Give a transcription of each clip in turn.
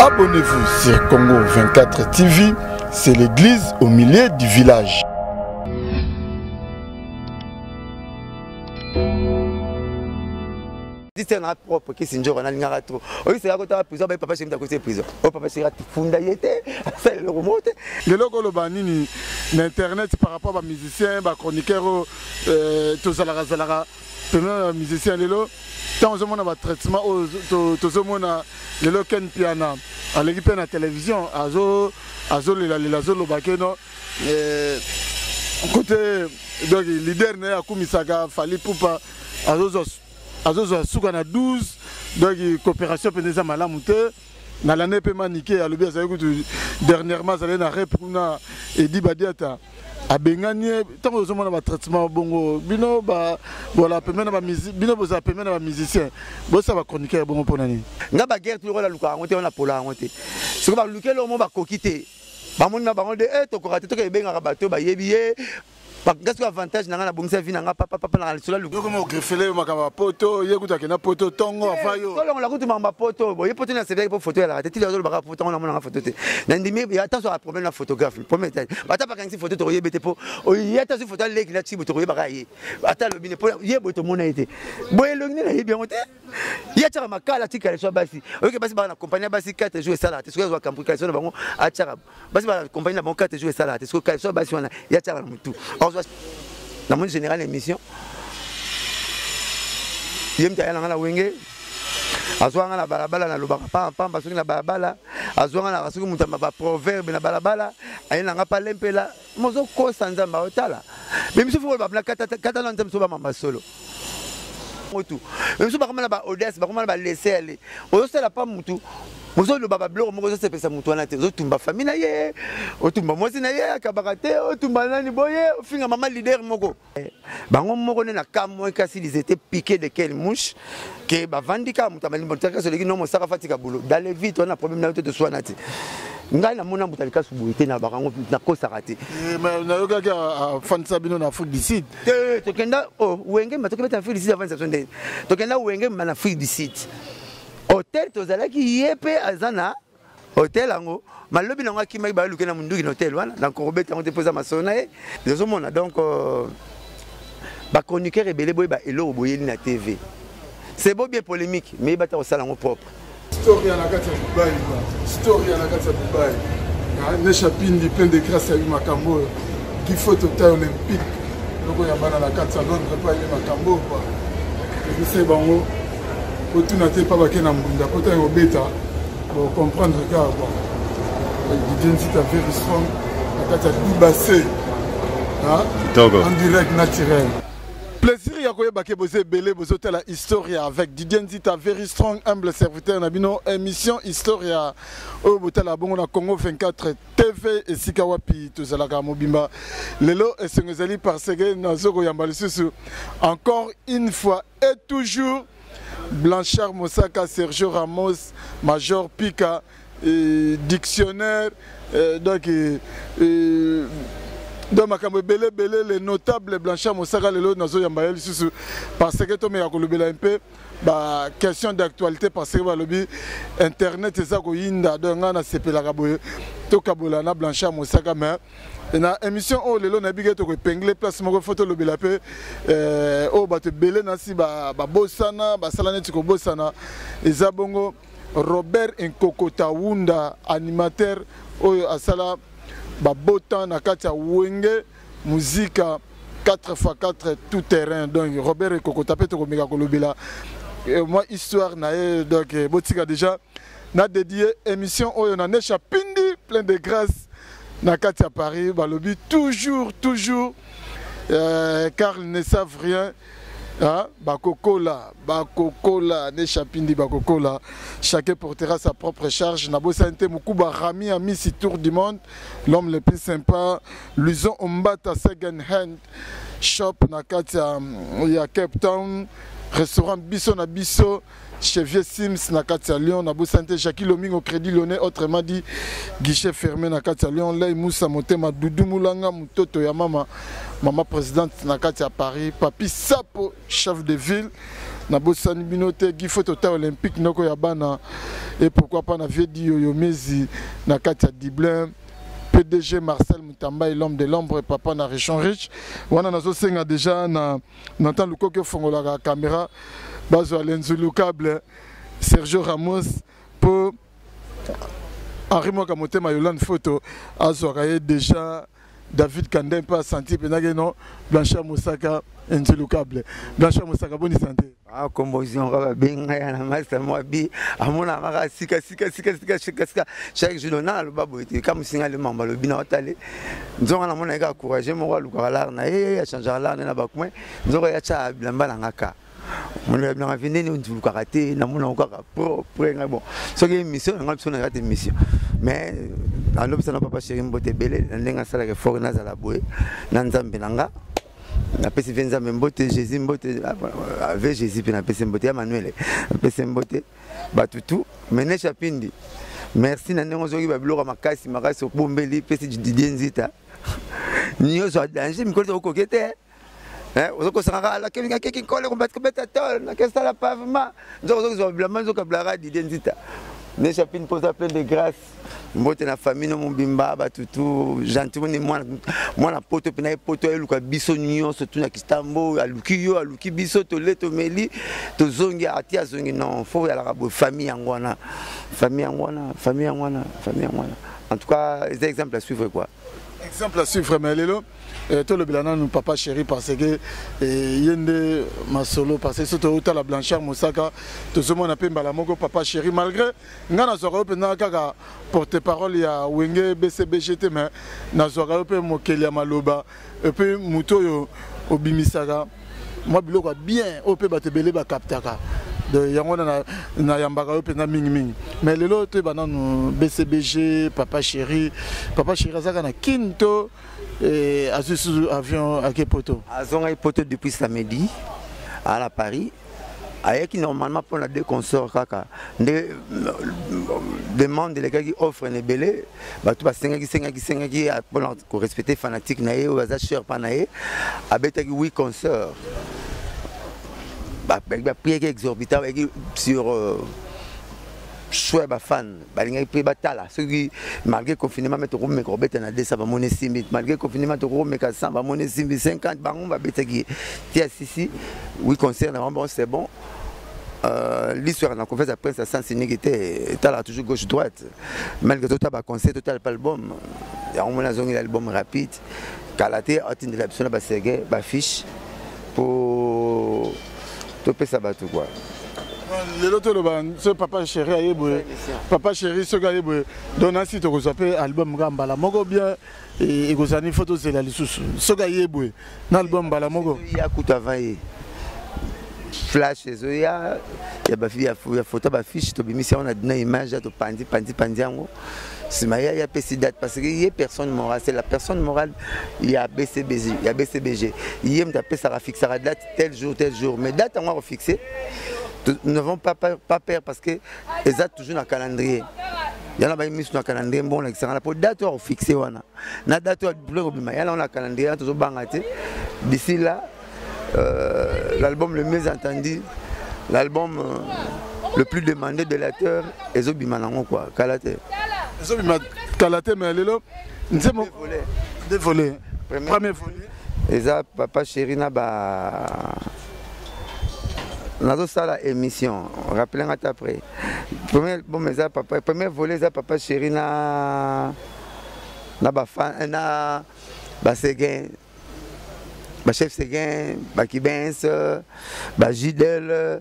Abonnez-vous sur Congo 24 TV, c'est l'église au milieu du village. C'est un propre qui s'injure en alingara trop. Oui, c'est là que tu as prison, papa chez moi prison. Oh papa c'est funda yete, ça le remonte. Le logo le banini l'internet par rapport à musiciens, ba chroniqueurs tout ça la premier musicien lelo tant aux monde traitement aux monde le loken piano à l'équipe na télévision azo les zo bakeno côté donc leader na akumisaka fali pupa azo soukana 12 donc coopération peneza malamu te na l'année pe maniqué à lobi azali dernièrement azali na rep kuna edi badiata abengani tant aux hommes na traitement bongo bino ba voilà pemena ba musique bino boza pemena ba musicien bosa ba chroniqueur bongo ponani nga ba guerre tout la luka ngote on pola ngote ce que ba lukelo mo ba kokite ba monna ba ngode to korate to ke benga ba to ba yebiye. Qu'est-ce que l'avantage n'a pas de vie n'a pas na lisula lu comment greffelé makaba poto yekuta ke na poto tongo afayo on la route mamba poto boye poto na c'est pour photo la tête il y a le baka poto on a mon photo te na ndimi ya attention à problème la photographie premier temps bata pas quand photo to yebete po o yata su photo leki na tibo to yebaka yi ata le bine po yebo to mona ite boye le ni na yebi ngote yata makala tika so basi oke basi ba na compagnie basi 4 jours ça là te so zo kampu ka so na bango atara basi ba compagnie na bango 4 jours ça là te so ka so basi wana yata na mutu dans mon général émission yem ta yana la wenge azwanga na balabala na lobaka pamba soki na balabala azwanga na soki muta ba proverbe na balabala ayena nga pa lempela mozo ko sanza ba otala même si faut ba na kata na nzambe so ba mamba solo mutu même si ba kama na ba audace ba kama na ba laisser aller ozo sala pa mutu mozo lo baba bloko moko se pesa mutu wana te zo tumba famille na ye o tumba mwasi na ye akabaka te o tumba nani boye o finga mama leader moko bango moko na kamwe kasi ils étaient piqués de quelle mouche que ba vandika mutu amali motaka so leki no mosaka fatika bulo d'aller vite on a problème na te soin nati ngai na mona mutu alika subuité na bakango na kosa raté mais na yoga ka fansa bino na Afrique du Sud to kenda o wenge matoke beta Afrique du Sud avant ça sonde to kenda wenge na Afrique du Sud hôtel tozalaki yepe azana hôtel ango malobi nango akimaki ba luke na munduki na hôtel wana donc robeta on te posa masona e les hommes donc ba chroniqueur rebelle boy ba elo boyeli na TV c'est beau bien polémique mais bata au salon propre story na kati ya Dubai story na kati ya Dubai na chapindi plein de grâce à makambo qui faut total olympique loko ya bana na kati ya Londres pas ile makambo quoi et c'est bango pour tout n'attendre pas baquer na mbunda pour t'en obéta pour comprendre le gars quoi Didier Nzita very strong la carte du bassin en direct naturel plaisir ya koyeba ke boze belé bozote la historia avec Didier Nzita very strong humble serviteur na bino émission historia o botala bongo na Congo 24 TV et sikawapi tozalaka mobimba lelo esengezali parce que nazoko yamba lisusu encore une fois et toujours Blanchard Mosaka, Sergio Ramos, Major Pika, dictionnaire, donc makambo belé les notables Blanchard Mosaka lelo nazo yamba lisusu parce que to me yakolobela un peu ba question d'actualité parce que ba lobi internet eza ko yinda donc na sepelaka boye to kabola na Blanchard Mosaka mais na émission o lelo na bigé to ko épingler place moko photo lobela pe o ba te belé na si ba bosana ba sala neti ko bosana eza bongo Robert Nkokota Wunda animateur oyo asala ba botan na kati ya wenge musique 4x4 tout terrain donc Robert Nkokota pe to ko meka ko lobela moi histoire na donc botika déjà na dédié émission oyo na Nesha Pindi plein de grâce na kati à Paris balobi toujours car ils ne savent rien bakokola ne chapindi bakokola chacun portera sa propre charge na bosante mukuba Rami ami si tour du monde l'homme le plus sympa Luison Ombata second hand shop na kati ya Cape Town restaurant biso na biso Chevier Sims na kati ya Lyon na Bosante Jackie Loming au Crédit Lyonnais, autrement dit guichet fermé na kati ya Lyon. Lay Moussa Motema Doudou Moulanga mutoto ya mama présidente na kati ya Paris. Papi Sapo chef de ville na Bosani Binote Gifo Total Olympique noko ya bana et pourquoi pas na Viedi Yoyomezi na kati ya Dublin. PDG Marcel Mutamba et l'homme de l'ombre papa na région riche. Wana nazo senga déjà na natan lukoko fongola la caméra. Bazo Alenzulu câble Sergio Ramos pour Henri Mokamotema Yolande photo azoraye déjà David Kandem pas senti penageno Blanchard Moussaka Enzulu câble Blanchard Moussaka bonne santé. Ah composition va bien na master moi bi amona maka sika chaque jour na le babo était comme signal membre le bina otale nzonga na mona ka encourager mo luka la na ya changer la na bakwe nzonga ya cha bilamba na ngaka. On a bien venu nous karaté na mona okaka propre bon so que mission na ngapso na kate mission mais en l'observant papa chéri mbote belé ndenga sala ke fort na zala boy na nzambe nanga na pesi venza mbote Jésus mbote avec Jésus puis na pesi mbote ya Manuel pesi mbote batutu mene chapindi merci na ndengo zoki babilo makasi opombeli pesi Didier Nzita niyo so danger mikolo okokete ozoko sanga la keki kole combattre beta tol na kesta la pavement nzoko blanc nzoko blara Didier Nzita ne chapine pose plein de grâce mbote na famille no mbimba batutu gentil ni moi na poto pena poto eluka biso nyonso tuna kistambo aluki yo aluki biso to leto meli to zongi ati azongi non faut ya la famille yangwana en tout cas des exemples à suivre quoi. Exemple à suivre mais lelo tout le bilan nous papa chéri parce que yende masolo parce que surtout la Blanchard Moussaka tout ce monde appelle bala moko papa chéri malgré ngana zora pe na kaka porte-parole ya wenge BCBGT mais na zora pe mokeli ya maloba et puis muto yo obimisaka moi biloko bien ope batebele ba kaptaka de yango na yambaka ope na mingi mais lelo te bana no BCBG papa chéri azaka na kinto et azusu avion à Kepoto azonga poto depuis samedi à la Paris ayaki normalement pour la deux consorts kaka demande les gars qui offrent ne belé ba tout ba sengaki pour respecter fanatique na ye ou baza cher pa na ye abetaki 8 consorts ba prix exorbitant sur choix ba fan balinga pe batala ceux qui malgré confinement mettre au micro bête na 200 ba monnaie 6000 malgré confinement to ko meka 100 ba monnaie 50 bango ba bête qui tia sisi oui concerne vraiment c'est bon l'histoire na conférence de presse à sens était là toujours gauche droite malgré tout ba concert total pas album ya on a zongi l'album rapide kalaté atteindre l'option ba ségué ba fiche pour topé ça ba tout quoi. Le loto le ban ce papa chéri ayebwe papa chéri ce gars ayebwe dona si to kozape album ngambala moko bien et kozani photo zela lisusu ce gars ayebwe na album mbala moko ya kuta vaye flash ezoya ya ba fille ya photo ba fiche to bimisi on a donné image to pandi yango sima ya pesi date parce que y a personne morale c'est la personne morale il y a BCBG il y a m'ta pesa fixer la date tel jour mais date on va fixer. Nous n'avons pas peur parce que ils ont toujours un calendrier. Il y en a mis sur un calendrier bon là pour date on fixé wana. Na date on il y a un calendrier toujours bangaté. D'ici là l'album le mieux entendu, l'album le plus demandé de l'acteur Ezobi Manango quoi, Kalaté. Ezobi Kalaté mais lelo deux volets. Premier volet. Eza papa chéri na ba nazo sala émission rappelez moi après premier bon mais papa premier volet ça papa chéri na ba fan na ba Seguin ba chef Seguin ba Kibens ba Gidel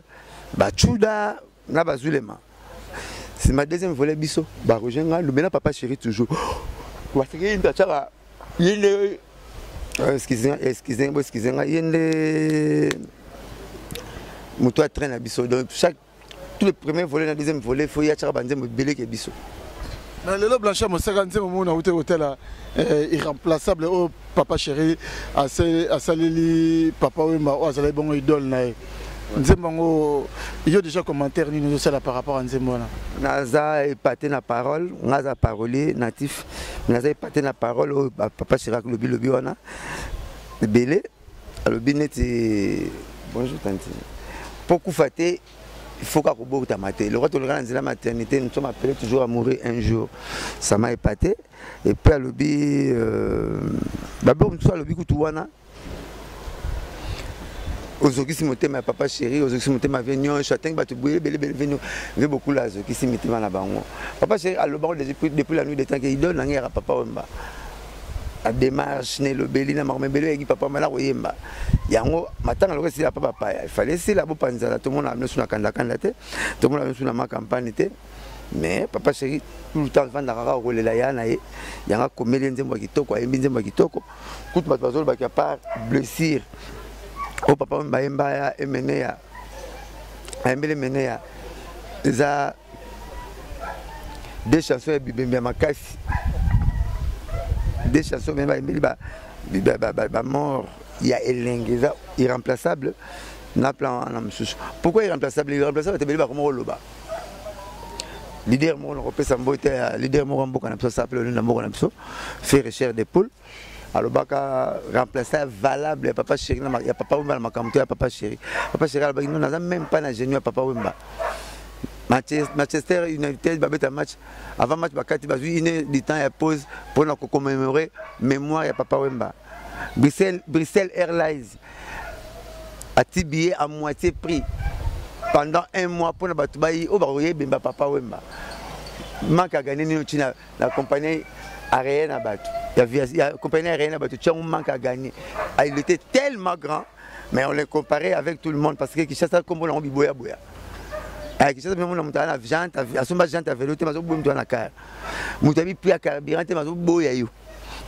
ba Chuda na ba Zulema c'est ma deuxième volet biso ba rejoindre le bena papa chéri toujours parce que il tachara il excusez-moi il Moutou a traîné à Bisso. Donc, tout le premier volet, le deuxième volet, il faut y avoir un belé qui est Bisso. Mais le Blanchard, c'est un hôtel irremplaçable. Oh, papa chéri, à Salili, papa, oui, à Salili, bon idole. Nzembo, il y a déjà commentaire ni ça par rapport à Nzembo là. Naza épaté na parole, naza parolier natif. Naza épaté na parole au papa Chirac lobi wana. Belé, lobi neti bonjour tante. Beaucoup faté, il faut qu'à Kobo Tamate. Le roi de la maternité, nous sommes appelés toujours à mourir un jour. Ça m'a épaté. Et puis à lobi d'abord nous sommes à lobi Koutouana. Aujourd'hui, si mon thème papa chéri, aujourd'hui, si mon thème venu, chacun va te bouiller, venu beaucoup là, qui s'y mettait dans la banque. Papa chéri, à l'obor depuis la nuit des temps qu'il donne, il y a papa Wemba. La démarche, le belli, la marme belli, il papa Mala Wemba. Il y a un matin, alors que c'est la papa, il fallait c'est la bopanza, tout le monde a amené sur la candidature, tout le monde a amené sur la campagne. Mais papa chéri, tout le temps, il y a un rôle là, il y a un comédien qui est toko, il y a un comédien qui est toko, tout le monde qui a part blessure. Oh papa mbaemba ya emenea aembele menea za des chansons ya bibembe makasi des chansons même embeli ba mort ya elengeza irremplaçable na plan na msusu. Pourquoi irremplaçable? Irremplaçable te beli ba comme loba leader mo no kopesa mbote leader mo mboka na biso s'appelle le namoko na biso faire recherche des poules. Alors, baka remplacer valable papa chéri, il y a papa Wemba, il y a papa chéri. Papa chéri, nous n'avons même pas d'ingénieur à papa Wemba. Manchester United, un match. Avant le match, il y a eu du temps à pause pour nous commémorer mémoire à papa Wemba. Bruxelles Airlines a billet à moitié prix pendant un mois pour nous battre. Papa Wemba. Manque à gagner la compagnie aérienne à battre. Il y a une compagnie aérienne à battre. Tu as un manque à gagner. Il était tellement grand, mais on l'a comparé avec tout le monde parce que Kinshasa comme on a dit boya boya. Kinshasa même on a monté à jante, à son bas jante à vélo, tu m'as dit boum toi na car. Moutabi puis à carburant, tu m'as dit boya yo.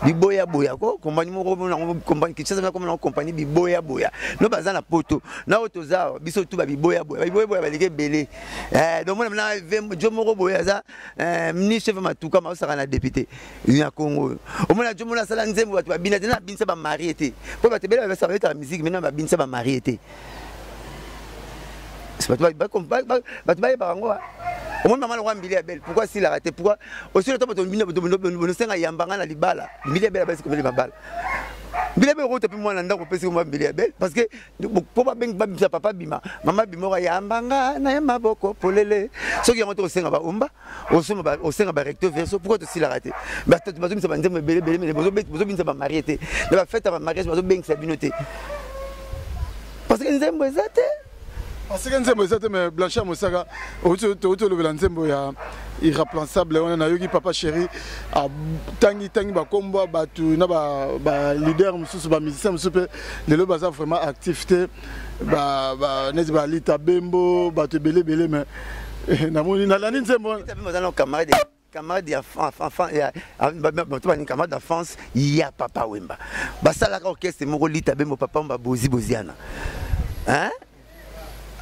Biboya boya ko compagnie mo compagnie Kinshasa comme on compagnie biboya boya. No bazana na poto. Na otoza biso tu ba biboya boya. Biboya boya ba leke belé. Donc moi na jo moko boya za ni chef matuka ma saka na député. Ya Congo. Au moins jo mona sala nzembo ba bina na binsa ba mariété. Po ba te bela ba sa ba musique maintenant ba binsa ba mariété. C'est pas toi ba bango. Au moins maman le roi Mbili Abel. Pourquoi s'il a raté? Pourquoi aussi le temps de senga yambanga na libala. Mbili Abel a comme les babal. Mbili Abel rote puis moi nanda ko pesi ko Mbili Abel parce que pour pas ben ba papa bima. Maman bima yambanga na yamba boko polele. Ceux qui rentrent au senga ba umba, au senga ba recto verso. Pourquoi s'il a raté? Ba tu bazo bisa banze mbele bele mais bozo bisa ba mariété. De la fête à mariage bazo ben sa binoté. Parce que nzembo ezate. Parce que Nzembo est mais Blanchard Moussaka, autour de Nzembo il est irremplaçable. On a eu papa chéri à tangi ba combat batu na ba leader mususu ba musicien mususu les le bazar vraiment activité ba nezi ba lita bembo batu belé mais na moni na la Nzembo camarade d'enfance il y a papa Wemba. Ba sala ka orchestre moko lita bembo papa mba boziana. Hein?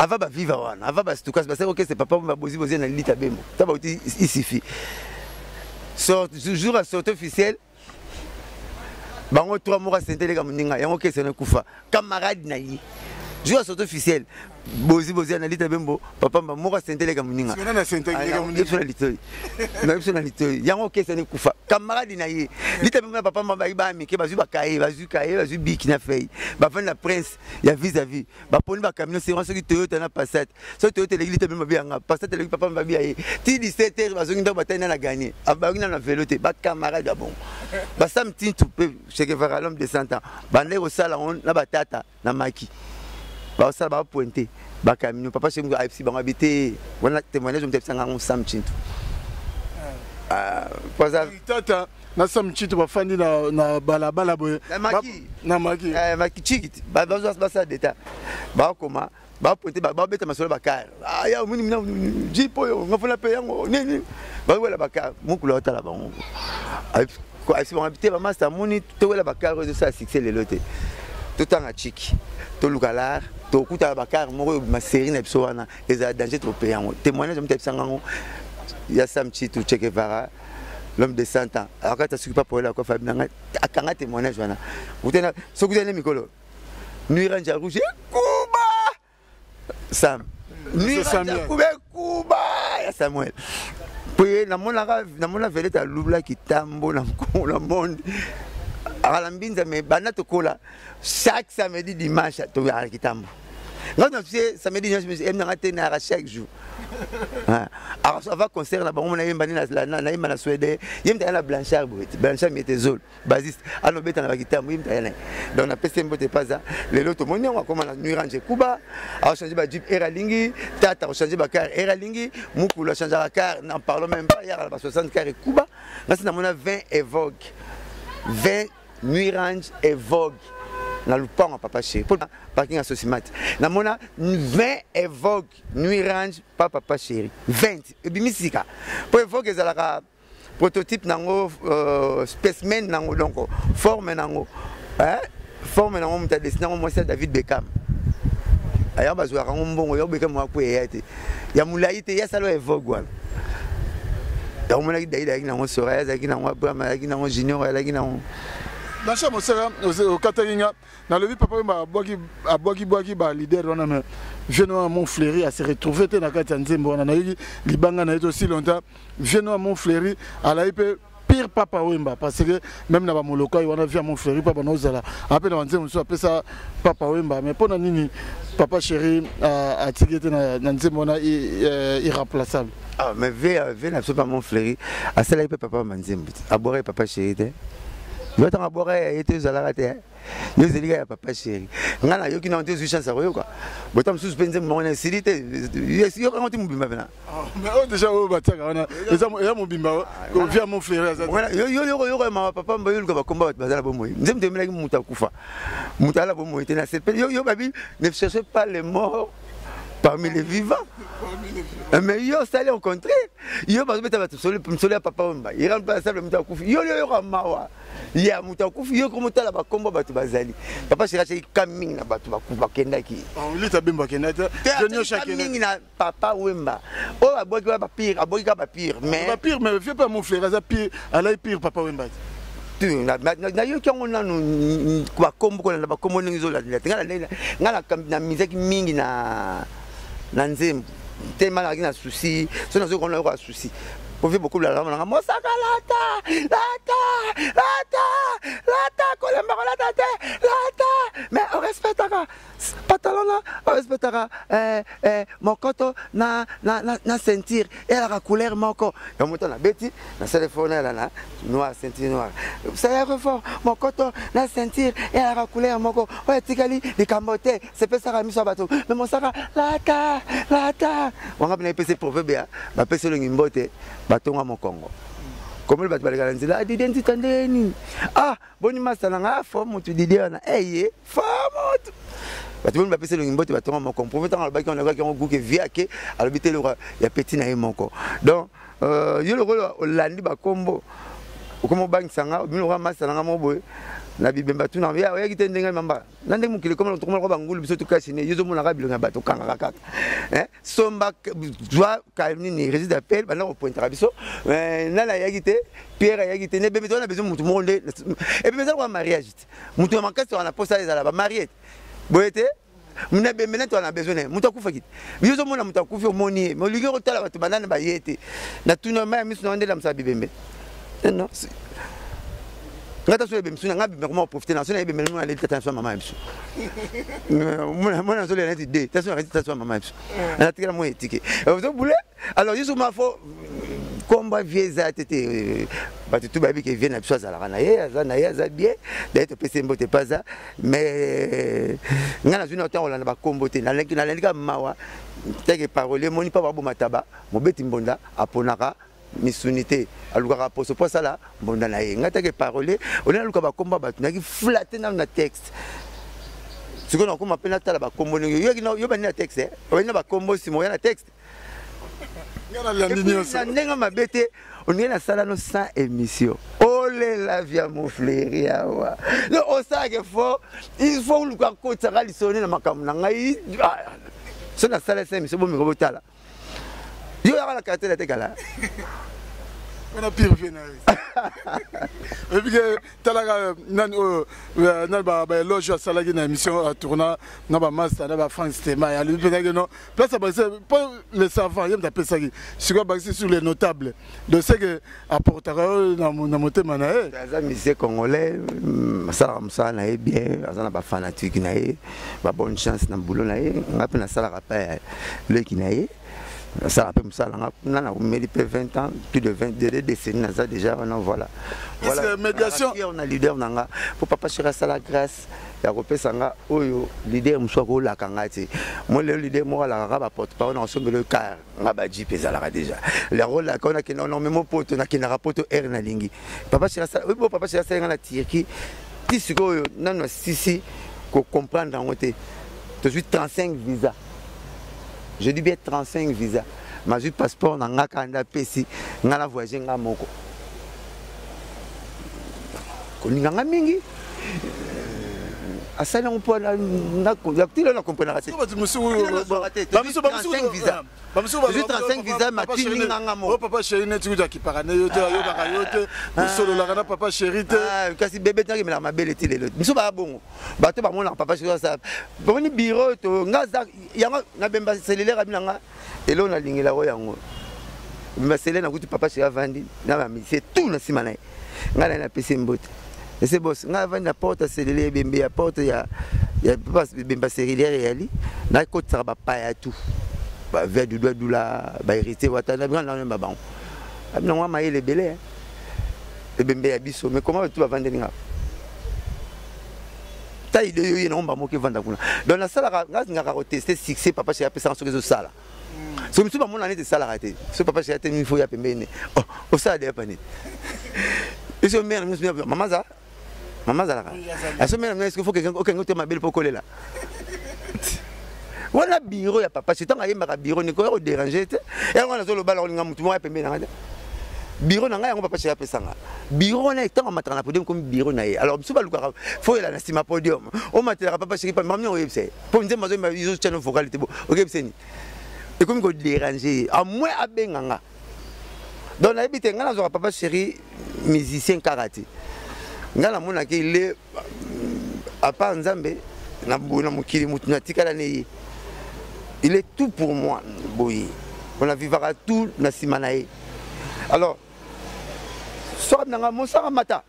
Avant de vivre, avant de se passer, ok, c'est papa, on bozi dans l'île Bemo. Ça va aussi ici. Jour à sortie officielle, bango 3 mois à Saint-Élie comme ninga, ok, c'est un koufa. Camarade naïe. Jour à sortie officielle, bozi dans l'île Bemo, papa m'a moura Saint-Élie comme ninga. C'est un Saint-Élie comme ninga. C'est un littoral. Yango ok, c'est un koufa. Camarade naïe. L'île Bemo, papa m'a baïba mi, qui va jouer kaye, va jouer biki na feuille. Va faire la prince, il y a vis-à-vis. Va prendre un camion, c'est ce qui Toyota na Passat. Ce Toyota l'île Bemo bien, Passat le papa m'a bien. Ti 17h, va jouer dans bataille na gagner. Aba na véloté, ba camarade bon. Ba sam tin tu peux, chez que faire l'homme de 100 ans. Ba au salon na batata na maki. Ba ça ba pointer. Ba camion, papa chez moi AFC ba habiter. On témoignage on t'a on sam tin. Tata na sam chitu bafandi na balabala boye na maki maki chikiti bazo basa deta ba koma ba pointer ba beta masolo bakar ya muni mina jipo yo ngafuna pe yango nini ba wela bakar mukula otala bango ko asi ba habiter ba master muni to wela bakar zo sa succès le loté tout en chiki to lukalar to kuta bakar moko ma série na biso wana eza danger trop payant témoignage mte sangango ya Sam Chitu Che Guevara, l'homme de 100 ans. Alors quand tu ne pas pour la quoi, Fabien, quand tu témoignes, vous avez ce que vous avez Mikolo. Nuit Ranger Rouge, Kuba Sam. Nuit Kuba ya Samuel. Puis namona velete à Lubla qui tambo na le monde. À la mbinza mais banato kola chaque samedi dimanche to ya kitambo. Quand on fait samedi dimanche je aime na chaque jour. Alors ça va concert là on a yemba na yemba na Suède yemba na Blanchard mettait zol basiste alors beta na kitambo yemba na donc on a pese mbote paza les loto moni on comment na nuit range Kuba a changé ba Jeep Eralingi tata a changé ba car Eralingi mukulu a changé la car n'en parlons même pas hier à 60 car Kuba là c'est na mona 20 Evoque 20 nuit range Evoque na lupango papa chéri pour parking associmat na mona 20 Evoque nuit range papa chéri 20 et bimisika pour Evoque ezalaka prototype nango spécimen nango donc forme nango forme nango muta dessiné nango moi c'est David Beckham aya bazwa kango mbongo yo Beckham wa ko yete ya mulaite ya salo Evoque wala ya mona ki nango Soraya za ki nango Abraham ki nango Junior ya ki nango Nacha Mosera au Kataringa dans le vie papa boaki ba leader on a jeune à Montfleury à se retrouver dans Katanzembo on a eu libanga na aussi longtemps jeune à Montfleury à la pire papa Wemba parce que même na ba moloka on a vu à Montfleury papa nozala après on dit appelle ça papa Wemba mais pour nini papa chéri a tigité na Nzembo na irremplaçable. Ah mais ve na pas Montfleury à cela papa Manzembo à boire papa chéri. Je vais t'en boire et te zalater. Je vais dire à papa chéri. Ngana yoki na ntezu chance aroyo quoi. Botam suspense mon insécurité. Yo quand tu m'bimba bena. Mais déjà au bataka on a déjà mon bimba ko via mon frère ça. Yo ma papa mbayul ko ba combat bazala bomoy. Nzem te melaki muta kufa. Mutala bomoy te na cette yo babi ne cherchez pas les morts parmi les vivants. Mais yo ça au contraire. Yo ba beta ba solo papa mba. Il remplaçable muta kufa. Yo mawa. Ya mutakufi yo ko mutala ba kombo batu bazali papa chéri coming na batu bakuba kendaki on lit abimba kendata jonyo chacun na papa Wemba o aboki ba pire aboki ba pire mais fais pas mon frère ça pire ala pire papa Wemba tu na yo ki ngona no ba kombo ko na ba kombo ningizo la ngala na mizaki mingi na Nzembo tellement na souci so na zo ko na ko souci. Pour faire beaucoup de la langue, Mosaka lata, mais on respectera pantalon là, on respectera mon coton na ceinture et la couleur moko. Et on na beti na téléphone là na noir ceinture noire. C'est fort, mon coton na ceinture et la couleur moko. Ouais tikali les camotés, c'est pas ça mis sur bateau. Mais Mosaka lata. On va bien passer pour bébé, ba passer le ngimbote. Batonga Mokongo. Comme le batbalga nzila identité ndeni. Ah, boni masala nga forme tu didi na eye, forme. Batibon bapese le ngimbote batonga Mokongo. Profeta nga baki on a ko ke viake, alobité le ya petit na moko. Donc yo le rôle olandi ba kombo. Comme bank sanga, bino ka masala nga moboy. Na bibemba tu na ya kitendenga mamba. Nande mukile comme le tokomo ba ngulu biso to kasine, yo zo mona ka bilonga bato kanga kaka. Somba doit calmer ni réside d'appel bana au point rabiso nala yagite Pierre yagite ne bébé on a besoin mutu monde et puis ça quoi mariage mutu makasi on a posé les ala ba marié boyete muna be maintenant on a besoin mutu kufa kit biso mona mutu kufa moni mo ligue rotala bato banana ba yete na tuna ma misu na ndela msa bibembe non ngata so ebe msuna ngabi comment profiter na so na ebe menu na leta tanso mama msu mona so le net de tanso na tanso mama msu na tikela mo etike so boule alors yusu ma fo combat vieza tete batutu babi ke vienne abso za la na ye za bien d'être pese mbote pas ça mais ngana zuna autant on ba kombote na lenga mawa teke parole moni pa ba bo mataba mo beti mbonda aponaka misunité alukaka poso po sala mbonda na ye ngata ke parole on a luka ba komba batu na ki flatter na texte siko na ko mapena tala ba kombo yo ba na texte on na ba kombo si mo ya na texte ngana landinyo sa ndenga mabete on est na sala no sans émission oh la via Montfleury awa no o sa ke fort il faut luka ko tsaka lisone na makamu na ngai so na sala sans émission bo mi ko botala yo ya la carte la tekala On a pire vie. Et puis, talaga nan ba loge salagi na émission à tourner na ba master na ba France tema ya lui peut-être non place à pas les savants il m'appelle ça c'est quoi basé sur les notables de ce que apportera na monter manae les musiciens congolais ça na bien azana ba fanatique na ba bonne chance na boulot na ngapi na sala rappel le qui na ça a fait ça on a 20 ans plus de 22 décennies déjà voilà médiation on a leader nanga pour papa chéri ça la grâce ya kopesanga oyo leader mswa ko la kangati moi le leader moi la raba porte parole on sombe le car ngaba ji pezala déjà le rôle là qu'on a que non mais mon pote na kina rapporto er na lingi papa chéri ça oui papa chéri ça ngana tirki tisiko oyo nano sisi ko comprendre en côté tout de suite 35 visas. Je dis bien 35 visas. Mais j'ai passeport dans la Canada PC, dans la voyage dans Moko. Koninganga mingi. Asala on peut na comprendre raté. 35 visas. J'ai 35 visas ma tini nganga mo. Papa chéri ne tu qui parane yo te yo ba yo te solo la kana papa chéri te. Kasi bébé tangi mais la ma belle télé. Miso ba bongo. Ba to ba mona papa chéri ça. Boni bureau to ngaza yanga na bemba cellulaire aminanga. Elo na lingela ko yango. Bemba cellulaire na kuti papa chéri avandi na ba mi c'est tout na simana. Ngala na PC mbote. Et c'est boss, on a la porte à cellulaire, la porte, il y a pas cellulaire et ali, na côté ça va pas à tout. Bah vers du doigt doula, bah hérité watana bien dans le babon. Non moi maïe les belés. Le bembe abisso, mais comment tu vas vendre nga? Ta idée yo non ba mo ke vendre kuna. Dans la salle nga ka tester succès papa chez apesa sur les salles. So mi tu ba mon année de salle raté. So papa chez até mi faut ya pembene. Oh, au ça de pas net. Et ce mère maman ça maman ça là ce mère est-ce qu'il faut quelqu'un aucun ma belle pour coller là on a bureau ya papa c'est tant aïe ma bureau ne ko déranger et on a zo le ballon nga mutu mo ya pembe na bureau na nga yango papa chez apesanga bureau na tant matana na podium comme bureau na alors biso ba luka faut la na sima podium on matela papa chez pas mamni o yebse pour nze mazo ma iso channel vocalité bo o yebse ni et comme ko déranger à moins abenganga donc na habité nga na papa chéri musicien karaté ngala mona ke ile apa nzambe na buna mukili mutu na tikala ne il est tout pour moi boyi on a vivra tout na simanae alors so nanga mosaka mata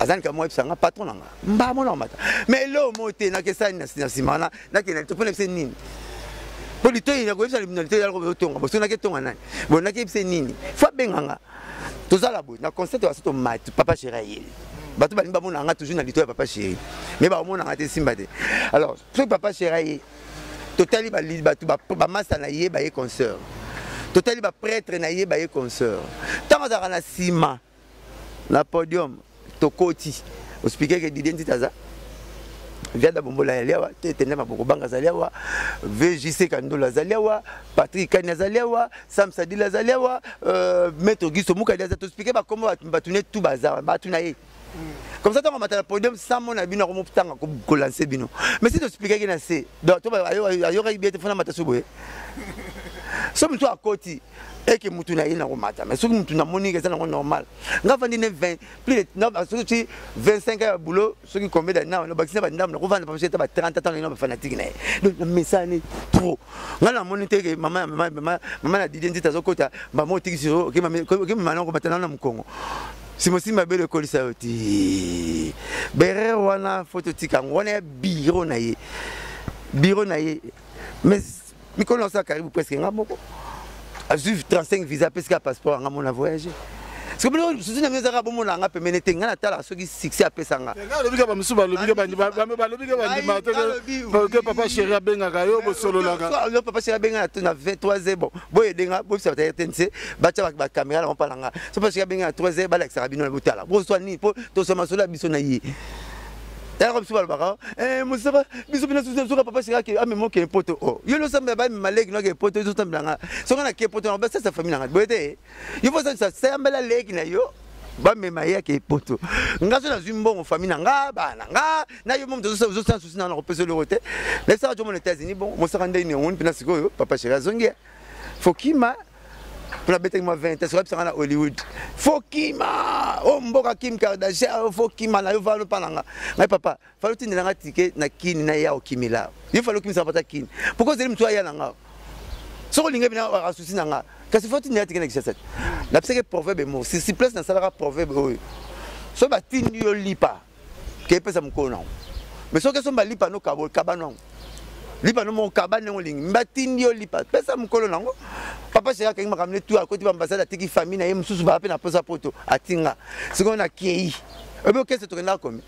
azan ka mo epsanga patron nanga mba mona mata mais lo moté na ke sa na simana na ke na to pone nini polito ina ko epsa liminalité ya ko tonga bo sona ke tonga nani bo na ke epse nini fa benganga tout ça là na concept wa soto mat papa chéri bato ba mona nga toujours na lito ya papa chéri mais ba mona nga te simba te alors ce papa chéri totali ba bato ba masa na ye ba ye concert totali ba prêtre na ye ba ye concert tant za na sima na podium tokoti au speaker que d'identité ça via bombola yaliawa tete maboko banga zaliawa VJC kandola zaliawa Patrick Kanya zaliawa Sam Sadila zaliawa Maître Giso Muka dia to expliquer ba comment batune tout bazar batuna ye comme ça on va le podium sans mon abino ko mutanga ko lancer bino mais si tu expliquer que na c'est donc to ba ayo ka biete fona mata subo so mtu akoti et que mutuna ina ko mata mais so mutuna monique ça normal nga vandi 20 plus de 25 ans boulot ceux qui combien d'années on baxina ba ndam ko vendre parce que ba 30 ans ina fanatique né donc mais ça n'est trop nga la monite que maman na d'identité zokota ba motiki siro que maman ko batana na mkongo si moi si ma belle kolisa oti bere wana phototika ngone bureau na ye mais mi connais ça karibu presque ngamoko a 35 visas parce que passeport nga mon voyager parce que si na meza ka bomo nga pemene tenga na tala soki succès apesanga nga lobi ka ba musuba lobi ka ba lobi ka ba ndima te papa chéri abenga ka yo bo solo la ka yo papa chéri abenga na 23 bon boye denga bo sa ta TNC ba cha ba caméra la pala nga so papa chéri abenga 3 ba la ka bino na botala bo so ni po to so masola biso na yi alors comme ça baka musaba biso bina suka papa chéri ki amemo ke poto oh yo lo samba ba malek no ke poto zo tambanga so kana ke poto ba sa famille nga boete yo faut ça samba la leki na yo ba mema ya ke poto nga so na zumbongo famille nga bana nga na yo mom zo sans souci na ko peso le roté les ça jo mon États-Unis bon mo sa rende ni on pina siko yo papa chéri azongia fokima pour la bête moi 20 sur à Hollywood Fokima oh mboka Kim Kardashian Fokima na yo valo pananga mais papa fallait tu n'as ticket na kini na ya okimila il fallait que ça pas kini pourquoi c'est toi ya nanga so linga bina asusi nanga kasi faut tu n'as ticket na kisa la pseke proverbe mo si place na sala proverbe oh so ba tindi yo lipa ke pesa mkono mais so que so ba lipa no kabano lipa no mon kabane ngolingi mbatindi yo lipa pesa mkono nango papa chéri akangi makamne tout à côté ambassade atiki famille na ye mususu ba pe na posa poto atinga siko na kei ebe kese to kenda komi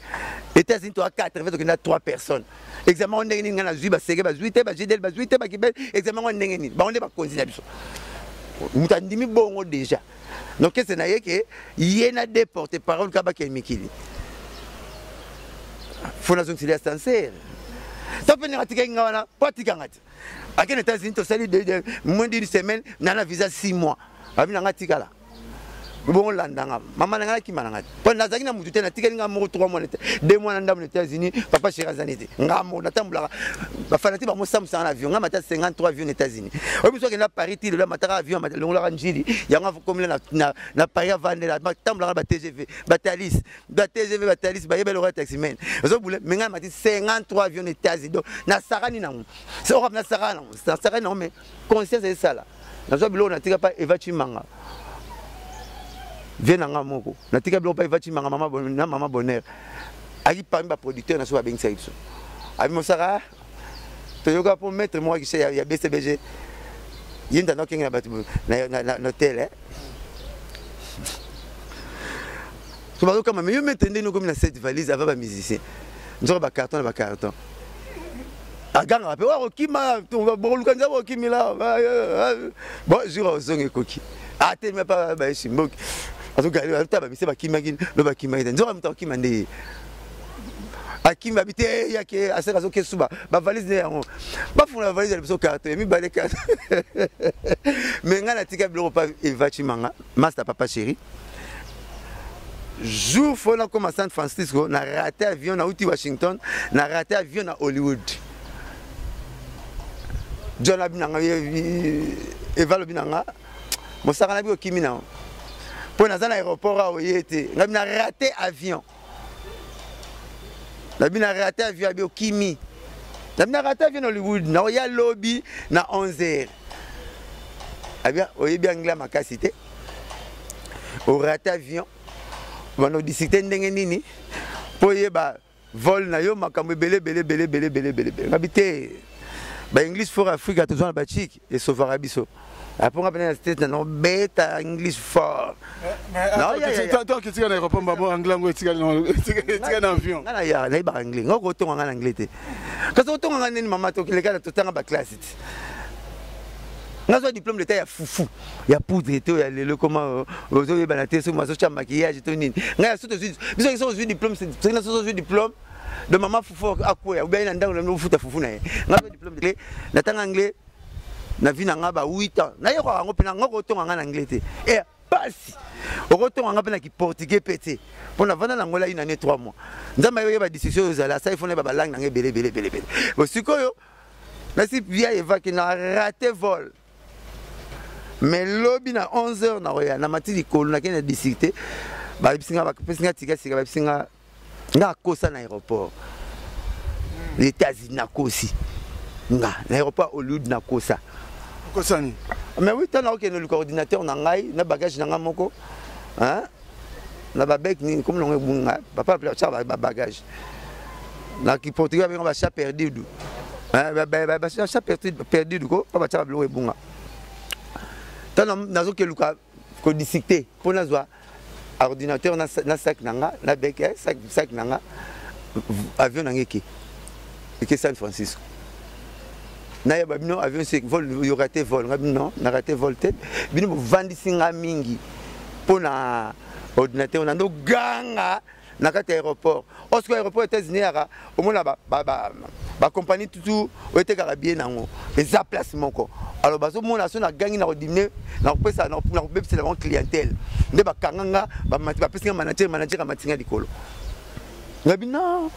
États-Unis to a 4 veut to kenda 3 personnes examen on ndenge ngana zui ba sege ba zui te ba jidel ba zui te ba kibel examen on ndenge ni ba on ba konzina biso mutandimi bongo déjà donc kese na yeke yena déporter parole ka ba kelmikili fona zong silia sincère ça peut n'être qu'un gars pas tigangati à quel États-Unis to sali de moins d'une semaine nana visa 6 mois abi nanga tikala bon landanga maman nanga ki mananga pour nazaki na mutu na tikali nga mo 3 mois 2 mois na aux États-Unis papa chirazanité nga mo na tambula ba fanati ba mo samsa en avion nga mata 53 avions aux États-Unis obi so ke na Paris ti le mataka avion mata longola njili yanga comme na Paris vendre la tambula ba TGV ba Thalys ba yebelo ra taxi men so bule menga mati 53 avions aux États-Unis donc na sarani na c'est on na sarani non mais conscience c'est ça là na so bilo na tika pa Evachi Manga viens en amoko na tika bilo pa Evachi Manga maman bonheur ali parmi ba producteur na so ba bengisa iso abi mosara to yoga pour mettre moi qui c'est ya BCBG yinda no kinga batu na hotel to ba kama mais yo mettre ndeno comme na cette valise avant ba musicien nzo ba carton aganga pe wa okima to ba bolukanza ba okimila bon jura ozonge koki ate me pa ba shimboki azugali ataba mise ba kimagin lo ba kimagin nzo ba mta kimande akimba habité yake asera zo kesuba ba valise ne yango ba funa valise le so carte mi balé carte mais ngana tika bilo pa Evachi Manga master papa chéri jour fona comme à San Francisco na raté avion na uti Washington na raté avion na Hollywood John abinanga evalo binanga mosaka na bi okimina pour na zana aéroport a oyete ngabina raté avion na bina raté avion abi okimi na bina raté avion Hollywood na oya lobby na 11h abia oyebi anglais makasi te o raté avion bano discuter ndenge nini po yeba vol na yo makambo belé ngabite ba English for Africa to zona ba chic et sauvera biso après on a bien la non beta English for non toi qui tu en aéroport babo anglais ngo tika na avion ngana ya na ba anglais ngoko to ngana anglais te kaso to ngana ni mama to kileka to tanga ba classe ngazo diplôme de taille ya foufou ya poudre to ya lelo comment ozo ye banate so maso cha maquillage to nini ngaya surtout biso so diplôme c'est na so diplôme de maman foufou akwa ou bien na ndanga no futa foufou na ye ngazo diplôme de na tanga anglais na vie na ngaba 8 ans na yeko ngo pena ngoko to ngana anglais te et pasi okoto nganga pena ki portugais pété pour na vana na ngola ina ne 3 mois nzamba yo ba décision ezala ça il faut ne ba langue na belé bo sikoyo na si via eva ki na raté vol mais lobby na 11h na roya na matidi ko na kena discuter ba bisinga tika sika ba bisinga na kosa na aéroport les États-Unis na kosi na aéroport Hollywood na kosa kosani mais oui tant na le coordinateur na ngai na bagage na ngamoko hein na ba bec ni comme longue bunga papa pla cha ba bagage na ki portugais ba chat perdu du hein ba chat perdu du ko papa cha ba longue bunga tant na zo ke luka ko discuter pour na zo ordinateur na sac nanga na bec sac nanga avion nangeki et San Francisco na ya babino avion c'est vol yo raté vol non na raté vol tête bino vandi singa mingi pona ordinateur na ndo ganga na kati aéroport osco aéroport États-Unis ara au mona ba compagnie tout oete ka bien nango eza place moko alors bazo mona so na gangi na dîner na pesa na bebisa la clientèle nde ba kanganga ba pesa manager ka matinga likolo ngabina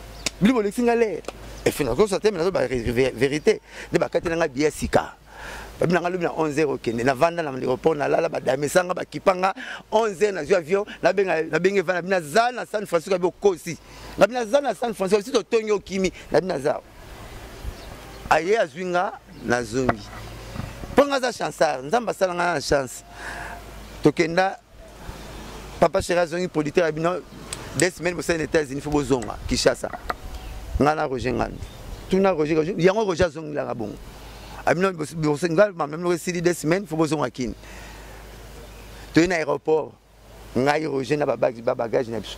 bilo lesinga le et finalement ça termine la vérité de ba katena nga biya sika babina ngalo bina 11h okende na vanda na l'aéroport na lala badamesanga bakipanga 11h na avion na benga vana bina za na San Francisco ba kosi na bina za na San Francisco sito tonyo kimi na bina za aye azwinga na zongi ponga za chansar nzamba sala na chance tokenda papa chéri azongi producteur abino 2 semaines pour les États-Unis faut bozonga Kinshasa ngana Roger ngana tuna Roger yango Roger zongi la bon abino bosenga même le récit 2 semaines faut bozonga kini to na aéroport ngai Roger na bagage na biso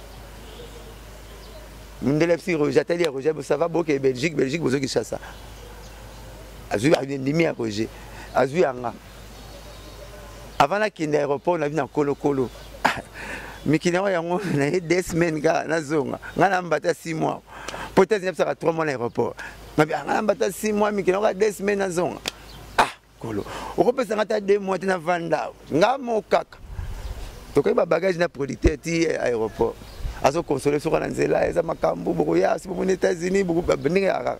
mundele psi Roger tali Roger ça va boke Belgique bozo Kinshasa azui ndimi ya Roger azui anga avant la kinde aéroport na vina kolo mikina yango na 2 semaines ga na zonga ngana mbata 6 mois peut-être il y a 3 mois à l'aéroport mais ngana mbata 6 mois mikina ga 2 semaines na zonga kolo okopesa ngata 2 mois na vanda ngamo kaka tokoy ba bagage na producteur ti aéroport azo consoler sur na nzela eza makambu boko ya si bo États-Unis boko baninga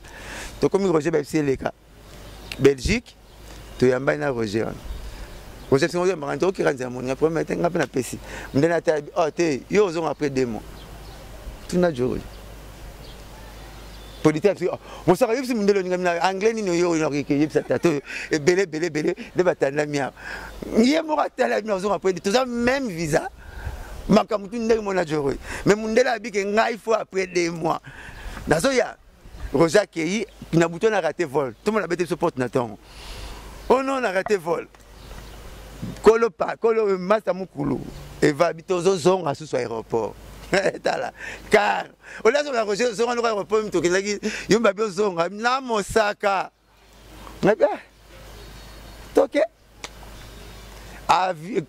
tokomi Roger ba leka Belgique to yamba na Roger Roger c'est moi maranto qui rentre mon premier temps ngapena pesi ndena ta te yo ozong après 2 mois tuna jori politique on ça arrive si mundelo ngam anglais ni yo yo ki yipsa tato belé de batana mia ngie mo ratala mi ozong après tout ça même visa makamutu ndenge mona jori mais mundela abike ngai faut après 2 mois nazo ya Roger Kei na bouton a raté vol tout le monde a bêté ce porte Nathan oh non on a raté vol Kolo Masta Mukulu et va habiter aux zonga sous aéroport. Car au lieu de la Roger sur un aéroport mito kelaki yomba bio zonga na Mosaka. Toke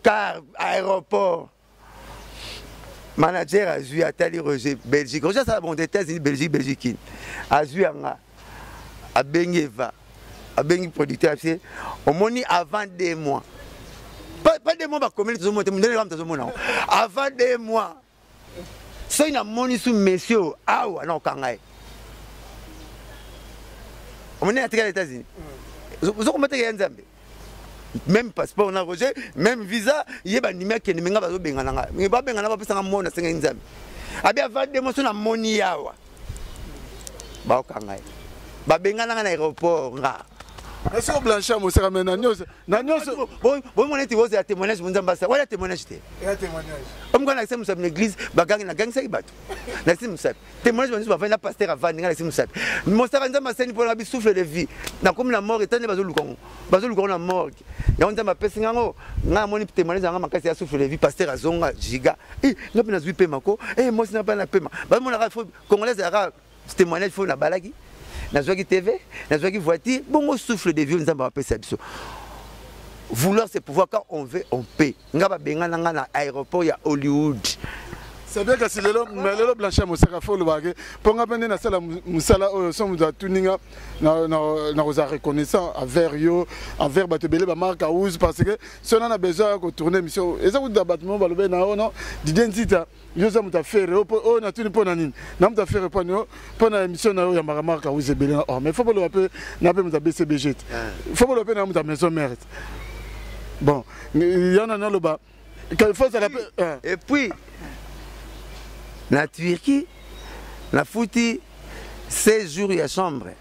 car aéroport manager a vu atali Roger Belgique. Roger ça bon des États-Unis Belgique a vu anga a bengeva a bengi producteur au moni avant 2 mois. Pas 2 mois ba communiquer tout le monde avant 2 mois c'est une moni sous monsieur awa na kangai on est à les États-Unis vous comment t'es nzambe même passeport na Roger même visa yeba nimia ke nimenga bazo bengana nga mais ba bengana ba pesa mona senga nzambe abi avant 2 mois na moni yawa ba kangai ba bengana na aéroport nga est-ce que Blanchard mo sera maintenant na nyonso bon mon eti woze ya témoignage munzamba sa wala témoignage te ya témoignage comme na sema na église bagangi na gangi sa ibatu na simu sa témoignage munzamba va na pasteur avant na simu sa mo sera nzamba seni pour na bi souffle de vie na comme na mort etane bazo lukongo na mort ya nzamba pesi ngango nga moni témoignage nga makasi ya souffle de vie pasteur azonga giga ngapi na zui pema ko moi sina pas na pema ba mon la congolaise ara témoignage faut na balaki na zoaki TV, na zoaki voiture, bon souffle de vie nous avons appelé ça. Vouloir c'est pouvoir quand on veut on paie. Ngaba benga na aéroport ya Hollywood. C'est bien que c'est le Blanchard Moussaka faut le baguer. Pour ngapende na sala musala somme de tuninga na rosa reconnaissant envers yo, envers batebele ba marque house parce que si on a besoin de tourner mission et ça vous d'abattement ba lobe na non d'identité yo ça muta faire o na tuni pona nini na muta faire pona émission na yo ya marque house belé oh mais faut pas le appeler na pe muta BCBG faut pas le appeler na muta maison mère bon il y en a dans le bas il faut ça et puis na Turquie na futi 16 jours ya chambre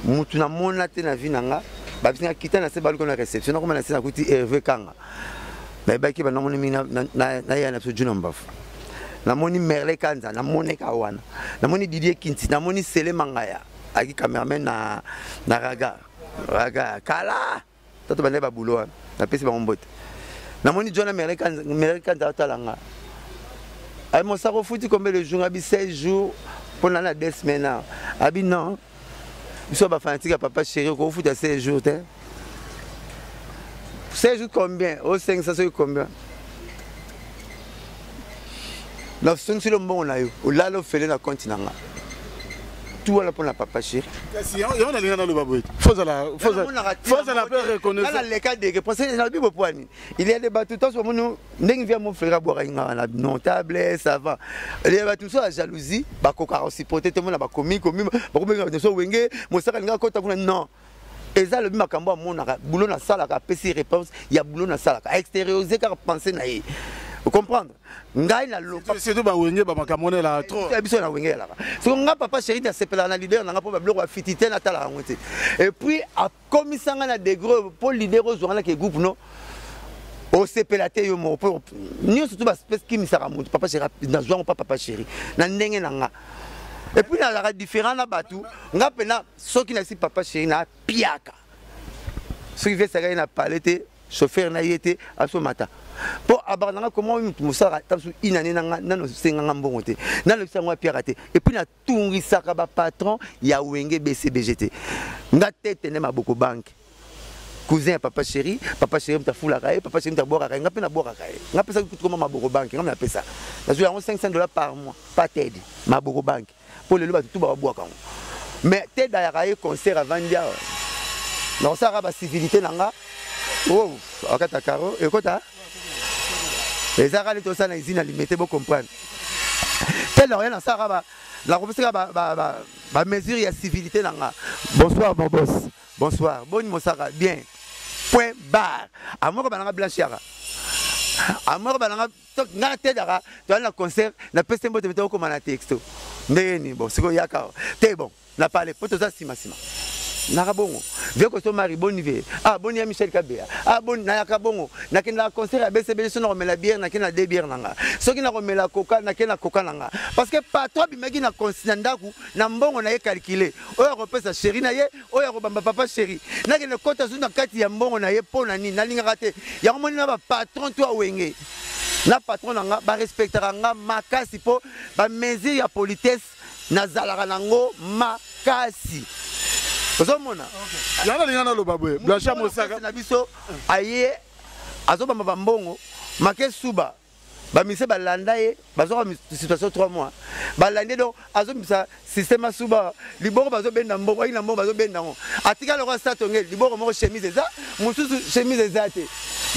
mutu na mona te na vinanga ba bisinga kita na se baluko na réception comme na se na kuti Hervé Kanga ba baki ba na moni na ya na so juna mbafu na moni Merle Kanza na moni kawana na moni Didier Kinti na moni Sele Mangaya aki cameraman na raga kala toto bande ba bulo na pesi ba mbote na moni John Merle Kanza talanga ay mo sa ko futi combien de jours abi 16 jours pendant la 2 semaines abi non biso ba fanatique papa chéri ko futi 16 jours te 16 jours combien au 500 c'est combien la son sur le bon na yo là le fele na continent tout là pour la papa chéri si on a rien dans le babou faut ça la reconnaître dans les cas de parce que na bibo poani il y a des bateaux tous au monde ndenge vient mon frère boire na notable ça va il y a bateaux ça jalousie ba koka aussi peut-être mon ba komi ba so wenge mo saka nga kota kuna non eza le makambo amonaka boulot na salaka pesi réponse ya boulot na salaka extérioriser car penser na ye vous comprendre ngai na loka c'est tout ba wenge ba makambo la trop biso na wenge la so nga papa chéri na sepela na leader na nga po ba bloko fitité na tala ngote et puis a komisanga na degré pour leader ozwa na ke groupe no o sepelate yo mo po ni surtout ba espèce qui misaka mutu papa chéri na zwa papa chéri na ndenge na nga. Et puis, il y a différents bateaux. Nga pena soki na si papa chéri na piaka. Ce qui fait ça na palette chauffeur na yete aso mata. Pour abandonner comment musara tasu inane na no senga mbongo te. Na le sangwa piaka te. Et puis na tungi saka ba patron ya wenge BCBGT. Nga tete ne maboko bank. Cousin papa chéri mta fula kae, papa chéri mta boka kae, nga pena boka kae. Nga pesa tout comment maboko bank, nga na pesa. Na zo $500 par mois, pas TED, maboko bank. Pour les lois tout va boire quand mais t'es d'ailleurs concert avant dia non ça va civilité nanga oh akata karo et kota les arales tout ça na usine alimenté pour comprendre t'es là rien ça va la professeur ba mesure ya civilité nanga bonsoir mon boss bonsoir bonne mosaka bien point barre à moi ba nanga blanchiara à moi ba nanga nga t'es d'ailleurs tu as un concert na peste mbote meto comme na texto ndeni bon siko yaka te bon na parler poto za sima na kabongo vieux ko so mari bon nive ah bon ya Michel Kabea ah bon na yaka bongo na kina concert à BCB so na romela bière na kina deux bières nanga soki na romela coca na kina coca nanga parce que patron bi meki na constant ndaku na mbongo na ye calculer oyo repesa chéri na ye oyo bamba papa chéri na kina kota so na kati ya mbongo na ye pona ni na linga kate ya moni na ba patron to wenge na patron nanga ba respectera nga makasi po ba mesure ya politesse na zalaka nango makasi ozomona yana lingana lo babwe blancha mosaka na biso aye azobamba bambongo make suba ba mise balanda ye bazoka situation 3 mois balande donc azomisa système suba liboko bazobenda mbongo ina mbongo bazobenda ngo atika lokwa satonge liboko moko chemise eza mususu chemise eza te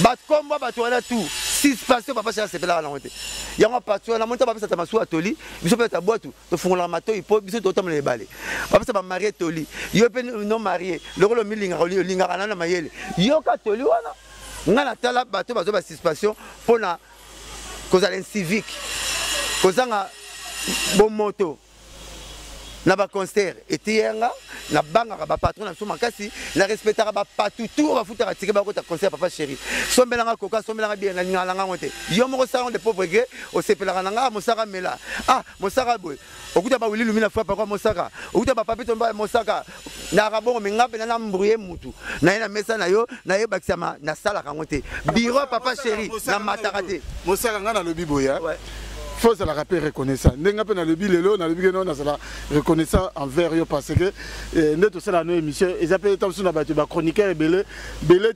batkomba batwana tout six passions papa chéri sepela na ngote yango passion na monta papa sa masu atoli biso pe ta boitu to fungola matoi po biso to tamle balé papa sa ba marié toli yo pe non marié lokolo milinga oli linga kana na mayele yo ka toli wana ngana tala bato bazo ba six passions pona kozala civique kozanga bon moto na ba concert etiyenga na banga ba patron na so makasi na respectera ba patutu ba futaka tike ba kota concert papa chéri sombelanga koka sombelanga bien na ngala ngote yo moko salon de pauvre que o sepelanga nga mosaka mela ah mosaka boy okuta ba wili lumina fois pa kwa mosaka okuta ba papito mba mosaka na rabongo mengape na mbrouiller mutu na ina mesa na yo na ye bakisama na sala kangote bureau papa chéri na matakate mosaka nga na lobi boya faut ça la rappeler reconnaissant n'enga pe na lobi lelo na lobi que non na ça reconnaissant envers yo parce que ne tout ça la nos émission ils appellent tant sur na ba chroniqueur belé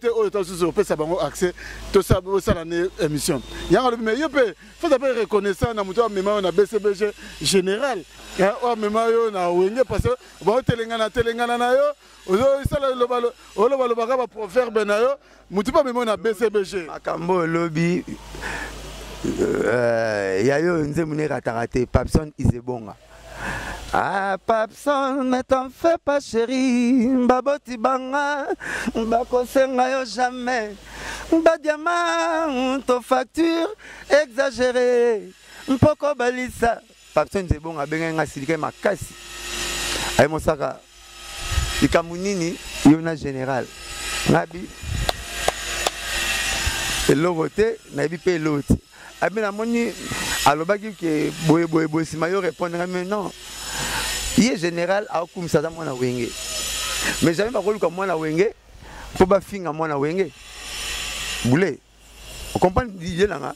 te o tant sur pe ça bango accès tout ça la émission yanga lobi mais yo pe faut d'abord reconnaissant na muto mema na BCBG général ya o mema yo na wenge parce que ba telengana na yo ozo sala lo baka ba proverbe na yo muto pa mema na BCBG makambo lobi yayo nzemune ratarate Papson Isebonga ah Papson ne t'en fais pas chérie baboti banga bakosenga yo jamais ba diamant to facture exagérée mpoko balisa Papson Isebonga benga silike makasi ay mosaka ikamunini yona général ngabi elovote na bi pe lote abina moni alobaki ke boye sima yo répondre mais non il est général a kumisa za mwana wenge mais jamais ba koluka mwana wenge po ba finga mwana wenge boule on comprend l'idée là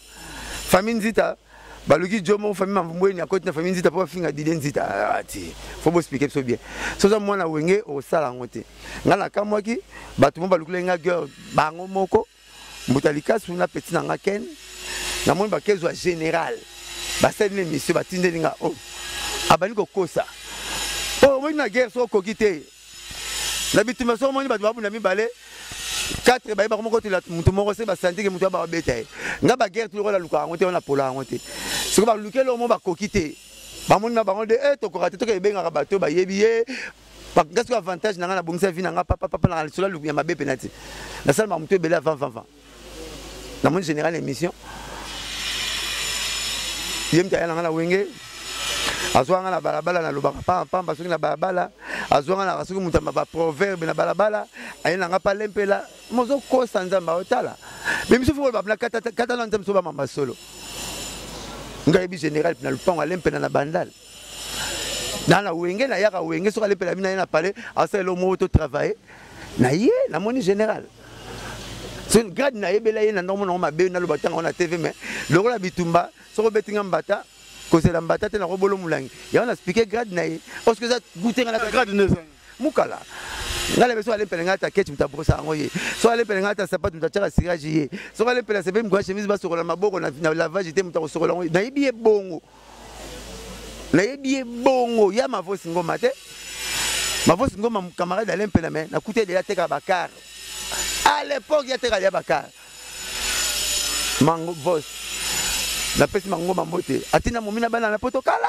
famille nzita baluki jomo famille mambweni à côté na famille nzita po ba finga dide nzita ati faut bo expliquer so bien so za mwana wenge o sala ngote ngala kamwaki batu mo balukule nga girl bango moko mutalika suna petit na nga ken na moni ba kezo général ba sene monsieur ba tindeli nga oh abani ko kosa po moni na guerre so kokite na bitima so moni ba babu na mibale 4 ba ba moko tela mutu moko se ba santi ke mutu ba betaye nga ba guerre tout la luka ngote on a pola ngote so ba lukelo mo ba kokite ba moni na bango de to korate to ke benga bato ba yebiye Parce que avantage na bongisa vie na papa na cela lu ya mabe penati. Na salle ma mutu bela 20. Na mon général émission. Yem ta na wenge. Azwanga na balabala na lobaka pamba soki na balabala. Azwanga na soki mutu ba proverbe na balabala. Ayena nga pa lempela. Mozo ko sanzamba otala. Mais monsieur faut ba kata na nzamso ba mamba solo. Ngayebi général na lupango alempela na bandal. Dans wenge na yaka wenge so ale pela mina na parler asa le moto travailler na ye na moni général so grade na yebela ye na normal ma be na lo batanga na TV mais le la bitumba so betinga mbata ko c'est la mbata te na ko bolo mulangi ya na expliquer grade na ye parce que ça goûter na grade ne mukala ngale beso ale pela ngata ketch mutabosa ngoye so ale pela ngata sapato mutachaka siraji ye so ale pela sebe mgwa chemise ba sokola maboko na lavage te mutako sokola ngoye na yebi bongo. Na yebi bongo ya mavosi ngoma te mavosi ngoma camarade Alain Pelame na coûté de la teka bakar à l'époque ya teka ya bakar mango vos na pesi mango mamote atina momina bana na potokala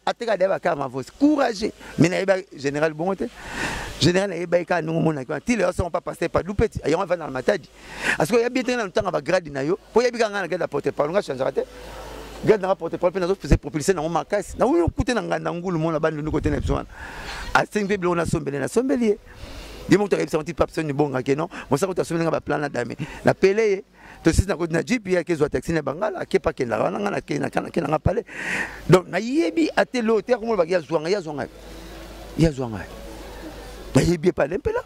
ateka de bakar mavosi courageux mais na yeba général bongo te général na yeba ka nungu mona kwa tile on pas passer pas loupeti ayo va dans le matadi parce que ya bien tena ntanga ba grade na yo po yebi ka ngana gada porter parole nga changer te garde na porte parole na faisait propulser na makasi na wuyo kute na nganda ngulu mona bandu ni côté na besoin a 5 bébé on a sombeli na sombeli di mo to ka senti papson ni bonga ke non mo sa ko ta sombeli ba plan na dame na pele to sisi na ko na jeep ya ke zo taxi na bangala ke pa ke na wana na ke na pale donc na yebi atelo te ko mo ba ya zwanga na yebi pa lempela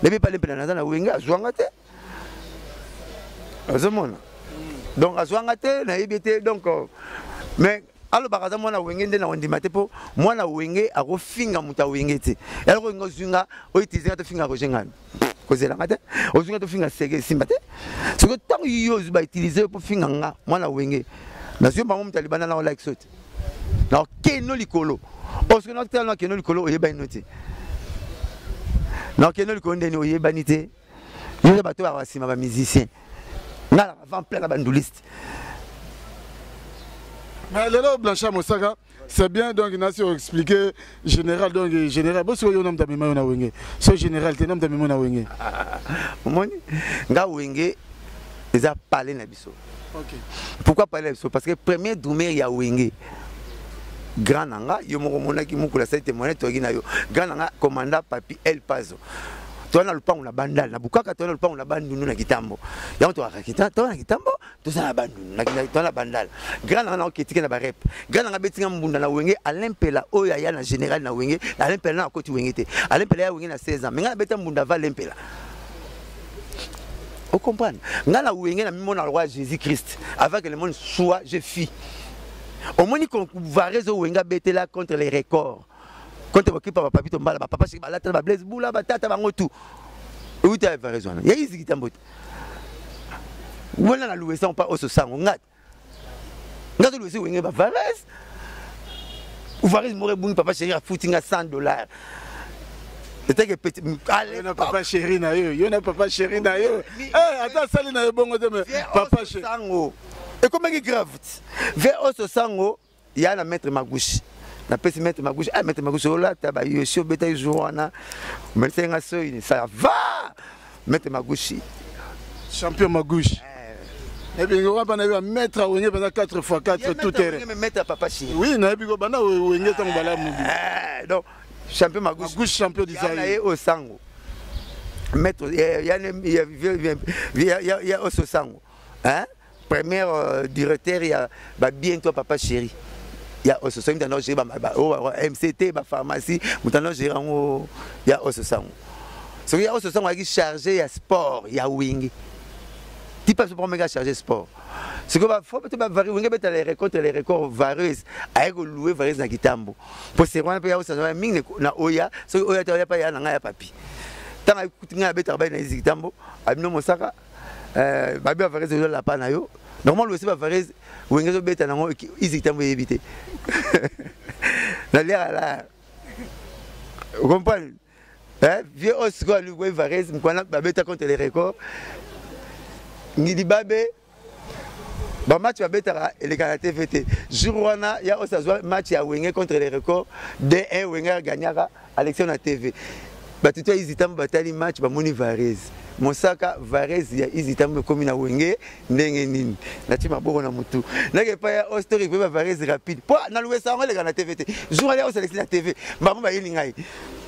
lebi pa lempela na na wenga zwanga te azomona donc azwanga te na yebite donc mais alo bakaza mwana wenge nde na ondima te po mwana wenge ako finga muta wenge te alors ngo zunga oitizinga to finga ko jengana ko zelanga te ozunga to finga sege simba te ce que tant yo ba utiliser pour finga nga mwana wenge na sio ba muta libana na like sot na keno likolo parce que notre na keno likolo oyeba inoti na keno likolo ndeni oyeba nite yo ba to ba sima ba musicien. Avant plein la bandouliste. Mais le Blanchard Mosaka, c'est bien donc il a expliqué général donc général. Parce que yo nom d'amema na wenge. Ce général te nom d'amema na wenge. Moni nga wenge ils a parlé na biso. OK. Pourquoi parler na biso parce que premier doumer ya wenge. Grand nanga yo moko monaki mukula sa témoigner to gina yo. Grand nanga commandant Papi El Pazo. Toi na lupango na bandal na bukaka toi na lupango na bandunu na kitambo ya to akakita toi na kitambo to na bandunu na toi na bandal grand na oketike na ba rep grand na betinga mbunda na wenge Alain Pela oya ya na général na wenge Alain Pela na koti wenge te Alain Pela ya wenge na 16 ans mais nga beta mbunda va Alain Pela on comprend nga na wenge na mimo na roi Jésus Christ avant que le monde soit je fis au moins qu'on va réseau wenga betela contre les records. Quand tu vas papa papito mbala papa chez balata ba blaze bula batata bango tout oui tu as raison ya ici qui t'embête voilà na louer ça on pas au sango ngat ngat louer wenge ba Varese ou Varese mourir bungi papa chéri a footing à $100 c'était que petit allez na papa chéri na yo na papa chéri na yo eh attends sali na yo bongo te mais papa chéri sango et comment il grave vers au sango il y a na maître Magouchi na pesi mettre ma gauche mettre ma gauche là ta ba yo sio beta joana mais c'est un soy ça va mettre ma gauche champion ma gauche et bien on va pas mettre wenge pendant 4x4 tout terrain mais mettre papa chi oui na bi go bana wenge ta mbala mubi donc champion ma gauche champion d'Isaïe au sango mettre il y a au sango hein premier directeur il y a bientôt papa chéri. Il y a aussi ça, MCT, ma pharmacie, il y a aussi ça. Il y a aussi ça qui chargé à sport, il y a wing. Tu peux pas me charger sport. Ce que faut peut-être varier, wing peut les records variés, avec louer variés dans Kitambo. Pour ces gens, il y a aussi ça, ming na oya, ce que oya t'as pas y a na papi. Tant que tu n'as pas travaillé dans Kitambo, abino mosaka, babi variés de la panayo. Normalement, le variés, wing zo beta na Kitambo éviter. Na l'air là. Vous comprenez? Vieux Oscar, lui, Varese, m'kwana babeta contre les records. Ngidi Babé, Ba match va betara et les karaté VT. Jour wana ya osazwa match ya Wenge contre les records de 1 Wenge gagnera Alexandre na TV. Ba tuto izitambo batali match ba moni Varese. Mosaka Varese ya izitambo komi na Wenge ndenge nini. Na tima boko na mutu. Na ke pa ya historique ba Varese rapide. Po na louesa ngo le kana TVT. Jour ala o sélection na TV. Ba ba yini ngai.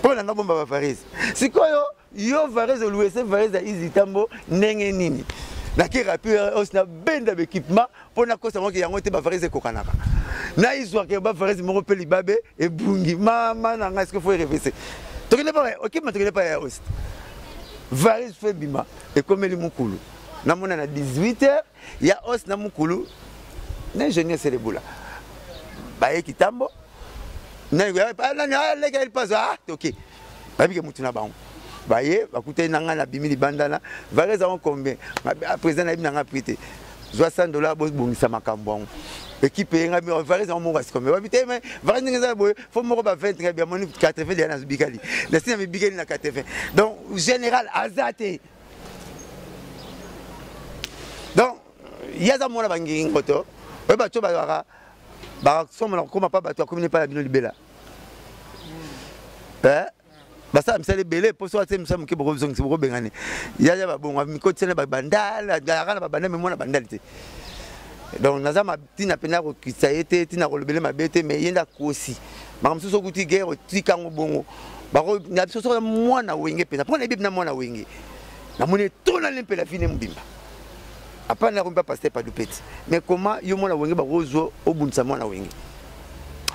Po na bomba ba Varese. Sikoyo yo Varese louesa Varese ya izitambo ndenge nini. Na qui rapide osna benda d'équipement pour na kosa moki yango te ba Varese kokanaka na histoire ke ba Varese mo peli babe et bungi mama na est-ce que faut réviser to kene pas OK mais to kene pas ya host Varese fait bima et comme li mukulu na mona na 18h ya host na mukulu na ingénieur celebula ba ekitambo na na le gars passe ah OK ba bi ke mutuna ba Baye, bakute nanga na bimili bandana, Varese a combien? Président na bina prité. $60 bos bongisa makambo. Équipe nga mi Varese a mo ras comme. Babité mais Varese nga boy, faut mo ba 20 nga bien moni 80 de na bikali. Na sina mi bikali na 80. Donc général Azate. Donc yaza mona bangi ngoto. Ba bato ba somo na koma pa bato komine pa la bino libela. Basa msale belé pour soit msam ke boko zongi boko bengane ya ba bonga mi kotsene ba bandala gara ba bandala mona bandalité donc nazama tina pena ko kitayete tina ko lebele mabete mais yenda kosi makamso so kuti guerre tikango bongo bako na biso so mwana wenge pena pona bibi na mwana wenge na mone tona lempe la fine mbimba apana ko pas passer pas du petit mais comment yo mwana wenge ba rozo obunsa mwana wenge.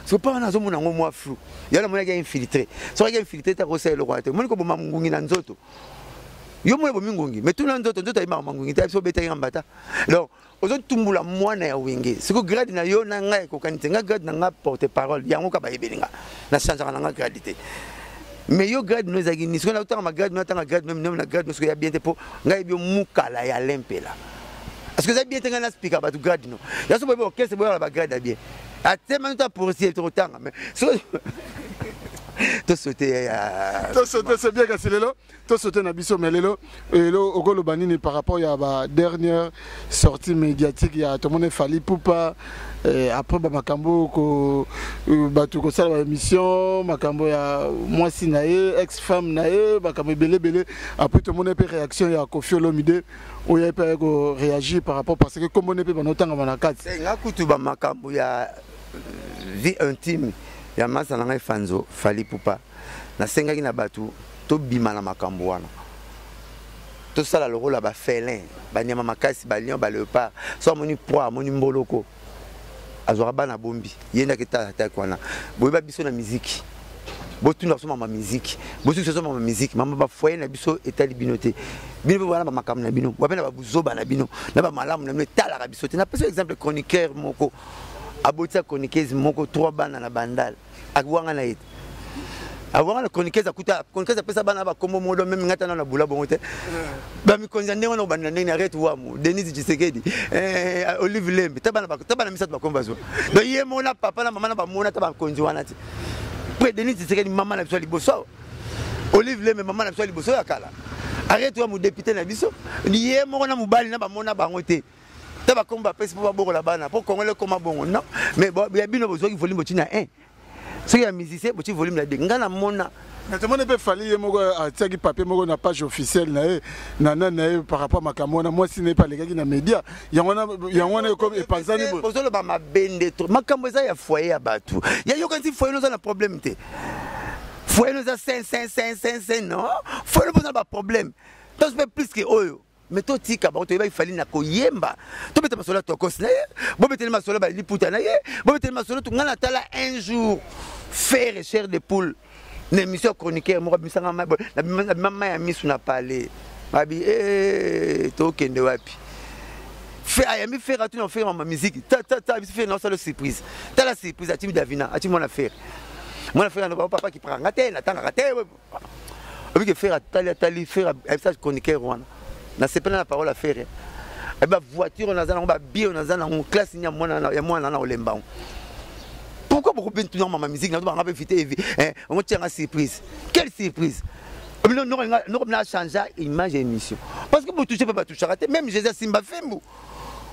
Ce n'est pas un homme qui flou. Il y a un homme qui est infiltré. Si on est infiltré, tu as reçu le roi. Moi, je suis un homme qui yo mo bo mingungi mais tout le monde nzoto ima mangungi ta so beta ngambata donc ozo tumbula mwana ya wingi siko grade na yo na ngai ko kanite nga grade na nga porte parole yango ka bayebelinga na change na nga gradité mais yo grade no ezagi ni siko na utanga ma grade no utanga grade même na grade no siko ya bien te po ngai bio mukala ya lempela parce que ça bien te nga speaker ba tu grade no ya so bo orchestre bo la ba grade bien atema nta pour si to utanga mais so to sauter c'est bien que lelo to sauter na biso melelo elo okolo banini par rapport à la dernière sortie médiatique il y a tout le monde fali poupa après ba makambo ko batu ko sala émission makambo ya mwasi nae ex femme nae makambo belé après tout le monde peut réaction ya Koffi Olomide ou ya peut réagir par rapport parce que comme on est pas notanga manakati c'est ngakutu ba makambo ya vie intime ya masa na ngai fanzo fali pupa na sengaki na batu to bima na makambo wana to sala le rôle ba félin ba nyama makasi ba lion ba leopard so moni poa moni mboloko azora bana bombi yenda kita ta kwana boyeba biso na musique botuna so mama musique botu so mama musique mama ba foyer na biso etali binote bino wana ba makambo na bino wapena ba buzoba na bino na ba malamu na tala ka biso te na peso exemple chroniqueur moko abotia chroniqueuse moko 3 bana na bandal akwanga na ite awanga na chroniqueuse akuta chroniqueuse pesa bana ba kombo modo même ngata na bula bongo te ba mi konza ndenge na banda ndenge na rete wamu Denis Tshisekedi Olive Lembe tabana misatu ba komba zo do ye mona papa na mama na ba mona taba konzi wana ti pre Denis Tshisekedi mama na biso liboso Olive Lembe mama na biso liboso ya kala arrête wamu député na biso ye mona mubali na ba mona bango te taba komba pesa pour boko la bana pour congolais comme bongo non mais ya bino besoin volume tina 1 ce qui est musicien petit volume la denga na mona mais tout le monde peut fali moko atiaki papier moko na page officielle na par rapport à makamona moi si n'est pas les gars qui na média yangona comme epanzani bo bozolo ba mabende to makambo za ya foyer ya batu ya yo quand il foyer nous a un problème te foyer nous a 5 non foyer nous a pas problème donc c'est plus que oyo mais to tika ba to ba ifali na koyemba to beta masolo to kosna bo beteli masolo ba liputa na ye bo beteli masolo to ngana tala un jour faire chair de poule na émission chroniqueur mo bisanga na mama ya misu na parler babi to kende wapi fait ayami faire atu na faire ma musique ta fait non ça le surprise ta la surprise ati Davina ati mon affaire no papa qui prend ngate na tanga ngate obi que faire tali faire ça chroniqueur wana na sepena la parole à faire et ba voiture on a ba bio on a en classe nya mwana na olemba pourquoi beaucoup ben tout ma musique na ba ngaba inviter on tient une surprise quelle surprise non changer image émission parce que vous touchez pas toucher raté même Jésus Simba Fembo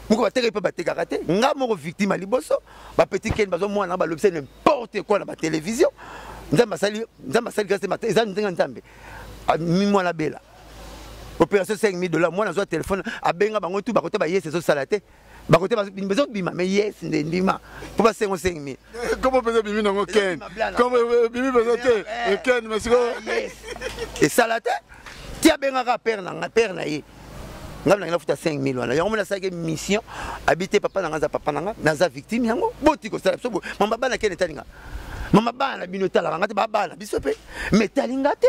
moko bateka pe bateka te nga moko victime à liboso ba petit ken bazo mwana ba lobse n'importe quoi na ba télévision nzamba sali grâce matin ezan ndenga nzambe mi mwana bela opération $5,000 mwana zo téléphone abenga bango tout ba côté ba yes zo salate ba côté ba bezo bima mais yes ndima pour ba 5,000 comment bezo bimi nango ken comment bimi bezo te ken mais yes et salate ti abenga ka père na ye ngam na futa 5,000 wana yango mona sake mission habiter papa na ngaza papa nanga naza victime yango botiko sala so mama bana ken etalinga mama bana bino tala ngati bana biso pe metalinga te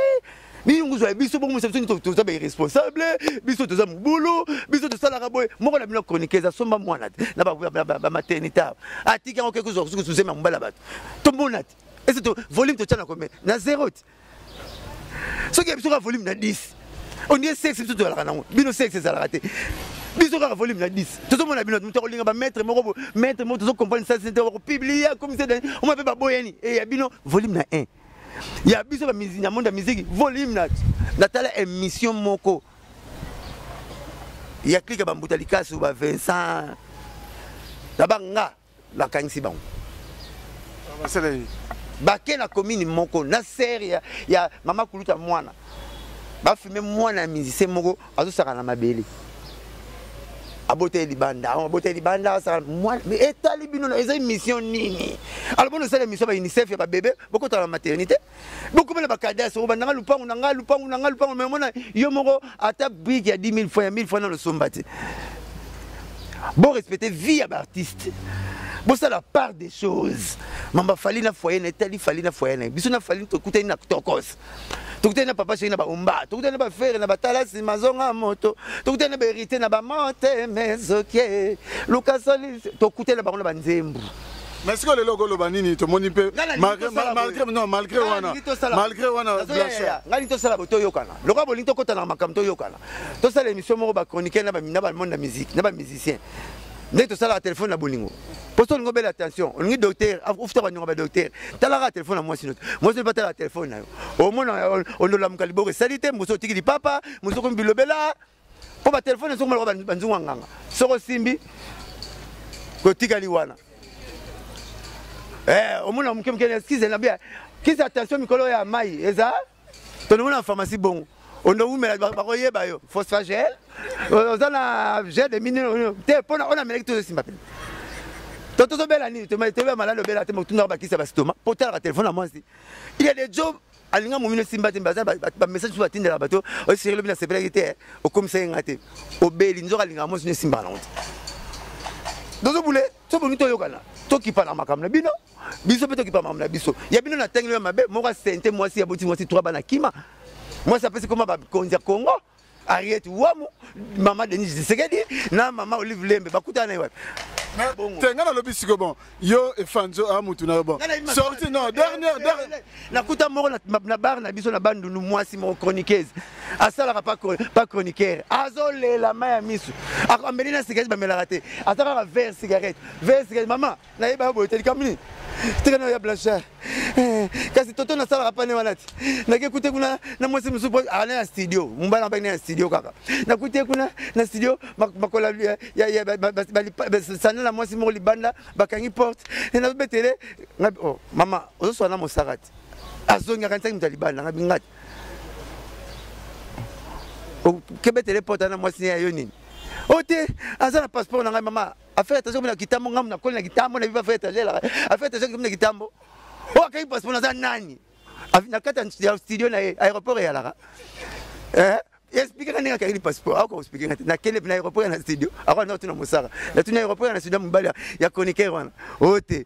bingu zo biso bo musa to za ba irresponsable biso to za mubulu biso to sala raboy moko na bino chroniquer somba mwana na ba maternité atika ngo quelque chose que suzema mbala bato to monati est to volume to tchana combien na 0 so que biso ka volume na 10 on dit sexe tout la kanango bino sexe ça la raté biso ka volume na 10 tout monde bino tout ko linga ba maître moko to comprendre ça c'est to publier comme c'est on m'appelle ba boyeni et ya bino volume na 1 ya biso ba musique na monde musique volume na tala émission moko ya clique ba mbutalika sur ba Vincent la banga la kanisi bango ba ke na commune moko na série ya mama kuluta mwana ba filmer mwana musicien moko azo saka na mabele abote libanda ça moi mais etali bino na eza mission nini alors bon ça l'émission ba UNICEF ya ba bébé beaucoup dans la maternité beaucoup même ba cadets so bandanga lupangu mais mona yo moko ata brique ya 10,000 fois 1000 fois dans le sombati bon respecter vie à artiste bon ça la part des choses mamba fali na foyer na etali fali na foyer na biso na fali to kuta na tokos tokutana papa chéri na ba umba tokutana ba frère na ba talasi mazonga moto tokutana ba hérité na ba monte mezoke lukasoli tokutana ba ba nzembu mais est-ce que le logo lo banini to moni pe malgré wana ngali to sala boto yokana loka bolingi to kota na makamto yokana to sala émission moko ba chroniquer na ba monde de musique na ba musicien ndeko to sala téléphone na bolingo posto ngo belle attention on ngi docteur oufta ba ba docteur tala ka téléphone na moi sinon moi je pas tala téléphone na au moins on do la mkaliboko salite muso tiki di papa muso ko bilobela po ba téléphone so ko banzunga nganga soko simbi ko tika liwana au moins on mkemke excuse na bien kisa attention mikolo ya mai eza to na pharmacie bon on a où mais ba koyeba yo phosphagel ozana gel de minéraux te pona on a melek to simba toto bela ni to metebe malalo bela te motuna ba kisa ba stoma portable à téléphone à moi aussi il y a des jobs alinga momino simba te baza ba message sur atinde la bato o sérieux bina sécurité au commissaire ngate o beli nzoka linga mo simba na honte dozo boule to bonito yokana to ki pa na makamna bino biso peto ki pa mamna biso ya bino na tengelo mabe moko sente moi si ya boti moi si 3 bana kima moi ça peut c'est comment ba konza Congo Ariette Wamu maman Denis Tshisekedi na maman Olive Lembe bakutana na tenga na lobi siko bon yo e fanzo amutu na bon sorti non dernière na kuta moko na bar na biso na bandu nu mwasi mo chroniqueuse asala pas chroniqueur azole la main misu amelina cigarette ba melarate ataka verre cigarette maman na yeba bote kamini tena ya blanchard kasi toto na sala rapane wanati na kekute kuna na mwasi musupo ana studio mumbana ba na studio kaka na kute kuna na studio makola ya sana na mwasi mo libanda bakangi porte na betele oh mama ozo na mosarati azonga 45 mutalibanda ngabi ngati o kebetele porte na mwasi ya yo nini ote azana passeport na ngai mama affaire attention na kitambo ngam na kola na kitambo na viva affaire attention affaire attention na kitambo o akai passeport na nani na kata studio na aéroport ya lara explique quand nanga kali passeport ako explique na kele na aéroport na studio ako na tuna musara na tuna aéroport na studio mbali ya chroniqueur wana ote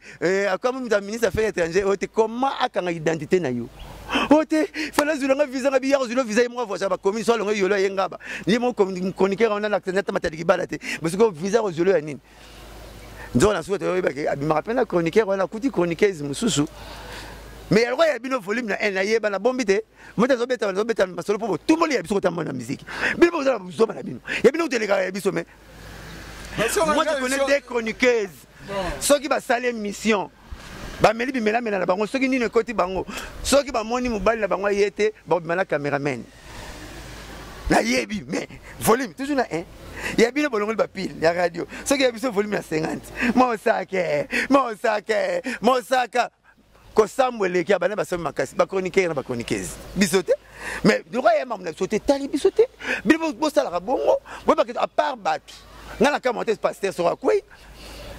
akwa mu ministre affaires étrangères ote comment akanga identité na yo ote fala zulanga visa ngabi ya zulo visa mo voiture ba commune so longo yolo yengaba ni mo chroniqueur wana na tena matadi bala te parce que visa zulo ya nini nzo na souhaite yo ba ke abi rappelle na chroniqueur wana kuti chroniqueuse mususu mais alors il y a bien volume na en yeba na bombite moto zo beta masolo po tout le monde ya biso kotamba na musique bino boza biso na bino ya bino telega ya biso mais moi je connais des chroniqueuses ceux qui va saler mission ba meli bimela mena na bango ceux qui ni ne koti bango ceux qui ba moni mobali na bango yete ba bimala cameraman na yebi mais volume toujours na 1 ya bino bolongoli ba pile ya radio soki ya biso volume na 50 mosaka kosambweleki abana basomi makasi ba chroniqueur na ba chroniqueuse biso te mais le roi yema mona biso te tali biso te bino bosalaka bongo boyeba ke à part bato nga na kamonte pasteur sora kwei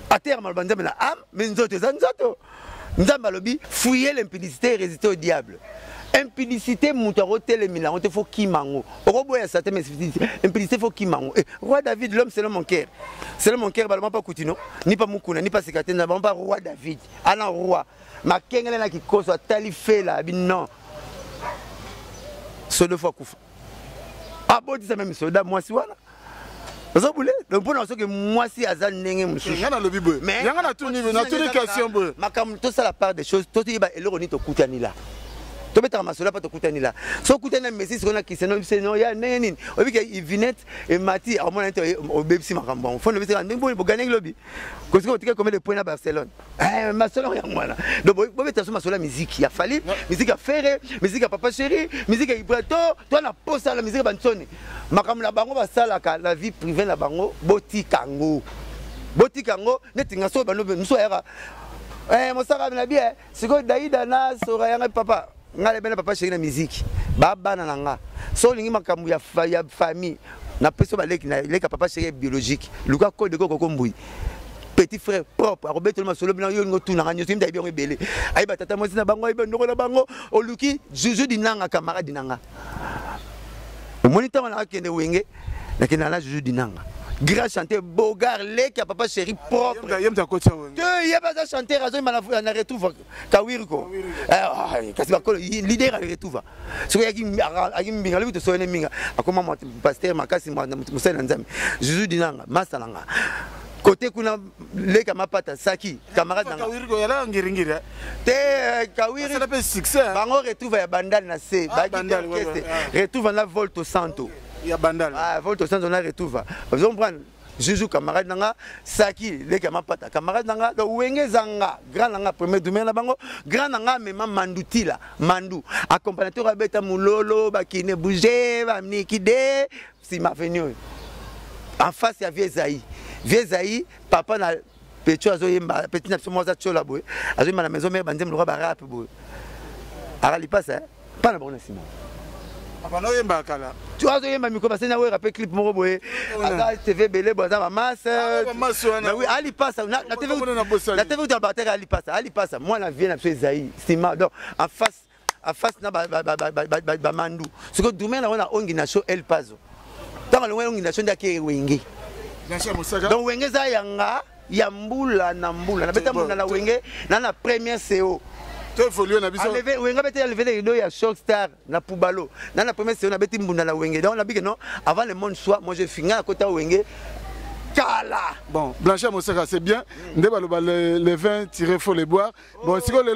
aterre malbanza na am mais nzoto eza nzoto nzambe alobi fouiller l'impudicité et résister au diable. Impudicité moutaro telemila on te faut kimango okoboya ça te mais impudicité faut kimango roi David l'homme selon mon cœur balama pas Koutino ni pas Mukuna ni pas Sekate na pas roi David ana roi makengele na kikoso atali fela bi non so deux fois kufa abodi ça même soda moi si wana vous voulez donc pour que moi si azan ndenge mususu ngana lobi boy ngana na tuni question boy makam to ça la part des choses to tiba eloko ni to kutani la to betaka masola pa to kutani la so kutana messi siko na kiseno seno ya nini obike ivinette et mati a mona o bebsi makambo fo no bisi ndimbo bo gagner lobi ko siko tike comme les points à Barcelone masola ya mwana donc bo beta so masola musique ya fali musique ya Ferré musique ya Papa Chéri musique ya Ibrato to na posa la musique bansoni makambo la bango basala ka la vie privée la bango botikango netinga so bano nso era mosaka na bien siko daida na sora ya papa ngale bena Papa Chéri na musique bana nanga so lingi makambo ya famille na peso ba leki na leka Papa Chéri biologique luka code ko kombui petit frère propre a robeto ma solo bina yo ngotu na nyo simda ibyo ebele ay batata mo sina bango ibe ndoko na bango oluki juju dinanga camarade dinanga o moniteur na kende wenge na kende na juju dinanga grand chanteur Bogar leki ya Papa Chéri propre yemta ko tsa wenge y a pas chanteur azo na retrouve Kawiriko kasi bakolo leader ale retrouve so yaki mbinga lebi to so ne minga akoma pasteur makasi musana nzambe juju dinanga masalanga côté kuna leka mapata saki camarade nanga Kawiriko yala ngiringira te Kawiri ça fait succès bango retrouve ya bandal na C bandal retrouve na Volto Santo ya bandal Volto Santo na retrouve vous comprenez Juju camarade nanga saki leka mapata camarade nanga do wenge zanga grand nanga premier domaine na bango grand nanga mema mandutila mandu accompagnateur abeta mulolo bakine bouger ba mnikide si ma venu en face ya Vieux Zaï papa na Pecho azoyemba petit na somoza chola boy azoyemba na maison mère banzem le roi ba rap boy arali passa pas na bon sima apano yemba kala tu azoyemba miko parce na we rap clip moko boy aka TV belé boza ba masse oui ali passa na TV tu abater ali passa moi na vie na Zaï sima donc en face na ba mandu ce que demain na on ongi na show El Pazo tant le ongi na show ndake wenge donc wenge za yanga ya mbula na beta mbula na wenge na première CO to évoluer na biso lever wenge beta lever les deux ya Shock Star na Poubalo na première CO na beti mbunda na wenge donc on a dit que non avant le monde soit moi je finis à côté wenge kala bon Blanchet Mosaka c'est bien ndeba le vin tiré faut les boire bon siko le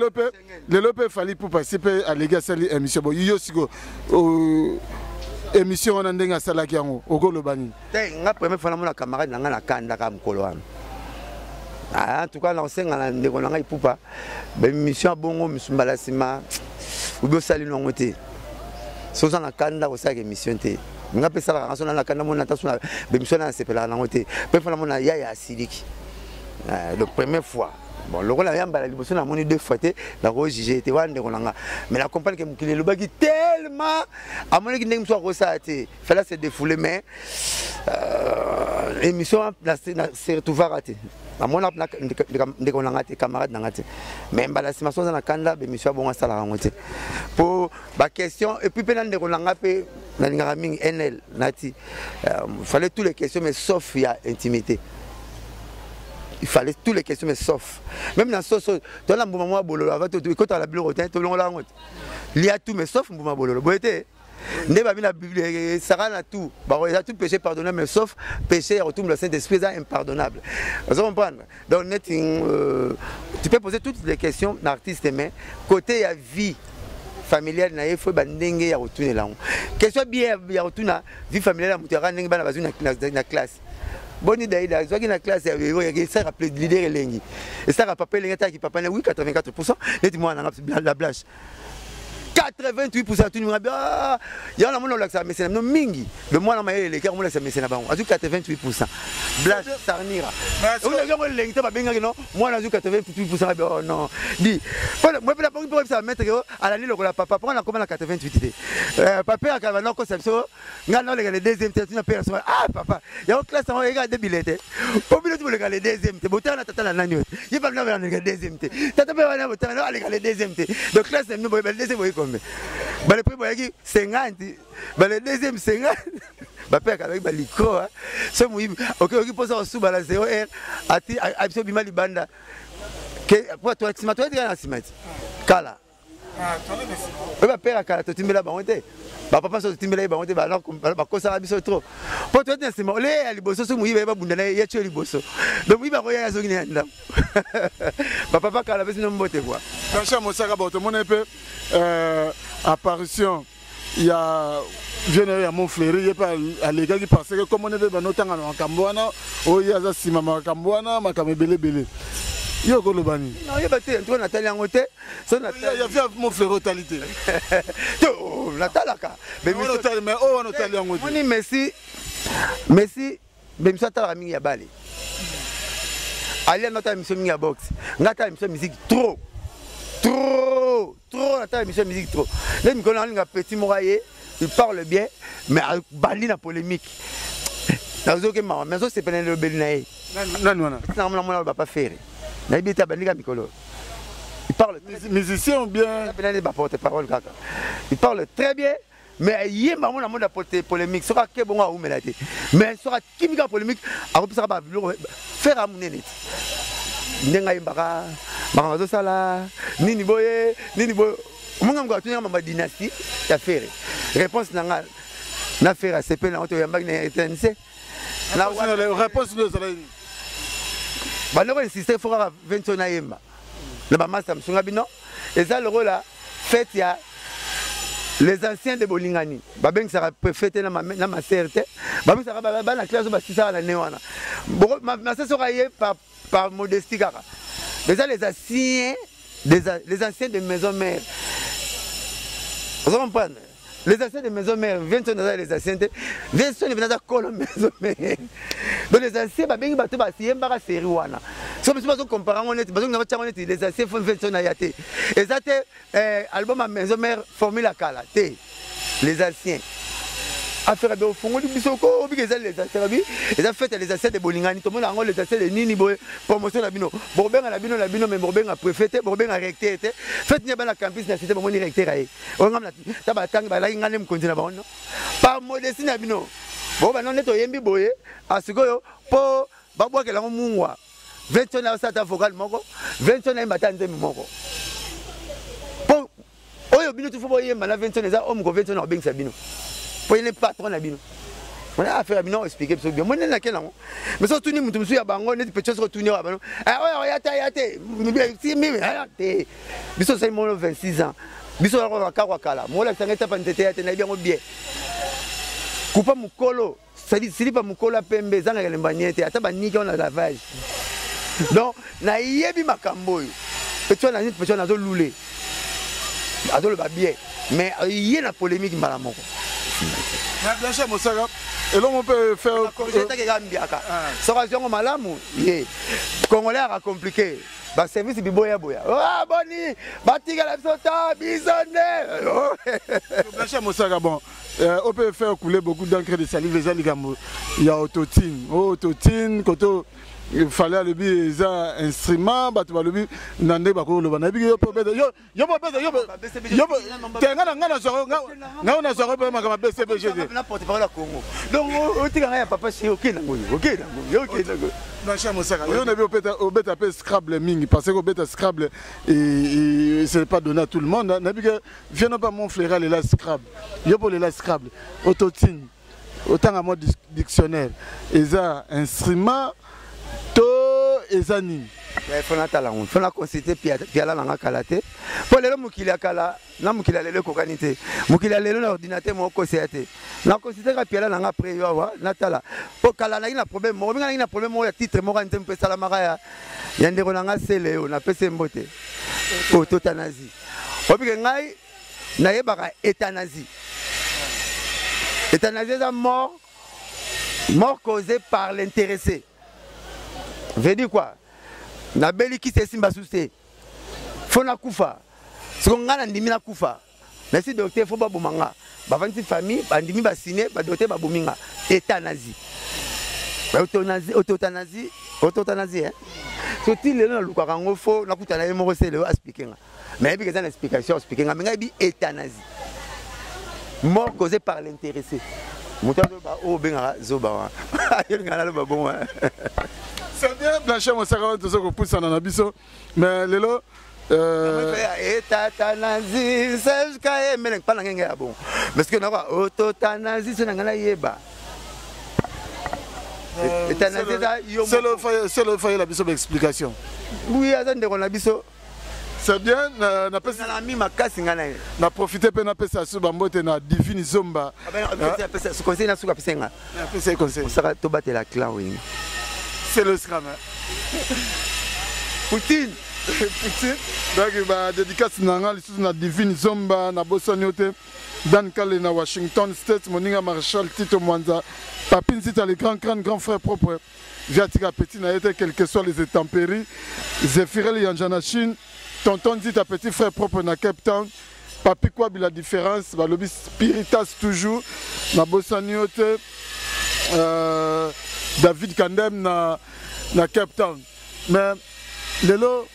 lope fallait pour participer à l'égassali émission bon yo siko émission on a ndenga salaki yango okolo bani te nga première fois na mona camarade nanga na kanda ka mkolo wana en tout cas na senga na ndeko nanga ipupa ba émission bongo misumbala sima ubo sali nongo te so za na kanda ko saka émission te nga pesa la rançon na kanda mona tasu na ba émission na sepela nango te pe fa na mona ya asidiki la première fois bon le rôle yamba la liboso na moni deux fois te la rose j'ai été wande konanga mais la compagne que mukile le baki tellement à mon ki ndenge mso ko sa te fallait se défouler mais émission na se retrouver raté à mon apna ndeko nanga te camarade nanga te mais mbala sima so na kanda be mission bon sala ngote pour ba question et puis pe ndeko nanga pe na ngara mingi NL nati fallait toutes les questions mais sauf il y a intimité. Il fallait toutes les questions mais sauf même dans ce dans la mouvement bololo avant tout quand la bureau tout long la honte il y a tout mais sauf mouvement bololo boité ne ba la bible ça na tout bah il y a tout péché pardonnable mais sauf péché retourne le Saint-Esprit est impardonnable vous comprenez donc tu peux poser toutes les questions l'artiste mais côté ya vie familiale na il faut bandenge ya retourner là question bien ya retourner vie familiale ya mutera ndenge bana bazu na classe boni daïda zoki na classe ya ça rappelle leader elengi et ça rappelle les gars qui papa oui 84% net moi na la blash 88% tu n'as bien il y a mon lac ça mais c'est non mingi le moi na maye les car mon lac ça mais c'est na bango azu 88% Blas Sarnira on a gagné l'engte ba benga non moi na azu 88% non dit moi pour la pour ça mettre à la ligne le papa prend la comment la 88 papa a quand non conception ngana le deuxième tu na père ah papa il y a une classe on regarde des billets pour billet tu le deuxième te botana tata la nani il va venir le deuxième te tata va venir botana le deuxième te donc classe nous le deuxième combien bah le premier 50 bah le deuxième 50 bah père avec bah licro ce mouille ok ok pose en sous bah la 0 r ati absolument libanda que pour toi tu m'as toi dire en kala ah toi bah père kala tu me la bonté bah papa so tu me la bonté bah alors bah cosa la biso trop pour toi c'est moi les liboso ce mouille bah bundana ya tu liboso donc oui bah roya zo ngina nda bah papa kala bisi no mbote quoi Kancha Mosaka boto mon peu apparition il y a vieux à mon frère il y a pas les gars qui pensaient que comme on est dans notre temps en Cambouana oh il y a ça si maman Cambouana ma camébélé belé yo ko lobani non il batté toi Nathalie Angote son Nathalie il y a mon frère totalité to Natalaka mais oh Nathalie Angote on Messi même ça ta ami ya balé aller notre émission ya box ngata émission musique trop la émission musique trop les micro na petit moraillé il parle bien mais bali na polémique nazoke ma mais ça c'est pas le belinaé non non va pas faire na bita bandika mikolo il parle musicien ou bien il porte parole kaka il parle très bien mais il y a un monde de polémique sera que bon à ou melate mais sera kimika polémique a repoussera ba faire à mon net ndenga imbaka bakazo sala nini boye munga mga tunya mama dynastie ya faire réponse nanga na faire c'est pe na auto yamba na etnc na réponse de ça ba no insister faut à 20 na yemba le ba master msunga bino eza le rôle là fait ya les anciens de Bolingani babeng sera fêté na ma CRT babeng sera ba na classe ba sisa na newana ma ça sera par modestie kaka déjà les anciens de maison mère vous comprenez les anciens de maison mère viennent dans les anciens viennent dans la colo maison mère donc les anciens babeng bato ba siemba ka série wana so mais pas comparer on est parce que on est les anciens font viennent na yate exacte album à maison mère formule kala té les anciens affaire de fongo du bisoko bi que les anciens bi et fait les anciens de Bolingani tout le monde les anciens de nini boy promotion la bino borbenga la bino mais borbenga préfet borbenga recteur fait ni ba na campus na cité bon ni recteur ai on ngam na tabatang ba la ngane mkonzi na ba on par modestie na bino bon ba non neto yembi boye asikoyo po ba bwa ke la mungwa 20 na sata vocal moko 20 na mbata nzemi moko po oyo bino tu fo boye mbana 20 na za homme ko 20 na obengisa bino pour les patrons na bino on a affaire bino expliquer bien moi na kena mais so tuni mutu musu ya bango net peut se retourner wa bano ah yate si mi yate biso c'est mon 26 ans biso wa ka kala mo la tangeta pa ntete yate na bien bien kupa mukolo silipa mukolo pembe zanga kelemba niete ata baniki on a lavage donc na yebi makambo yo peut na zo lulé azo le ba bien mais il y a la polémique mbala moko Kancha Mosaka et l'on peut faire Soration malamu Congolais a compliqué ba service biboya boya ah boni batika la sota bisonne Kancha Mosaka bon on peut faire couler beaucoup d'encre de salive les aligambo il y a autotune koto il fallait le bi ça instrument ba tu ba le bi nande ba ko le ba na bi yo peut yo ngana so ngana so ko ma ka BCBG na porte parole à Congo donc o tika ya papa si OK na ngoyo Kancha Mosaka yo na bi au beta pe Scrabble mingi parce que au beta Scrabble et c'est pas donné à tout le monde na bi que viens pas mon frère là Scrabble yo pour le Scrabble autotune autant à mode dictionnaire et ça instrument to ezani il faut na tala on faut na consulter piala na kalate pour lelo mukili akala na mukili lelo kokanité mukili lelo na ordinateur moko seate na consulter ka piala na après yo wa na tala pour kala na ina problème mo binga na problème mo ya titre mo kan tempe sala maka ya ndeko na nga sele yo na pese mbote o totanazi obike ngai nayebaka euthanasie. Euthanasie est mort causée par l'intéressé. Veut dire quoi? Na beli qui se simba souci. Faut na kufa. Si on a ndimi na kufa. Na si docteur faut ba bomanga. Ba vanti famille, ba ndimi ba signer, ba docteur ba bominga. Euthanasie. Euthanasie hein. Soti le na luka kango fo na kutana ye moko se le expliquer. Mais il y a une explication expliquer mais il y a euthanasie. Mort causée par l'intéressé. Moutado ba o benga zoba. Il ngala le babon. C'est bien Blanchet mon sacrament tout ça qu'on pousse en abisso mais lelo euthanasie c'est jusqu'à mais pas ngenge bon. Parce que na quoi euthanasie c'est ngala yeba. C'est le fait la biso d'explication. Oui, attendez on a biso. C'est bien na profiter pe na pesa su bambote na divine zomba. Ce conseil na suka pesenga. C'est conseil. Ça va to battre la clan oui. C'est le scram. Poutine. Donc ba dédicace nanga lisusu na divine zomba na bosoniote Dan Kale na Washington State moninga Marshall Tito Mwanza Papine Sita le grand frère propre Viatika Petit na été quels que soient les intempéries Zephirel Yanjana Chine tonton Zita petit frère propre na Cape Town Papi Kwabi la différence balobi Spiritas toujours na bosoniote David Kandem na Cape Town mais lelo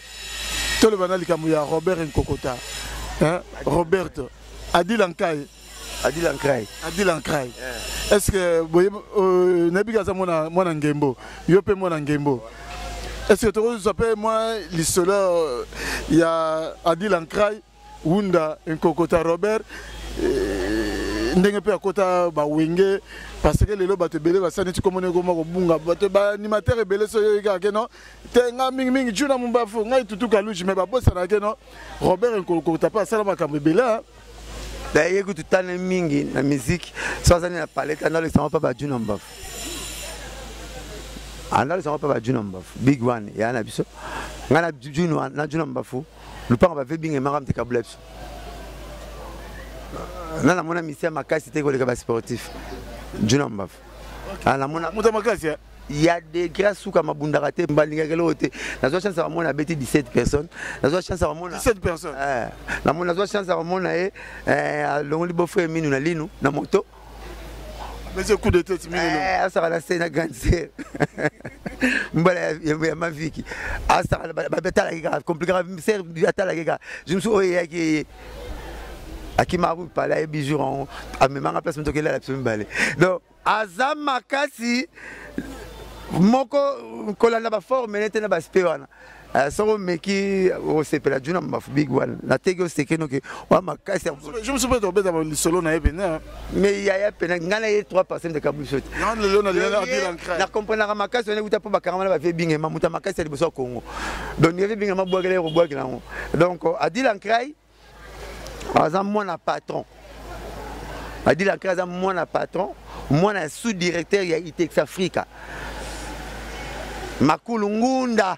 tout le banal kamuya Robert Nkokota hein Roberto Adil Ankrai. Est-ce que vous n'avez pas mon Ngembo Yope mon Ngembo. Est-ce que tu appelles moi l'isolo il y a Adil Ankrai Wunda Nkokota Robert ndenge pe akota ba wenge parce que lelo bato belé ba saneti komone goma ko bunga bato ba animateur belé so yo ga ke non te nga mingi juna mumba fo nga tutu kaluji me ba bossa na ke non Robert Nkokota pa sala makambe belé. D'ailleurs, tout le temps, la musique, sans aller la palette, on a le sang pas du nombre. On a le sang pas du nombre. Big One, il y a un abisso. On a du nombre fou. Le pan va faire bien et maram te câble. On a mon ami, c'est ma casse, c'était quoi les gars sportifs. Du nombre. On a mon ami. Il y a des grâces où comme Abundarate, Mbalingagelote. La chance à mon abéti 17 personnes. La chance à mon 17 personnes. La mon chance à mon à l'only beau-frère Minou na Linu, na moto. Mais ce coup de tête, Minou. Ça va la scène à Ganser. Mbala ya ma vie qui. Ah ça va bêta la guerre, compliqué sert à la guerre. Je me suis oye qui m'a parlé bijoux à mes mangas place me la absolument balé. Donc Azama Kasi moko kolanda ba forme nete na ba spewana soko meki o sepela juna ma big one na tege o sekeno ke wa makasi je me suis pas tombé dans le solo na ebena mais ya pena ngana ye 3% de kabusot non le na Adil Ankrai na comprendre makasi on uta po bakarama ba fe binge mamuta makasi ya liboso Congo donc ye binge ma boagele ko boagela donc Adil Ankrai azam mona patron Adil Ankrai azam mona patron mona sous-directeur ya Itex Africa Makulungunda.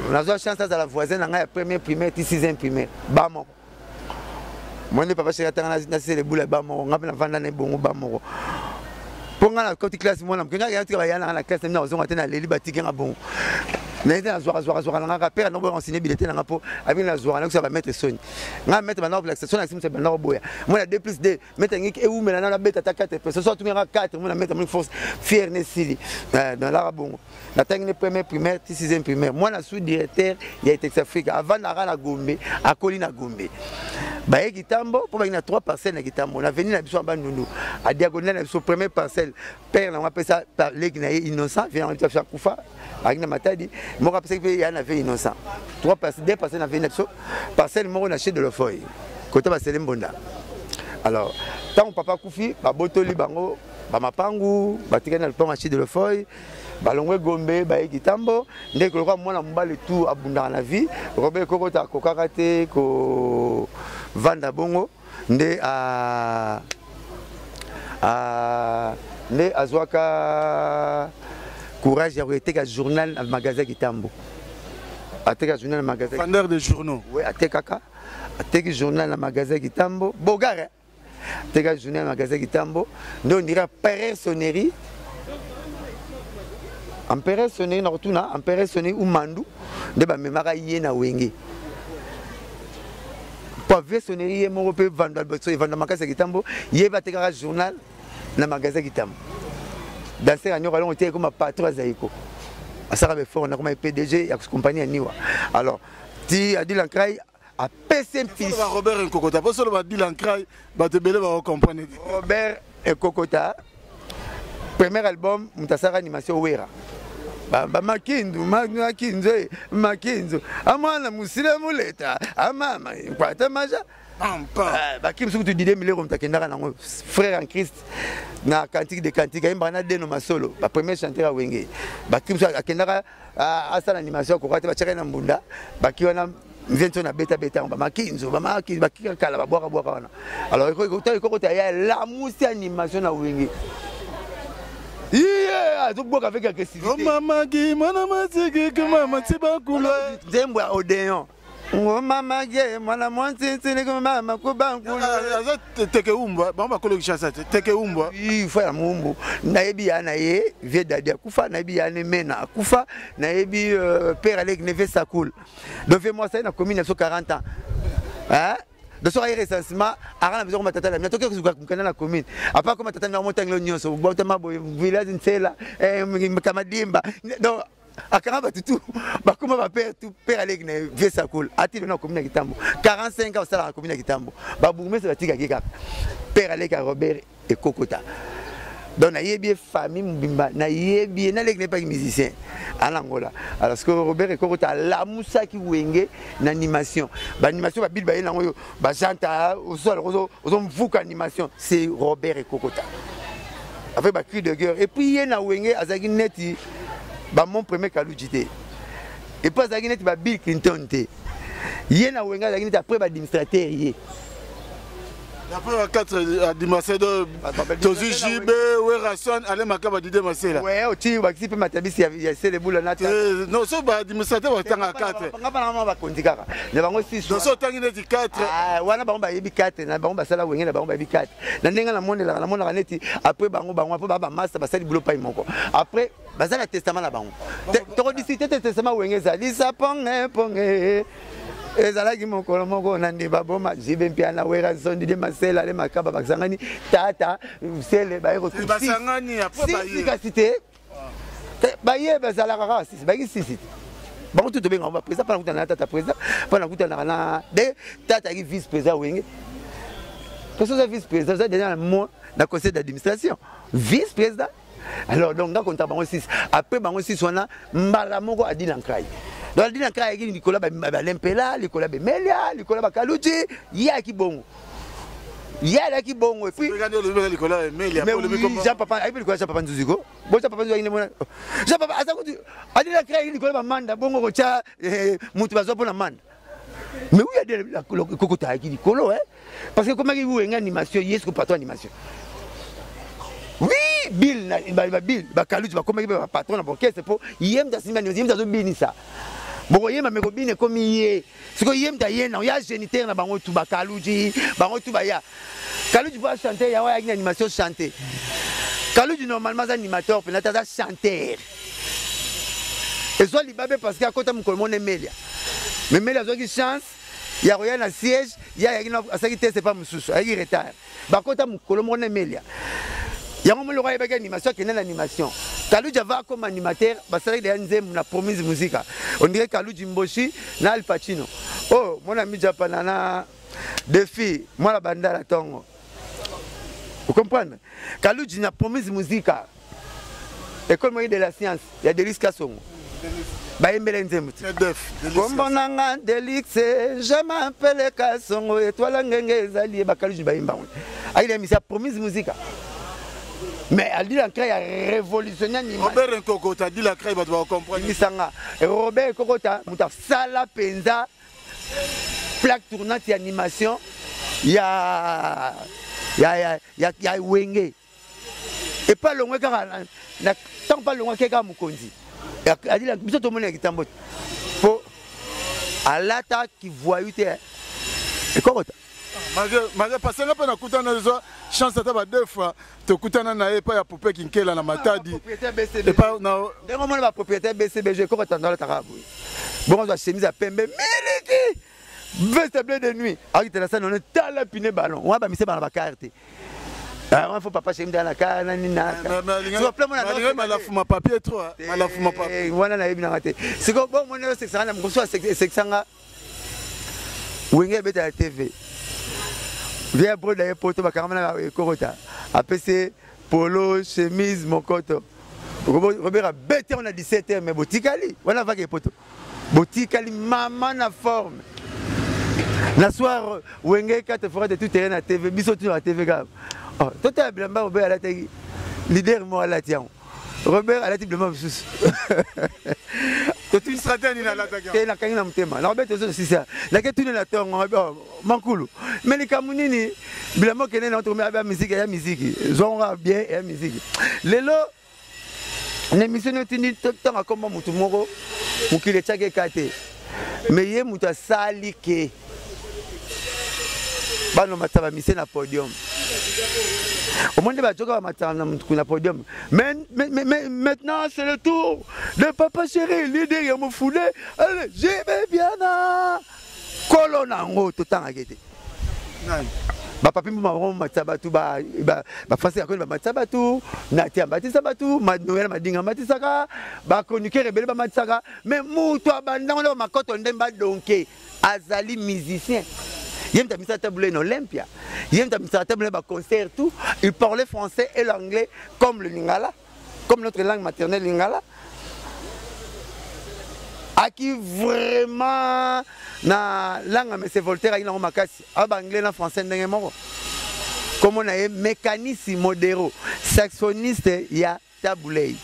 On a eu chance à la voisine, on a premier primaire, 6e primaire. Bamo. Moi, je papa chez la terre, c'est les boules bamo. On a fait la vente dans les bons bamo. Pour la côté classe, moi, je suis travaillé dans la classe, on a été dans les libatiques à bon. On a été dans la rappel, on a enseigné billetté dans la peau, avec la zoara, ça va mettre son. On va mettre maintenant la station, c'est maintenant boya. Moi, la 2+2, mettre un et où, mais là, la bête à 4 personnes, soit tu mets 4, on va mettre une force fière, dans l'arabon. La technique première primaire, 6e primaire. Moi, la sous-directeur, il y a été Afrique, avant la Gombe, à Colina Gombe. Bah, il y a 3 parcelles à Gitambo. On a venu à Bissou Bandounou, à diagonale, sur première parcelle. Père, on appelle ça par l'Egnaï innocent, vient en faire Koufa, avec la Matadi. Moi, je qu'il y en avait innocent. 2 parcelles avaient une parcelle, moi, on achète de la feuille. Côté Basselem Bonda. Alors, tant papa Koufi, Botoli Bango, Bamapangu, Batikan le pont achète de la feuille. Balongwe Gombe, Baye Gitambo, dès que le roi moi le tout abondant la vie, Robert Kokota Kokarate, Ko Vanda Bongo, né à Azwaka Courage, il y a été un journal, un magasin Gitambo. ateka journal na magasin vendeur de journaux. Oui, atekaka ateki journal na magasin Kitambo bogare ateka journal na magasin Kitambo ndo on dirait personnerie Empereur sonné na rotuna Empereur sonné ou mandu de ba memaka yé na wenge pavé sonnerie mo pe vendre vendre magasin Kitambo yé ba tekaka journal na magasin Kitambo dans ces années on était comme patron zaiko asaka be fort na comme PDG ya compagnie niwa alors ti a dit l'encray a PC fils Robert Nkokota pas seulement dit l'encray ba te belé ba comprendre Robert Nkokota premier album mutasaka animation wera makindu amwana musile muleta amama kwata maja bakim suku tu dide milero mtakendaka nango frère en Christ na cantique de cantique ayimba na deno masolo ba premier chanteur a wenge bakim suku akendaka asala animation ko kwata bachaka na mbunda bakiwa na mvento na beta ba makinzo ba bakika kala ba bwaka wana alors ko ya la musi animation na wenge azoboka avec agressivité. Oh maman qui mwana matiki kama matiba kulo. Zembo ya Odéon. Oh maman qui mwana mwanti tini kama mama kubankulo. Aza teke umba, ba kolo kishasa teke umba. Il faut la mumbu. Naebi yana ye vie dadia kufa naebi yana mena kufa naebi père avec neve sakul. Donc moi ça na commune 1940 ans. Hein? De ce recensement, a besoin de matata. Mais toke kuzukana na commune. Apa ko matata na montagne nyonso. Bota mabo village ntela kamadimba. Donc akanga tutu bakoma ba père tout père avec ne vesa cool. Ati na commune Kitambo. 45 ans sala na commune Kitambo. Ba bourgmestre se batika kika. Père avec Robert et Kokota. Donc na yebi famille mbimba na yebi na lek n'est pas musicien en Angola. Alors ce que Robert et Kokota la musa ki wenge na animation. Ba animation ba bil ba na ngoyo ba chanta au sol ozo mvuka animation c'est Robert et Kokota. Avec ba cri de guerre et puis yé na wenge azaki neti ba mon premier kalujité. Et puis azaki neti ba Bill Clinton té. Yé na wenge azaki neti après ba administrateur yé. Après 4 administrateurs, Tozi Jibe, Werasson, Alain Makaba Dide Masela. Ouais, tu vois que ma tabisi il y a les boules na. Non, ce ba administrateur va tanga 4. Ngapa na mama ba kondikaka. Ne bango 6. Non, so tangi neti 4. Ah, wana bango ba yebi 4, na bango ba sala wenge na bango ba yebi 4. Na ndenga na mona neti après bango après ba master ba sali boulot pa imoko. Après bazala testament na bango. To discuter testament wenge za lisa ponge. Ezalaki mokolo moko na ndeba boma jibe mpia na wera sondi de masela le makaba bakangani tata sele ba ero tout basangani après ba efficacité ba ye bazala kaka sisi ba sisi ba tout benga ba président pas na tata président pas na na de tata ki vice président wenge parce que vice président ça dernier mot na conseil d'administration vice président alors donc dans compte bango 6 après bango 6 wana mbala moko adi lankrai donc adi lankrai ki Nicolas ba lempela Nicolas be melia Nicolas ba kaluji ya ki bongo ya ki bongo et puis regardez le Nicolas melia pour le micro Jean papa ai Nicolas Jean papa nzuziko bo Jean papa nzuziko mona Jean papa asakuti adi lankrai Nicolas ba manda bongo ko cha mutu bazo pona manda mais oui il y a des Kokota qui Nicolas parce que comment il vous une animation yes ko patron animation. Oui, Bill, Bill, Bakaluji, comme il patron de l'orchestre, pour yem da simani, yem da zobini ça. Bon, yem me kobine comme yé. Ce que yem da yena, ya géniteur na bango tu Bakaluji, bango tu baya. Kaluji va chanter, ya une animation chanter. Kaluji normalement animateur, puis nata chanteur. Et soit libabé parce qu'à côté mon colmon Emelia. Mais Emelia a une chance. Il y a rien à siège, il y a une c'est pas mususu, il y a retard. Bah côté mon colmon Emelia. Il y a un moment où il y a une animation qui est une animation. Kaluji va comme animateur, parce qu'il y a une promise musique. On dirait Kaluji Mboshi, na Al Pacino. Oh, mon ami Japanana, deux filles, moi la bande à la tongue. Vous comprenez? Kaluji na promise musique. École moyenne de la science, il y a des risques à son. Bah, il me l'a dit. Comme on a un délix, je m'appelle Kassongo, et toi la ngengezali, bah Kaluji bah il m'a dit. Il a mis sa promise musique. Mais elle dit qu'il a révolutionné l'image. Robert Nkokota dit qu'il va comprendre. Robert Nkokota, il a sala penza, plaque tournante et animation. Il y a Wenge. Et pas le car tant pas le Wenge Mukonzi. Elle dit que tout le monde est en alata qui voyou te et comment malgré parce que na kutana chance ata 2 fois te kutana na pas ya poupée kinkela na matadi et pas na ndenge mona ba propriétaire BCBG ko tanda la tarabu bon on doit chemise à pembe meliki veste bleu de nuit avec la scène on est dans la pine ballon on va mise dans la carte ah il faut papa chemise dans la carte nani na so plein mona la fuma papier trop la fuma papier wana na yebi na raté c'est que bon mona c'est ça na mkoso c'est ça wenge beta la TV viens pour d'ailleurs poto bakamana korota apc polo chemise mokoto Robert a bêté on a 17h mais botikali wana va ke poto botikali maman na forme na soir wenge 4 fois de tout terrain na TV biso tu na TV gab oh total blamba Robert ala tagi leader mo ala tian Robert ala tiblement sous toute une stratégie na la tagi te na kangina mutema na Robert zo si ça la ke tune na tongo mankulu mais les kamunini blamba kene na to me aba musique ya musique zonga bien ya musique lelo ne mission tini tant comme mutu moko mukile chake kate mais ye mutu asali ke bano mataba mission na podium au monde va joker mataba na podium mais maintenant c'est le tour de papa chéri leader ya mofoulé allez je vais bien na kolona ngo tout temps akete ba papi mo mataba tu ba français akoni ba mataba tu na tia batisa batu noela madinga matisaka ba chroniqueur rebelle ba matisaka mais mutu abandanga na makoto ndemba donke azali musicien il y a mis à table en Olympia il y a mis à table ba concert tout il parlait français et l'anglais comme le lingala comme notre langue maternelle lingala qui vraiment na langue mais c'est Voltaire il a makasi aba anglais na français ndenge moko comme on a mécanisme modéro saxophoniste ya taboulay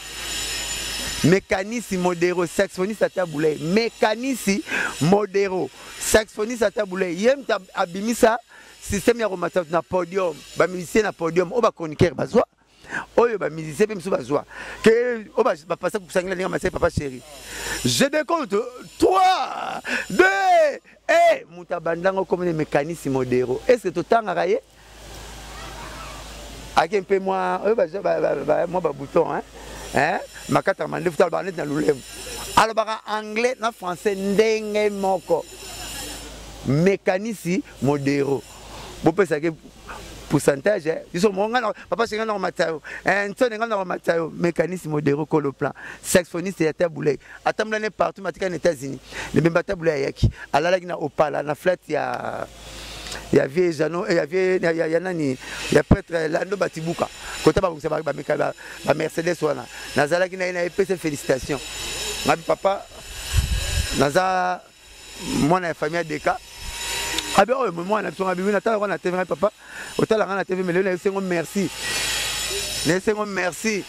mécanisme modéro saxophoniste à taboulay mécanisme modéro saxophoniste à taboulay yem abimisa système ya romata na podium ba musicien na podium o ba chroniqueur bazwa oyo ba musicien pe mso bazwa que o ba passer pour sangla ninga masai papa chéri je décompte 3 2 et mutabandango comme les mécanismes modéro est-ce que totanga kaye aké peu moi moi ba bouton hein makata mande futa ba net na lulem alors ba anglais na français ndenge moko mécanisme modéro bo pesa ke pourcentage ils sont mon papa c'est un matao un ton un matao mécanisme modéro colo plan saxophoniste ya taboulay atamla ne partout matika aux États-Unis les même taboulay yaki alala na opala na flat ya vie jano ya vie ya nani ya prêtre lando batibuka kota ba ngisa ba meka ba Mercedes wana nazala kina ina epese félicitations ngabi papa naza mwana ya famille deka ah ben oh moi on a besoin de natala on a TV papa otala on a TV mais le sengo merci le sengo merci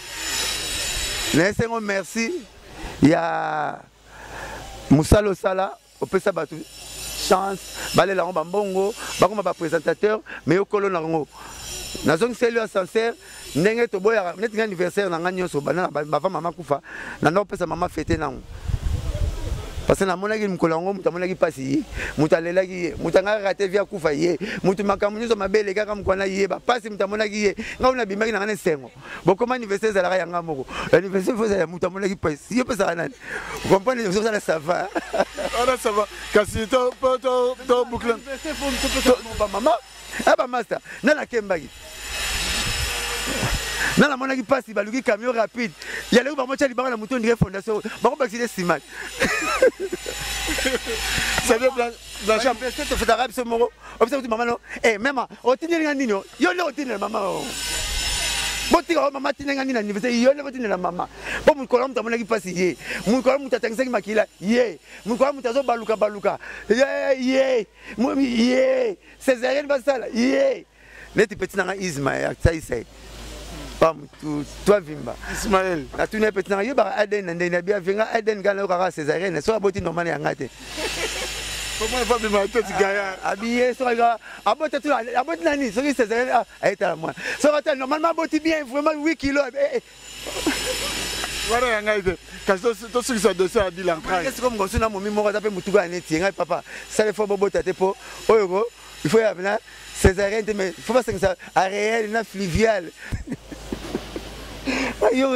le sengo merci ya musalo sala opesa batu chance balé la ngomba mbongo bakoma ba présentateur mais okolo na ngo nazong selu ascenseur ndenge to boya net anniversaire na ngani so bana ba mama kufa na no pesa mama fêter nango parce que na mona ki mkolango mutamona ki pasi mutalela ki mutanga raté via kufa ye mutu makamunyo mabele kaka mkwana ye ba pasi mutamona ki ye nga una bimaki na ngane sengo bokoma anniversaire za la yanga moko anniversaire faut ça mutamona ki pasi yo pesa nani comprendre ça la ça va alors ça va kasi to boucle anniversaire faut ba mama aba master na la kembaki na la mona ki pasi baluki camion rapide ya leo ba mocha libanga na muto ndire fondation ba ko baxile simat ça veut la chambre c'est fait arabe ce moro observe tu maman non eh maman otini nga nini yo le otini la maman boti ko mama tinenga nini na anniversaire yo le boti na mama bo mu ko mta mona ki pasi ye mu ko mu tatangisa ki makila ye mu ko mu tazo baluka ye Césarien basala ye neti petit na Ismaël ça ici pam toi vimba Ismaël na tu ne petit na yo ba Aden ndene bia vinga Aden gana ka Césarien so aboti normal ya ngate comment va bien ma tête gaya habillé so ga aboti tu aboti nani so Césarien aita moi so ata normalement aboti bien vraiment 8 kilos Voilà ya ngai te. Kasi to siki sa dossier a dit l'entraille. Qu'est-ce que ngosu na momi moko tape mutuka neti ngai papa. Ça il faut bobota te po. Oyo il faut y avoir césarienne mais il faut pas que ça à réel na fluvial. Yo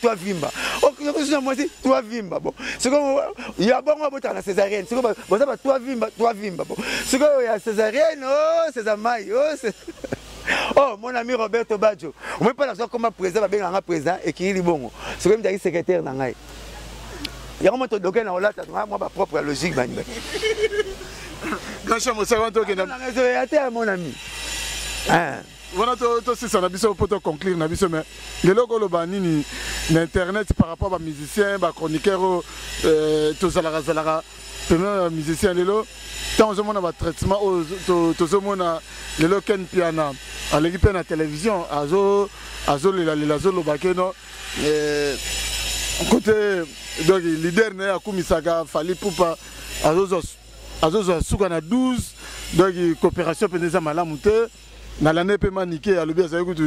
toi vimba. Oh yo suis moi c'est toi vimba bon. C'est comme il y a bon bota na césarienne. C'est comme bon ça va toi vimba bon. C'est comme il y a césarienne oh c'est amaille oh c'est oh, mon ami Roberto Baggio. On ne peut pas dire comment président va bien un président et qui est bon. C'est comme dire secrétaire dans il y a un moment donné on a moi ma propre logique bani. Quand je me sers toi que mon ami. Voilà toi c'est ça na biso pour te conclure na biso mais les logos le banini l'internet par rapport à musiciens, ba chroniqueurs tous zalara premier musicien lelo tant au monde traitement tous au monde lelo ken piano à l'équipe na télévision azo le bakeno côté donc leader na akumisaka fali pupa azo suka na 12 donc coopération peneza malamu te na l'année pe maniqué à l'obia ça écoute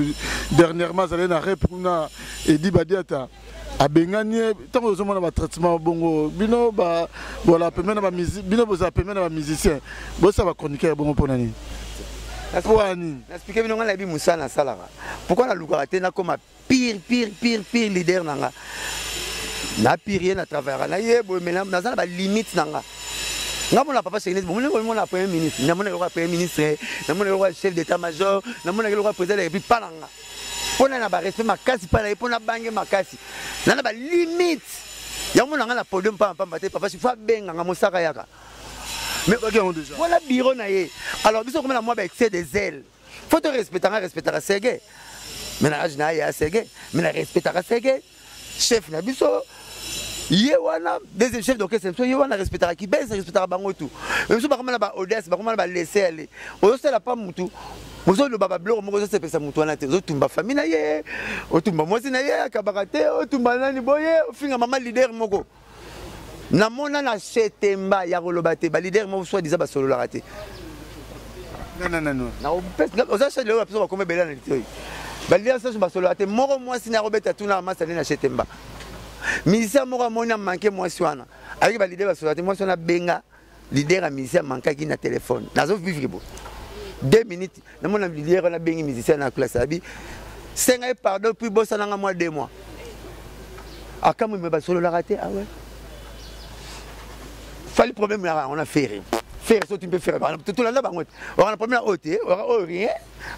dernièrement ça na rep kuna Edi Badiata a bengani tant aux hommes na traitement bongo bino ba voilà permet na musique bino boza permet na musicien bo ça va chroniquer bongo ponani expliquer bino ngala bi musana salara pourquoi na lukarate na comme pire leader nanga na pire na travers na yebo mais na za ba limite nanga ngamona papa c'est bon on a premier ministre na mona le premier ministre na mona le chef d'état-major na mona le président et puis pas nanga pona na ba respect makasi pas na pona bange makasi na ba limite ya mona nga na podium pa te papa si fa benga nga mosaka yaka mais déjà voilà bureau na ye alors biso comme na moi ba excès des ailes faut te respecter à Serge mais na âge na ya Serge mais na respecter à Serge chef na biso Yewana deuxième chef d'orchestre Yewana respectera qui baisse respectera bango tout même si par contre ba audace par contre ba laisser aller o c'est la pas mutu mozo le baba blanc moko se pesa mutu na te zo tumba famille na ye o tumba mwasi na ye akabarate o tumba nani boye o finga mama leader moko na mona na chetemba ya rolobate ba leader moko soit disant ba solo la raté non na o za chez le personne va comme bela na litoi ba leader ça ba solo raté moko mwasi na robeta tuna masa na chetemba Ministère moko mona manqué moi swana avec ba leader ba solate moi swana benga leader a ministère manqué qui na téléphone nazo vivre bo 2 minutes na mona leader na bengi musicien na classe abi senga pardon puis bossa na moi 2 mois akamu me ba solo la raté ah ouais fallait problème là on a fait faire ça tu peux faire tout là bango on a problème hôte on rien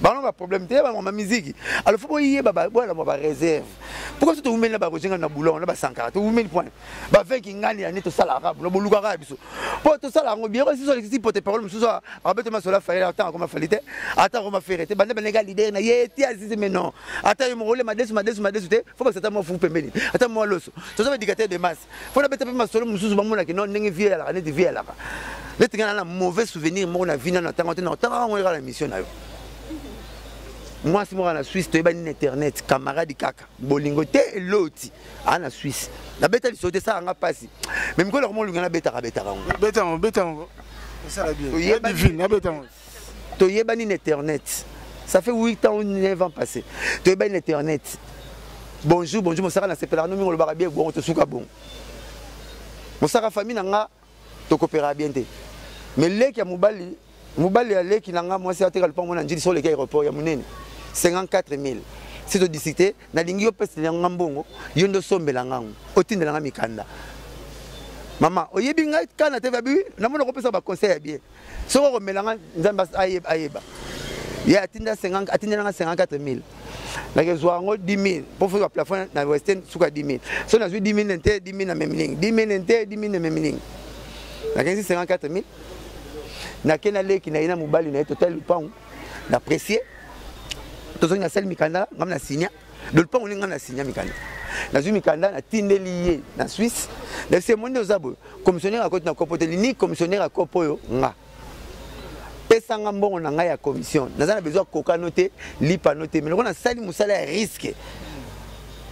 ba on a problème te ba ma musique alors faut y ba voilà moi ba réserve pourquoi tu mets là ba rojenga na boulon na ba 140 tu mets point ba fait ki ngani ya neto sala arabe lo boluka ka biso po to sala ngo bien si so si pote parole mususo abete ma sola faire attends comment falite attends comment faire te bande benega leader na yeti azizi mais non attends yo rôle madesu te faut pas que ça moi fou pembeni attends moi loso to so éducateur de masse faut na bete ma solo mususo ba mona ki non ndenge vie la ne de vie la les gens ont un mauvais souvenir, moi, on a vu dans la mission. Moi, si moi, en Suisse, tu es en Internet, camarade de Kaka, Bolingote et l'autre, en Suisse. La bête, elle saute ça, on a passé. Même quand on a bête, ça va bien. Tu es en Internet. Ça fait 8 ans ou 9 ans passés. Tu es en Internet. Bonjour, mon sara, on s'appelle Arnaud, on le barabie, on te souka bon. Mon sara famille, on a to coopérer bien. Mais les qui a Moubali a les qui n'ont moi c'est à pas mon anjili sur les aéroports ya munene 54 000 si tu discuter na lingi opesi na mbongo yondo sombe la ngango otinde la mikanda mama oyebi ngai kana te babi na mona kopesa ba conseil ya bien soko ko melanga nzamba ayeba ya atinda 50 atinda na 54 000 la ke zwa ngo 10 000 pour faire plafond na western suka 10 000 so na 10 000 nte 10 000 na memling 10 000 nte 10 000 na memling la 54 000 na kena leki na ina mobali na total pão d'apprécier tozo na sel mikanda ngam na signa de le pão ngam na signa mikanda na zu mikanda na tindeli na Suisse na c'est monde zabo commissionnaire à côté na compoter ni commissionnaire à kopoyo nga pesa ngambongo na nga ya commission na besoin koka noter lipa noter mais on a sali musala ya risque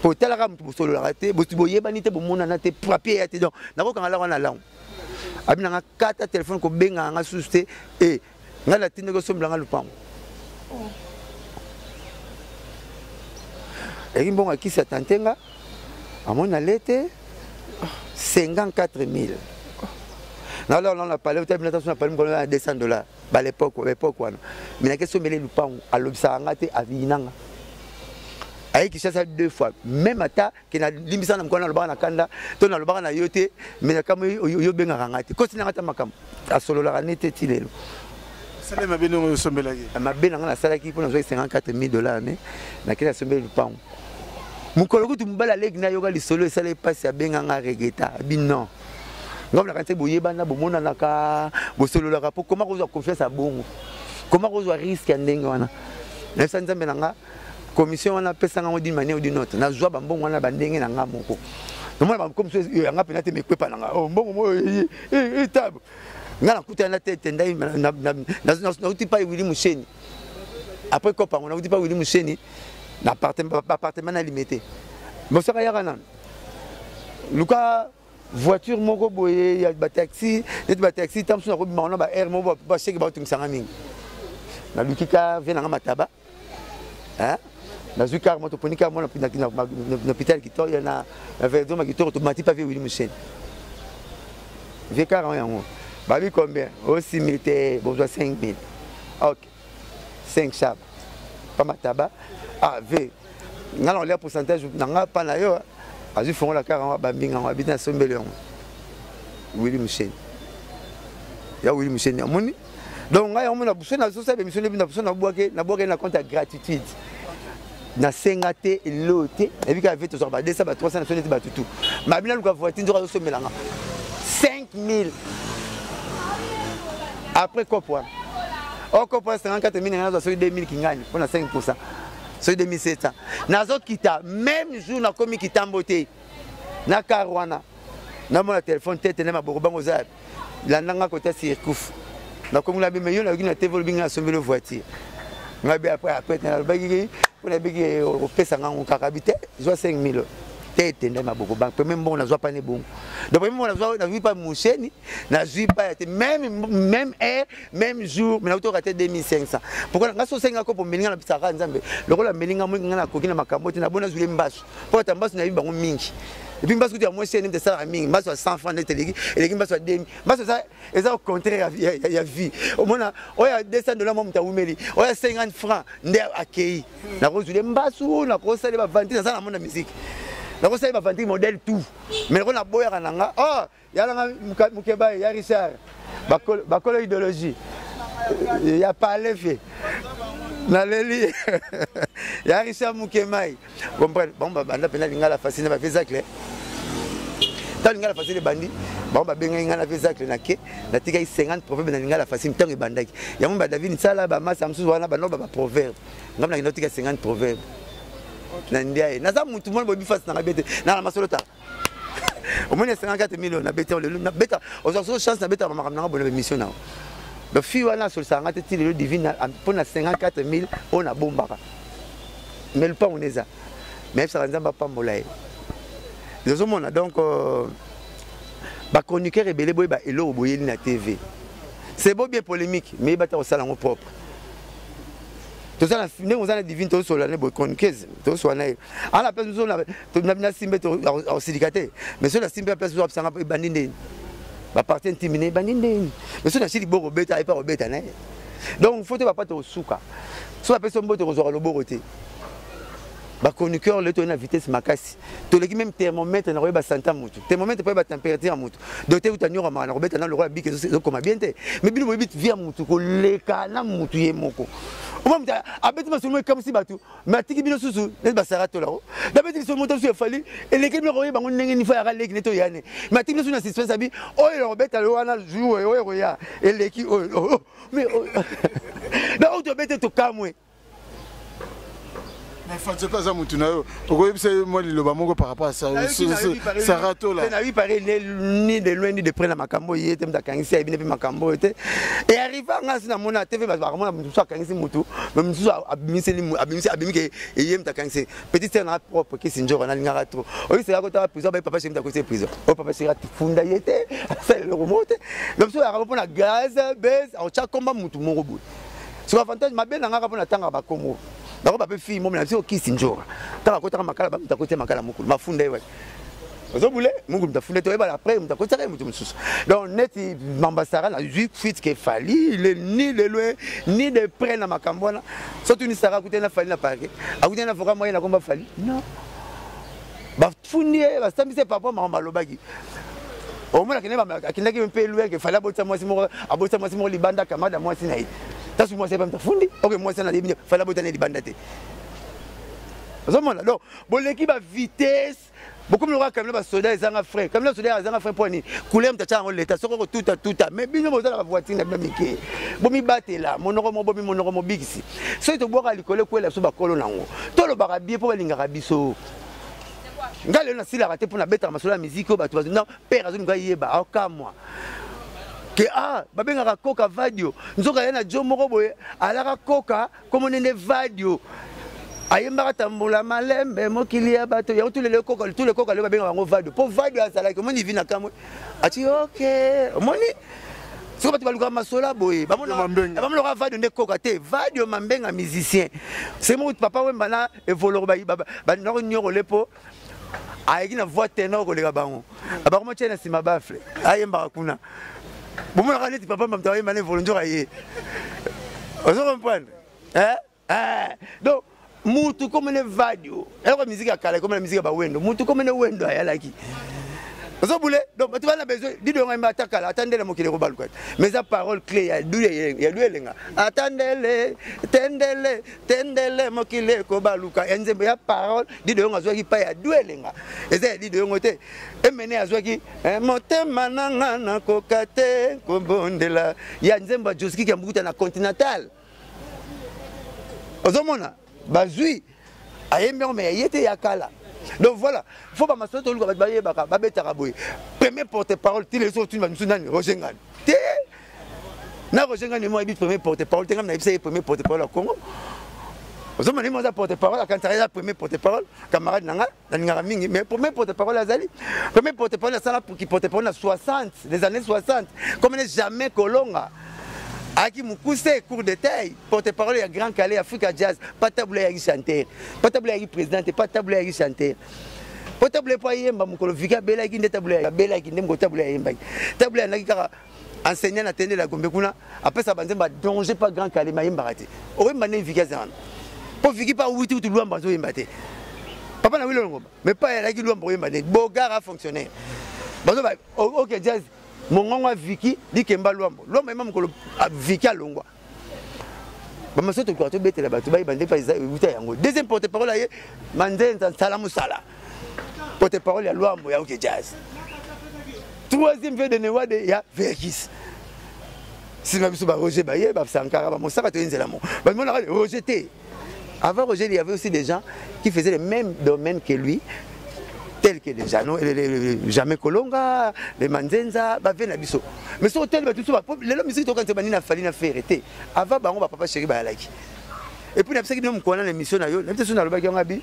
pour tel ram pour solo la raté bo boyeba ni te bo mona na te papier ya te donc na ko kangala wana laon abina nga kata téléphone ko benga nga susté et nga la tinde ko sombla nga lupam et mbonga kisa tantenga À mon allé, 54 000. Alors, on a parlé, on a parlé de 200 $. À l'époque, mais la question, c'est à l'obsangate à Vinanga. Aïe qui chasse 2 fois. Même à ta, qui n'a l'immission de la Kanda, ton a le bar na yote, mais la caméra yobe ngangate. Continue à makam. À solo la ranete tilelo. Ça m'a bien au sommet là. Ma bien dans la salle qui pour nous 54 000 $. Na kila sommet le pain. Mon collègue tu mbala leg na yoga li solo ça les passe à benganga regeta. Binon. Ngom la kanté boye bana bomona naka bo solo la rapport comment vous confiance à bongo. Comment vous risque ndenge wana. Na sanza menanga commission on a fait ça d'une manière ou d'une autre. Na joie bambon wana bandenge na nga moko. Normalement comme ça nga penate me kwepa na nga. Oh mbongo table. Nga na kuta na tête ndai na uti pa Willy Musheni. Après quoi on a uti pa Willy Musheni na appartement na limité. Bon ça ya kana. Luka voiture moko boye ya ba taxi, net taxi tam so na ko ba air mo ba cheki ba tumsanga mingi. Na lukika vena nga mataba. Hein? Na zukar moto ponika mo na hôpital Kitoria na vezo ma Kitoria automatiquement pas vu Willy Musheni. J'ai 40 ans. Babi combien? Aussi militaire, besoin 5 000. OK. 5 chab. Pas ma tabac. Ah, V. N'a on le pourcentage n'a pas na yo. Azu font la 40 bambinga on habite na Sombeleon. Willy Musheni. Ya Willy Musheni amoni. Donc on a besoin na so ça émission na besoin na boire na compte gratitude. Na sengate lote et puis qu'avait tout ça ba 200 ba 300 na sonete ba tout. Ma bina luka voiture nzo so melanga. 5 000. Après quoi point? Au copain 54 000 na so 2000 qui gagne pour na 5%. So 2700. Na zo kita même jour na komi kitambote. Na karwana. Na mon téléphone tête na ma bokobango za. La nanga côté circuf. Na komi la bi meyo na gina TV binga so velo voiture. Ngabe après na bagigi pour la bigi au pesa ngango kakabite zo 5 000. Tête na ma bokobango même bon na zo pas ne bon. Donc même on na vu pas Musheni, na vu pas même heure, même jour, mais na auto raté 2500. Pourquoi nga so senga ko pour melinga na bisaka nzambe. Lokola melinga mo ngana ko kina makambo te na bona zule mbasu. Pour ta mbasu na yiba ngo mingi. Et puis mbasu ti ya Musheni de ça mingi, mbasu 100 francs de telegi, et les mbasu 2000. Mbasu ça eza au contraire ya vie. Au mona oya 200 $ mo mtawumeli. Oya 50 francs nde akei. Na ko zule mbasu na ko sale ba vente na ça na mona musique. Na ko sale ba vente modèle tout. Mais on a boya nanga. Oh, ya la mukeba ya Richard. Bakolo idéologie. Ya parler fait. Na leli. Ya Richard Mukemai. Comprendre. Bon ba banda pena lingala fascine ba fezacle. Tant lingala fascine bandi. Bon ba benga ngala fezacle na ke. Na tika 50 proverbe na lingala fascine tant bandaki. Ya mo ba David sala ba masa msuzu wana ba no ba proverbe. Ngamna kinotika 50 proverbe. Na ndia na za mutu mo bo bifas na ngabete. Na la masolota. Au moins 54 000 na beta na beta aux autres chance na beta ma kamna bonne mission na le fille wana sur ça ngate ti le divine pour na 54 000 on a bombaka mais le pas on est ça mais ça nzamba pas molaye les hommes donc ba chroniqueur rebelle boy ba elo boyeli na TV c'est beau bien polémique mais bata au salon propre tout ça na on a divine to sur la nebo chroniqueuse to sur na ala pe nous on na simbe to au syndicaté mais sur la simbe place zo absanga bandinde ba partie intimine bandinde mais sur na chili boko beta et pas beta na donc faut te pas te suka so pe so mbote ko zo lo boroté ba chroniqueur le to na vitesse makasi to le même thermomètre na ko ba santa mutu thermomètre pas ba température mutu docteur utanyora ma na ko beta na lo bi ke zo comme bien te mais bino bo bit via mutu ko leka na mutu ye moko on va abeti masolo comme si batu matiki bino susu ne basara to lao dabeti so moto su fali et les kemi roye bango ndenge ni fa ya leki neto yane matiki bino su na suspense abi oyo lo beta lo wana jour oyo ya et leki oyo mais na auto beta to kamwe mais faut pas ça mutu na yo okoyebi c'est moi le bamongo par rapport à ça sarato là na oui paré ni de loin ni de près na makambo yete mtakangisi ya bine makambo yete et arriva ngasi na mona TV ba mona mutu so kangisi mutu mais mutu abimike et yem mtakangisi petit c'est na propre qui sinjora na lingara trop oyi c'est akota prison ba papa chez mtakose prison o papa chez funda yete c'est le remonte même so ya rapona gaz base au cha komba mutu moko bout sur avantage mabe na ngaka pona tanga ba komo D'accord, papa fille, moi, je suis au Kiss Njora. T'as côté makala, t'as côté makala mukulu, ma funde ouais. Vous voulez, mon t'as funde toi après, t'as côté ça, donc net, m'ambassara la juif fit qu'il fallait, ni de loin, ni de près dans ma cambona. Surtout ni sara côté na fallait na parquet. À côté na foka moyen na combat fallait. Non. Bah funde, bah ça me c'est papa ma malobagi. Au moins akina qui me paye loin que fallait aboter moi si mon libanda kamada moi si naï. Ça c'est moi c'est pas me fundi. OK moi c'est na libanda fallait aboter na libanda te. Donc bon l'équipe à vitesse beaucoup me comme le soldat ils ont frère comme le soldat ils ont frère pour ni couleur m'ta en l'état soko tout mais bien vous la voiture na miki bon mi battre là mon noromo bigisi so to boka likole ko la so ba kolo nango to lo ba bien pour linga biso ngale na sila raté pour na bettre masola musique ba to non père azo nga yeba aka moi que ah babenga koka vadio nzoka yana jo moko boye alaka koka comme on est vadio ayembaka tambola malembe mokili ya bato ya tous les coca le babenga bango vadio po vadio azala ko moni vina kamwe ati OK moni soko bato baluka masola boye bamona vadio nde koka te vadio mambenga musicien c'est mon papa wemba na evoloro ba noko nyoro lepo ayeki na voix ténor ko lega bango abako tena sima bafle ayembaka kuna bomona ka neti papa mamta wemba na evolonjo aye ozo comprendre donc mutu comme ne vadio la musique à kala comme la musique ba wendo mutu comme ne wendo ayalaki ozo boule donc tu vas na besoin di do ngamba takala attendez mokile ko baluka mais sa parole clé ya doué lenga attendez tendele mokile ko baluka enzembe ya parole di do ngazwa ki pa ya doué lenga eza di do ngote emene azwa ki motema nanga na kokate ko bondela ya nzemba joski ki mbuta na continental ozo mona bazui ayembe mais yete yakala donc voilà faut pas m'assurer tout le baye baka babetaka boy premier porte-parole tous les autres nani Roger Ngani te na Roger Ngani moi habite premier porte-parole te ngam na ibisa premier porte-parole au Congo ozo mani moi porte-parole quand ça premier porte-parole camarade nanga ngara mingi mais premier porte-parole azali premier porte-parole ça là pour qui porte-parole na 60 les années 60 comme n'est jamais Kolonga Aki Mukuse, cours de taille, porte-parole à Grand Calais, Africa Jazz, pas taboulet à chanter, pas taboulet à président, pas taboulet à chanter. Pas taboulet pour Yemba, Mukolo, Vika, Bella qui n'est taboulet, Bella qui n'est pas taboulet à Yemba. Taboulet à Nagara, enseignant à tenir la Gombekuna, après ça, Banzemba, danger pas Grand Calais, Mayemba raté. Aurait mané Vika Zan. Pour Viki pas où tu dois m'en Yembate. Papa n'a vu le nom, mais pas à la Guilou pour Yembate. Bogar a fonctionné. Ok, Jazz. Mon ngwa Viki dit Kemba Luambo. L'homme est même Viki à Longwa. Bah, je suis bête là-bas. Tu vas y bander pas les deuxième porte-parole là, Manzen Salamou Sala. Porte-parole à Luambo, il y a OK Jazz. Troisième veille de Newade, il y a Verkis. Si je suis Roger Baye, c'est encore mon sac à tenir l'amour. Bah, mon rejeté. Avant Roger, il y avait aussi des gens qui faisaient le même domaine que lui. Tel que les Jano, les Jamais Kolonga, les Manzenza, Bavena Bisso. Mais sur tel, tout ça, les hommes ici, quand ils ont fallu faire été. Avant, on va papa chéri Balaki. Et puis, il y a des gens l'émission, il y a des gens qui ont habillé.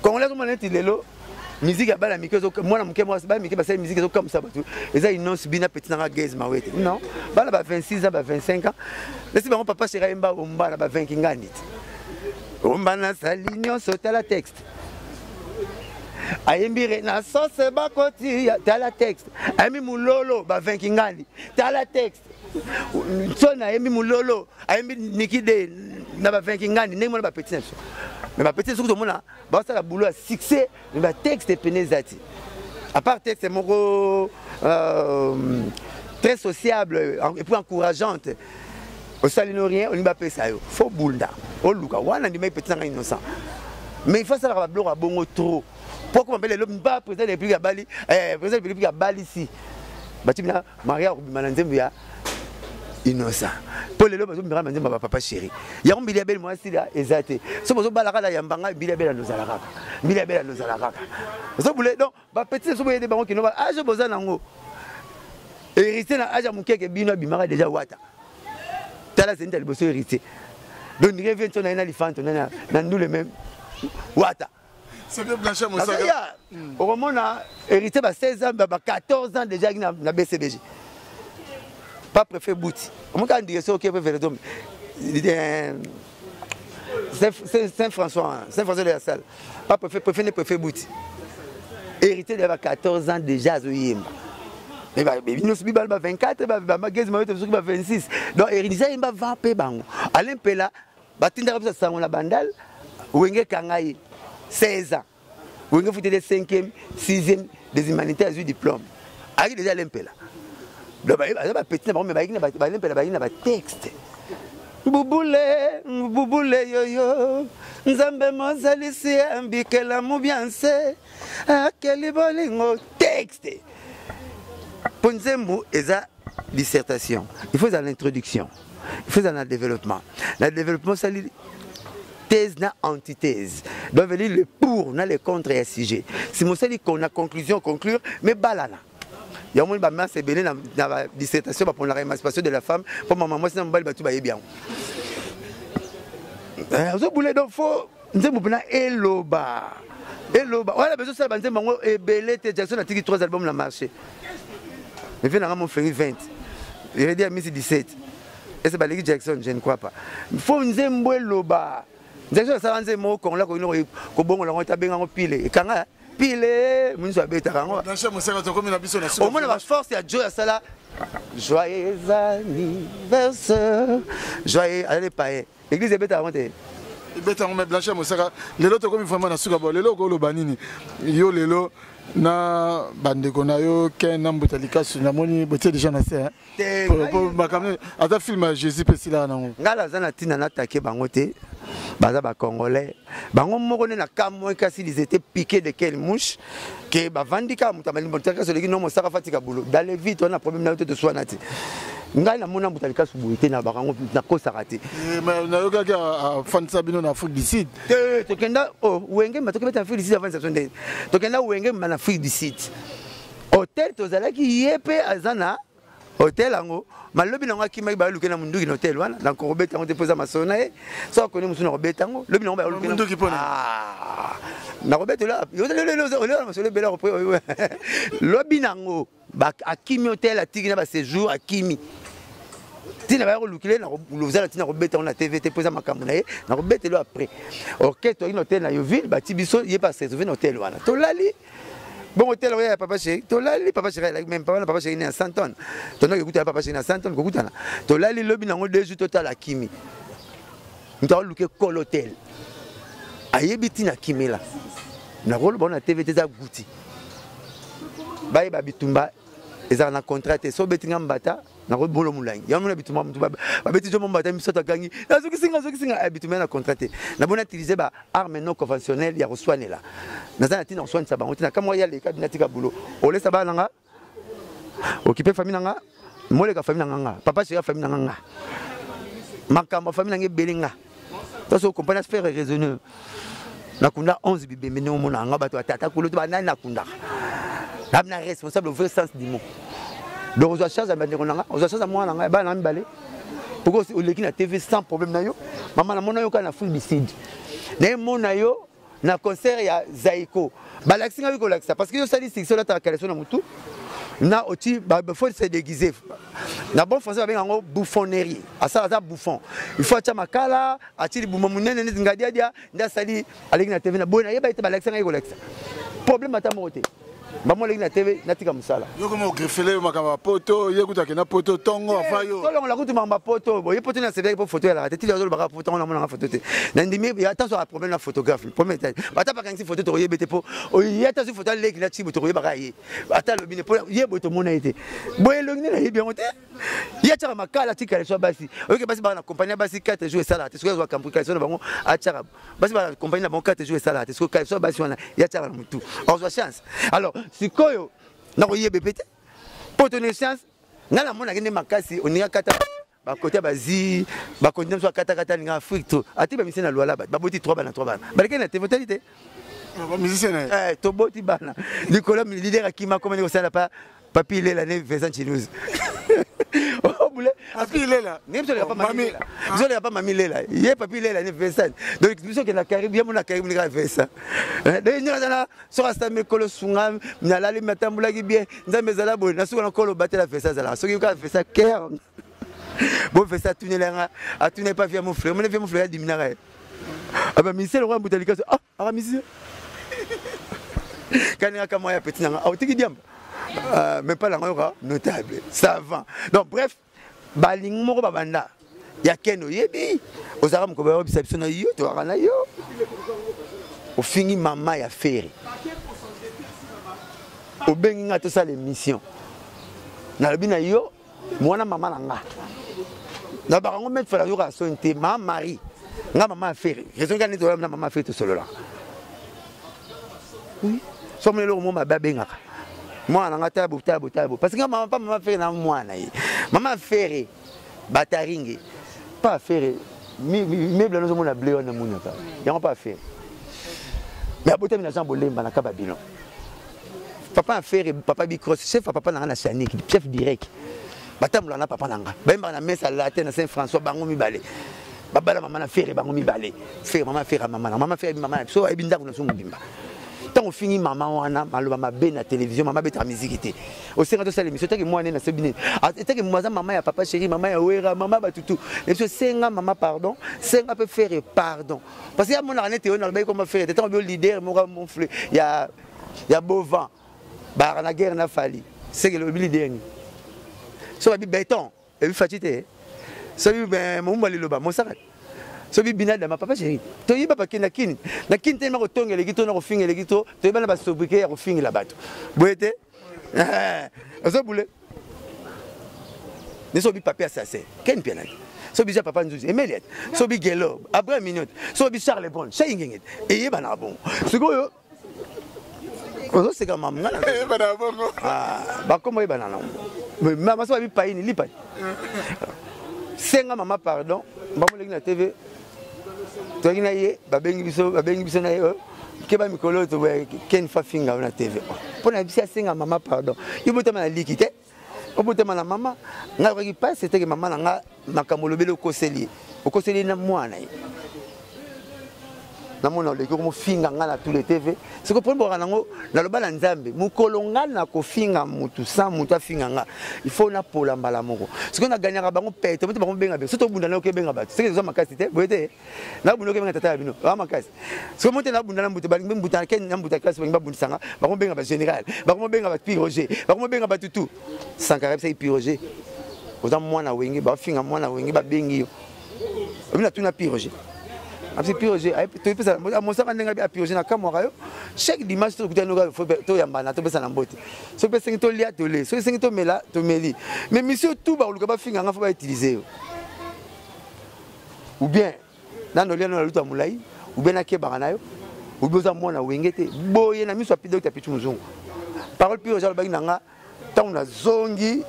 Quand on a dit que musique à la musique, moi, la musique comme ça. Et ça, ils n'ont pas petit dans la gaze. Non, il y a 26 ans, 25 ans. Laissez-moi papa chéri Mba, on va 20 ans. On va s'aligner sur la texte. Ayembire na sauce bakoti ta la texte ayemi mulolo ba 20 ngali ta la texte sona ayemi mulolo ayemi nikide na ba 20 ngali ndenge mona ba petit nso mais ba petit nso to mona ba ça la boulot à succès mais ba texte penezati à part texte moko très sociable et puis encourageante au salino rien on va pesa yo faux boulda o luka wana ndi mai petit nanga innocent mais il faut ça la bloc à bongo trop. Pourquoi on appelle l'homme pas président de la République à Bali, président de la République à Bali ici. Batimina Maria Rubimananzembia innocent. Pour les hommes, je vais ma papa chéri. Il y a un billet bel moi ici là, exact. Ce que balara la yambanga billet bel à nos alaraka. Billet bel à nos alaraka. Ce que donc, ba petit ce que des barons qui n'ont pas âge besoin nango. Hérité na âge mon keke bino bimara déjà wata. Tala c'est une bosso hérité. Donc il revient ton na l'éléphant na nous les mêmes wata. C'est bien Blanchard Moussaka. Au moment on a hérité 16 ans, 14 ans déjà dans la BCBG. Pas préfet Bouti. On m'a dit que c'est OK préfet Dom. Saint-François de la Salle. Pas préfet Bouti. Hérité de 14 ans déjà à Zoyimba. Mais nous sommes 24, 26. Donc, hérité, il va 20 peu. Alain Pela, Batinda Rabsa la Bandal, Wenge Kangaï, 16 ans. Wenge foutait des 5e, 6e des humanités à eu diplôme. Arrive déjà Alain Pela. Donc, il y a un petit texte. Bouboule yo-yo, Nzambe mozalisi ambikela mubianse, akeli bolingo texte. Pour Nzembo, il y a dissertation. Il faut l'introduction. Il faut le développement. Le développement, c'est thèse na antithèse. Donc, il y a le pour, le contre et le sujet. Si on dit qu'on a conclusion, conclure, mais balana. Il y a un moment qui est dans la dissertation pour l'émancipation de la femme. Pour ma maman, c'est un bal tout bien. Donc, il faut eloba. Voilà, besoin de ça, et belé, Jackson a tiré 3 albums dans le marché. Il vient dans mon féri 20. Il va dire 17. Et c'est pas Jackson, je ne crois pas. Il faut nous eloba. Jackson, ça va nous qu'on l'a connu, qu'on l'a bien pile. Et quand pile, nous sommes bêtes. Au moins, la force, il y a Joe à ça. Joyeux anniversaire. Joyeux, allez, pas. L'église est bête à monter. Bête on met Blanchard Mosaka. Les lots comme vraiment na suka bo. Les lots ko banini. Yo les lots na bande kona yo ken na mbotalika su na moni botie déjà na c'est. Pour ma caméra. Ata film Jésus pesila na ngo. Ngala zana tina na attaquer bango te. Baza ba congolais. Bango moko na kamwe kasi ils étaient piqués de quelle mouche que ba vandika mutamali mbotaka so leki no mosaka fatika boulot. D'aller vite on a problème na to soin nati. Ngai na mona mutalika subuité na barango na kosarate. Mais na yoga ka fansa bino na Afrique du Sud. To kenda wenge matoke beta Afrique du Sud avant ça sonde. To kenda wenge na Afrique du Sud. Hôtel to zalaki yepe azana hôtel ango malobi nango akima ba luke na munduki na hôtel wana na ko robeta ngo te poza masona e so ko ne musuna robeta ngo lobi nango ba luke na munduki pona na robeta la yo le masole bela repre lobi nango ba akimi hôtel atiki na ba séjour akimi tina ba lukile na lozala tina robeta on la TV te poza makambo na e na robeta lo après OK to ino hôtel na yo ville ba tibiso ye pas séjour na hôtel wana to lali. Bon hôtel ouais papa chéri to lali papa chéri même papa chéri né à Santon to na écouter papa chéri à Santon ko kutana to lali lobi nango 2 jours total akimi nta luke col hôtel ayebiti na kimela na rolo bona TV te za guti baye ba bitumba eza na contrat so betinga mbata na ko bolo mulangi ya mona bitumba mtu ba beti jo mbata misota gangi azuki singa bitumba na contrat na bona utiliser ba arme non conventionnelle ya resoigner là na za tina resoigner ça ba tina kama ya le kabina tika boulot ole ça ba nanga occuper famille nanga mole ka famille nanga papa chéri famille nanga makamba famille nanga belinga to so compagnie faire raisonneur na kunda 11 bibé mais no mona nga bato atata kulo to ba na kunda na responsable au vrai sens du mot. Donc on a chance à mettre on a chance à moi na ba na mbalé. Pourquoi on l'équipe na TV sans problème na yo. Maman na mona yo kana full bicide. Na mona yo na concert ya Zaiko. Ba l'accent avec l'accent parce que yo sali section là ta calation na mutu. Na oti ba faut se déguiser. Na bon français avec un bouffonnerie. À ça bouffon. Il faut acha makala, ati buma munene ngadia dia nda sali avec na TV na bona yeba ite ba l'accent avec l'accent. Problème ata moté. Maman la TV natika musala. Yo comment greffelé makamba poto, yekuta ke na poto tongo afa yo. Tolo la kutu mamba poto, bo yepoto na CV pour photo la tete yo ba photo na mona photo te. Na ndimi ya attention à problème la photographe. Premier temps. Bata pas quand si photo to yebete po. O yata si photo leki na chibu to yeba yi. Ata lo bine po yeboto mona ite. Bo elongine na yebi ngote. Yata makala tika le so basi. OK basi ba na compagnie basi 4 jours sala. Te so kampu kalso na bango atara. Basi ba compagnie na bango 4 jours sala. Te so kalso basi wana yata na mutu. On a chance. Alors sikoyo na ko yebe pete poto ne chance ngala mona kende makasi oninga kata ba côté bazi ba continue so kata ninga Afrique to ati ba misena lwala ba boti 3 bana 3 bana ba kende te votalité ba musicien to boti bana Nicolas leader akima comme ni osala pa papi il est l'année Vincent Chilouz oh boule papi il est là même ça pas mamie ils ont pas mamie là il est papi il est l'année Vincent donc nous sommes que na Caraïbe bien mon na Caraïbe ni Vincent de ni na so rasta me kolo sunga na la matambula ki bien nzambe zala bo na so na kolo batela Vincent zala so ki ka Vincent cœur bon Vincent tuner là a tuner pas via mon frère mon frère diminara Ah bah monsieur le roi Boutalika ah monsieur. Quand il y a comme moi petit nanga au tiki diam. Mais pas la ngora notable, savant. Donc bref, baling moko babanda. Ya keno yebi. Ozara mko ba biception na yo to arana yo. Au fini maman ya faire. Au bengi nga to ça l'émission. Na lobi na yo, mwana maman nanga. Na ba ngo mettre la yo ka sonté ma mari. Nga maman faire. Raison ka ni to na maman faire to solo là. Oui. Somme le mo ma babenga. Moi nanga tabo parce que maman pas maman faire na mwana yi. Maman faire bataringi. Pas faire meuble nous on a blé on a mounaka. Ya pas faire. Mais aboté na Jean Bolemba na kababino. Papa faire papa bicross chef papa na chanik chef direct. Batamula na papa nanga. Bemba na mesa la tête na Saint François bango mi balé. Baba la maman na faire bango mi balé. Faire maman faire maman faire maman so ebinda kuna so mbimba. Tant on finit maman wana maloba mabe na télévision maman beta musique était. Au sein de ça l'émission tant que moi na sebine. Tant que moi maman ya papa chéri maman ya wera maman batutu. Et puis senga maman pardon, senga peut faire pardon. Parce que mon arnette on a le comment faire. Tant que leader mon fleu il y a beau vent. Bah la guerre n'a fallu. C'est que le leader. So bi béton et bi fatité. So bi ben mon mali loba mon sarat. So bi binada ma papa chéri. To yiba pa kina kini. Na kini tellement ko tonga le gito na ko finga le gito. To yiba na ba sobriquer ya ko finga la bato. Boete. Ozo boule. Ne so bi papier assassin. Ken pianaki. So bi ja papa nzuzi. Emeliet. So bi gelo. Après minute. So bi Charles Bon. Shayingengit. Et yiba na bon. Sikoyo. Ozo c'est comme maman. Yiba na bon. Ba komo yiba na non. Mais maman so bi payi ni lipa. Senga maman pardon. Maman le na TV. Toi na ye babengi biso na ye ke ba mikolo to ken fa finga na TV. Pona bisi senga maman pardon. Ibota na likite. Obota na maman nga ba ki passe c'était que maman nga makamolo belo koseli. Okoseli na mwana ye. Na mona le ko mo finga nga na tous les TV. C'est que pour bo ranango na loba na nzambe mukolo nga na ko finga mutu sa mutu afinga nga. Il faut na pola mbala moko. Ce qu'on a gagné à bango pète, on va benga be. Surtout bunda na okebenga ba. C'est que zo makasi te. Boyete. Na bunda okebenga tata bino. Ba makasi. Ce que monte na bunda na mbuta ba ngbe mbuta ken na mbuta classe ba bunda sanga. Ba ko benga ba général. Ba ko benga ba piroger. Ba ko benga ba tutu. Sankara c'est piroger. Oza mwana wengi ba finga mwana wengi ba bengi yo. Obina tuna piroger. Après piroger, tu peux ça. Mon ça va à piroger na kamera yo. Chaque dimanche tu écoutes no faut to yamba na to pesa na mbote. So pesa ngito lia to le. So ngito mela to meli. Mais monsieur tout ba uluka ba finga nga faut ba utiliser. Ou bien na no lia no luta mulai, ou bien na ke bana yo. Ou bien mwana wengete. Boye na miso apido ta pitu muzungu. Parole piroger ba nga tant na zongi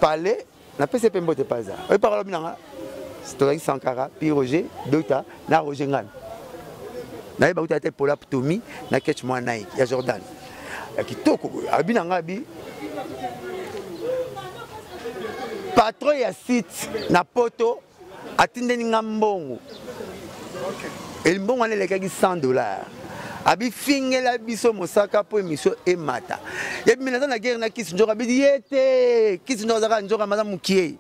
parler na pesa pe mbote paza. Et parole binanga Story Sankara, puis Roger, Dota, na Roger Ngan. Na yeba uta te pola Tomi, na ketch moi naï, ya Jordan. Ya kitoko, abina ngabi. Patron ya site na poto atindeni ngambongo. Et mbongo ane lekaki $100. Abi fingela biso mosaka po émission emata. Yebi minaza na guerre na kisi njoka bi yete, kisi njoka zaka njoka maza mukie.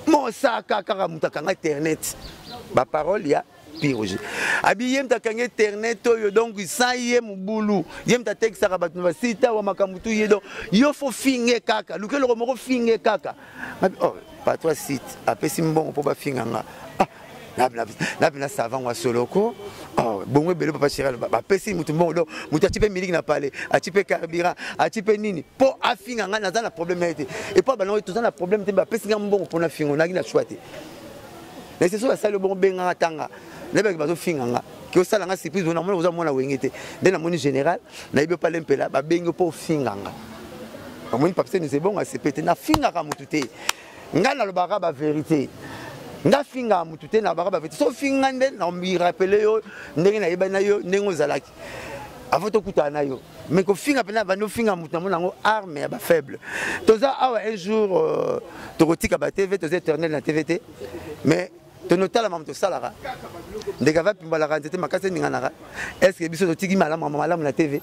Mosaka kaka mutakanga internet. Ba parole ya piroger. Abi yem takanga internet yo donc sans yem bulu. Yem ta texte ka batu ba sita wa makamutu yedo. Yo fo finge kaka. Lukelo ko moko finge kaka. Abi oh pas toi site. Apesi mbongo po ba finganga. Na bina savant wa soloko. Oh bongo belo papa chéral ba pesi mutu mbongo mutu atipe miliki na pale. Atipe carburant, atipe nini. Po afinganga na za na problème été. Et pas balon tout ça na problème te ba pesi mbongo po na fingo na gina choité. Mais c'est ça ça le bon benga tanga. Nebe ba zo finganga. Ki osala nga surprise na mona oza mona wengete. De na moni général na ibe pa lempela ba bengo po finganga. Amoni papa c'est bon à se péter na finganga mutu te. Nga na lo ba vérité. Nga finga mutu te na baka ba vérité. So finga nde na mi rappeler yo ndenge na yeba na yo ndengo zalaki. Avant to kutana yo. Mais ko finga pena ba no finga mutu na mona ngo arme ba faible. Toza awa un jour tokotika ba TV toza éternel na TVT. Mais tonotala mamto salara. Ndeka va pimba la randete makase ninganaka. Est-ce que biso totiki malamu na TV?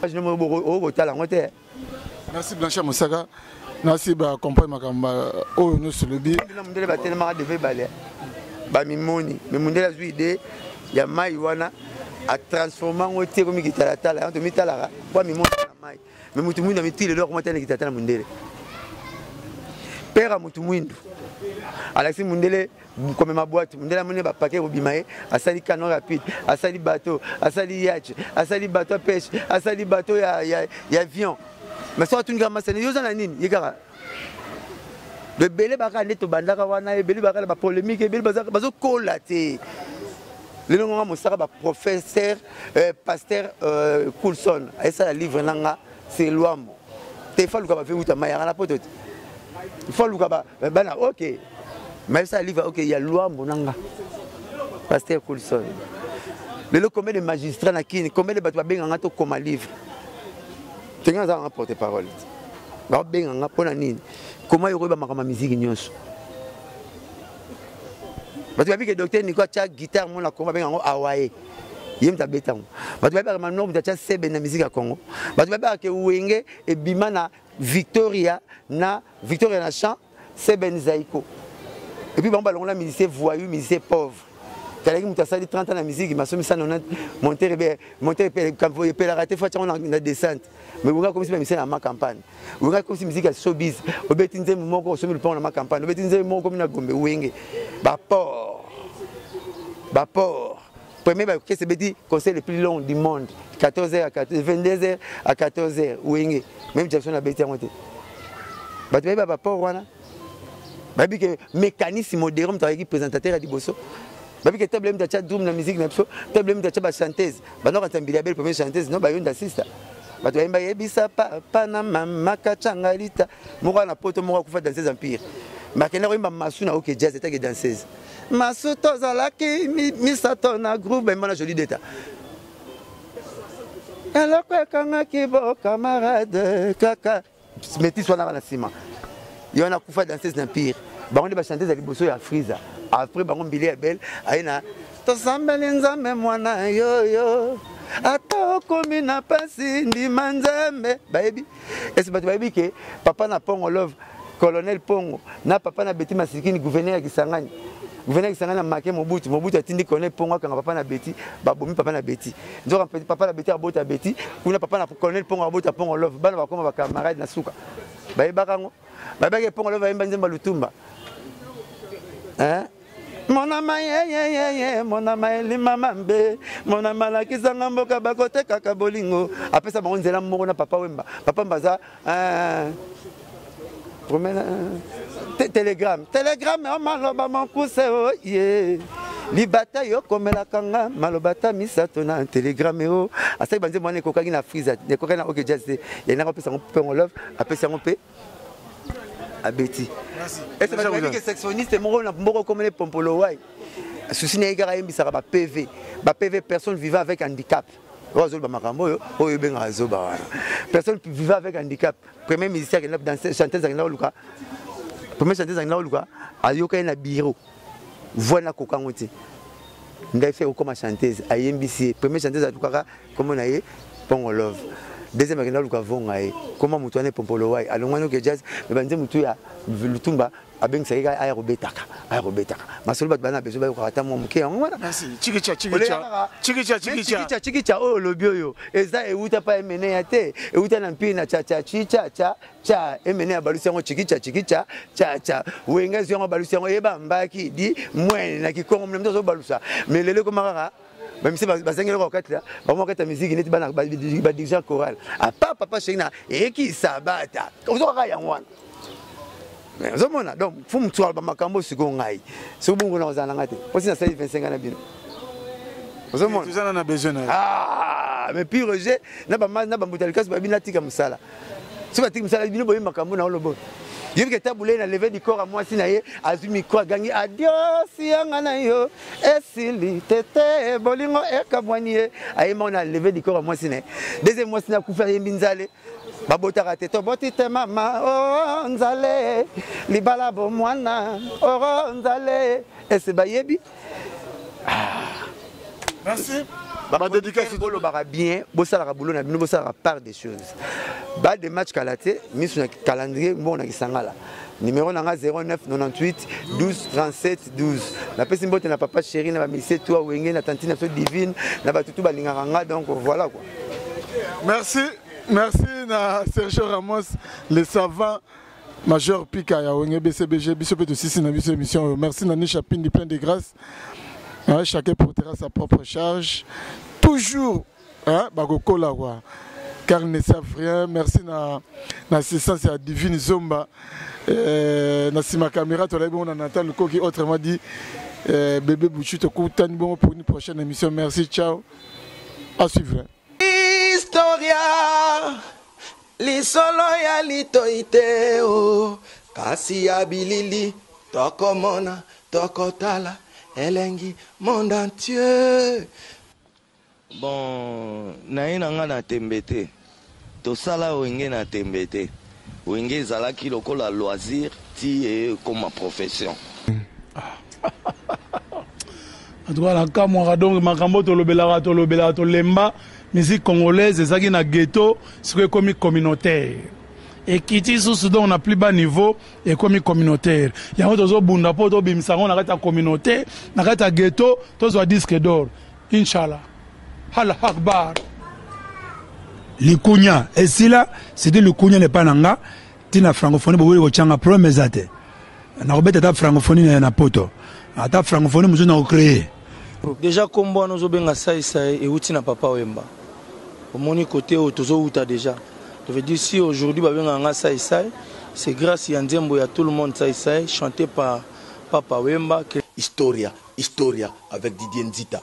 Je ne me au tala ngote. Merci Blanchard Mosaka. Merci ba comprendre makamba o no solobi. Na mundele ba tellement devait baler. bamimoni me mundele azwi idée ya mai wana a transformer ngo tie komi kitalatala yanto mitalaka kwa mimoni na mai me mutu mwindu mitile loko matene kitatala mundele pera mutu mwindu Alexis Mundele comme ma boîte Mundele amone ba paquet obimaye asali canon rapide asali bateau asali yacht asali bateau à pêche asali bateau ya avion mais ça tout ngama sene yoza na nini yekara le belé baka neto bandaka wana e belé baka ba polémique e belé bazo kolaté le longa mosaka ba professeur pasteur Coulson et ça livre nanga c'est Luambo te fa luka ba fe uta mayara na potote il faut luka ba bana OK mais ça livre OK il y a Luambo nanga pasteur Coulson le combien de magistrats na kini combien de bato benga to comme livre tenga za nga porte parole ba benga nga pona nini comment yokoba makama musique nyonso bato babike docteur Nico cha guitare mona komba benga ngo awaye yem ta betango bato babika mano mutacha sebe na musique ya Congo bato babika ke wenge e bimana Victoria na chant sebe nzaiko et puis bamba longa musicien voyou musicien pauvre kalaki mutasali 30 ans na musique masomi 190 monter quand vous pela raté fois on a descente mais vous comme si musicien na ma campagne vous comme si musique showbiz obetinze moko somi le pont na ma campagne obetinze moko comme na gombe wenge ba port premier que c'est petit conseil le plus long du monde 14h à 14 22h à 14h wenge même Jackson a bêté monter ba tu ba port wana ba bi que mécanisme moderne travailler présentateur à Diboso babi que table de chat doom la musique na biso table de chat ba chanteuse ba no katambila belle première chanteuse no ba yonda sister ba to yemba yebisa pa na mama kachangalita moko na poto moko kufa danseuse empire ma kena ko yemba masuna OK jazz eta que danseuse masu tozalaki misato na groupe mona joli deta alors que kanga kibo camarade kaka meti sona na sima yona kufa danseuse empire ba on de ba chanteuse à Liboso ya Friza après bango mbili belle aina to sambeli nzambe mwana yo ata komi na pasi ndi manzambe baby esi bato baby ke papa na Pongo Love colonel Pongo na papa na Beti Masikini gouverneur ya Kisangani na make Mobutu atindi colonel Pongo akanga papa na Beti babomi papa na Beti nzoka papa na Beti abota Beti kuna papa na colonel Pongo abota Pongo Love bana bakoma ba camarade na suka baye bakango babake Pongo Love ayemba nzemba lutumba hein mon amaye mon amaye limama mbe mon amala kisanga mboka bakote kaka bolingo apesa bango nzela moko na papa wemba papa mbaza promena telegram o maloba monkuse o ye libata yo komela kanga malobata misato na telegram o asai banze mwana kokaki na Friza ne kokaki na OK jazz ya na kopesa ngo Pongo Love apesa ngo pe abeti et c'est parce que saxophoniste moko na mboko comme les pompolo wai souci na igara yembisaka ba PV personne vivant avec handicap Rosol ba makambo oyo benga azoba personne vivant avec handicap premier musicien qui danser chanteuse na luka premier chanteuse na luka ayoka na bureau voix na kokango te ndai fait comme chanteuse ayembisi premier chanteuse atukaka comme na ye Pongo Love deuxième agenda luka vonga comment mutuane pompolo wai alongwano ke jazz me banze mutu ya lutumba abeng saika aerobetaka masolo bat bana bezo ba ko ata mo muke ngwana merci chikicha oh lobioyo eza euta pa emene ya te euta na mpina cha emene ya balusi ngo chikicha cha wenga zio ngo balusi ngo yeba mbaki di mwene na kikongo mnemto zo balusa melele ko makaka même si bazengele ko katla ba mo kata musique neti bana ba dirigeant choral a papa chena et qui sabata ozoka ya ngwana zomona donc fu mtwala ba makambo siko ngai so bungu na ozana ngate posi na 25 ans na bino zomona tuzana na besoin mais puis Roger na ba mutali kasi ba bina tika musala so ba tika musala bino boye makambo na olobo yebi ke tabule na lever du corps à moi sinaye azumi ko gangi adios yanga na yo esili tete bolingo ekabwanie aye mona lever du corps à moi sinaye deuxième mois sina kufa yembinzale babotaka te to botite mama oh nzale libala bo mwana oh nzale ese bayebi merci ba dédicace bolo bara bien bosala boulot na bino bosala part des choses ba des matchs kalaté misu na calendrier bon na kisangala numéro nanga 09 98 12 37 12 na pesi mbote na papa chéri na ba mise toi wenge na tantine so divine na ba tutu balingaka nga donc voilà quoi. Merci na Sergio Ramos le savant Major Pika ya wenge BCBG biso peut aussi na biso émission. Merci na Nisha Pindi plein de grâce. Chacun portera sa propre charge toujours bakokola quoi. Car ils ne savent rien. Merci na assistance à Divine Zomba. Na sima caméra, on entend le coq qui autrement dit bébé Bouchou te coûte bon pour une prochaine émission. Merci, ciao. À suivre. Historia li solo ya litoite o kasi abilili tokomona tokotala elengi monde entier. Bon, naina nga na tembete. Tosala wenge na tembete. Wenge ezalaki lokola loisir ti comme ma profession. En tout cas, la kamwa donc makambo tolobela tolemba musique congolaise ezaki na ghetto, c'est comme communautaire. Et kiti sous donc on a plus bas niveau et comme communautaire. Il y a autre bunda po to bimsa on a ta communauté, na ta ghetto, to zo disque d'or. Inshallah. Allah Akbar. Likunya et si là c'était le kunya le pananga tina francophonie bo wele ko changa problème zate na robeta ta francophonie na poto ata francophonie muzo na créer déjà kombo nous obenga sai et uti na papa wemba au moni côté tozo uta déjà je veux dire si aujourd'hui ba benga nga sai c'est grâce à Nzembo ya tout le monde sai chanté par papa wemba que historia avec Didier Nzita.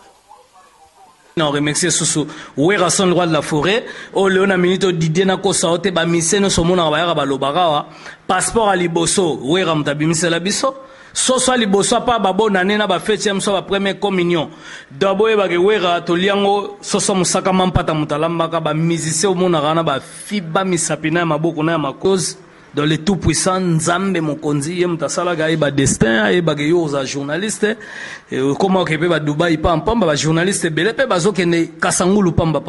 On remercie Soussou. Ouera son droit de la forêt. O Léona Minito Didier Nako Saote ba mise no somona ba ba lobarawa. Passeport à Liboso. Ouera mtabi mise la biso. Soso à Liboso pa ba bona nena ba fête so ba première communion. Dabo e ba ke ouera to liango soso musaka mampata mutalamba ka ba musicien o mona rana ba fiba misapina maboko na makoz. Dans les tout puissants Nzambe Mokonzi yem tasala ga ba destin e ba ke yo za journaliste comment ke pe ba Dubai pam ba journaliste bele pe ba zo kene kasangulu pamba.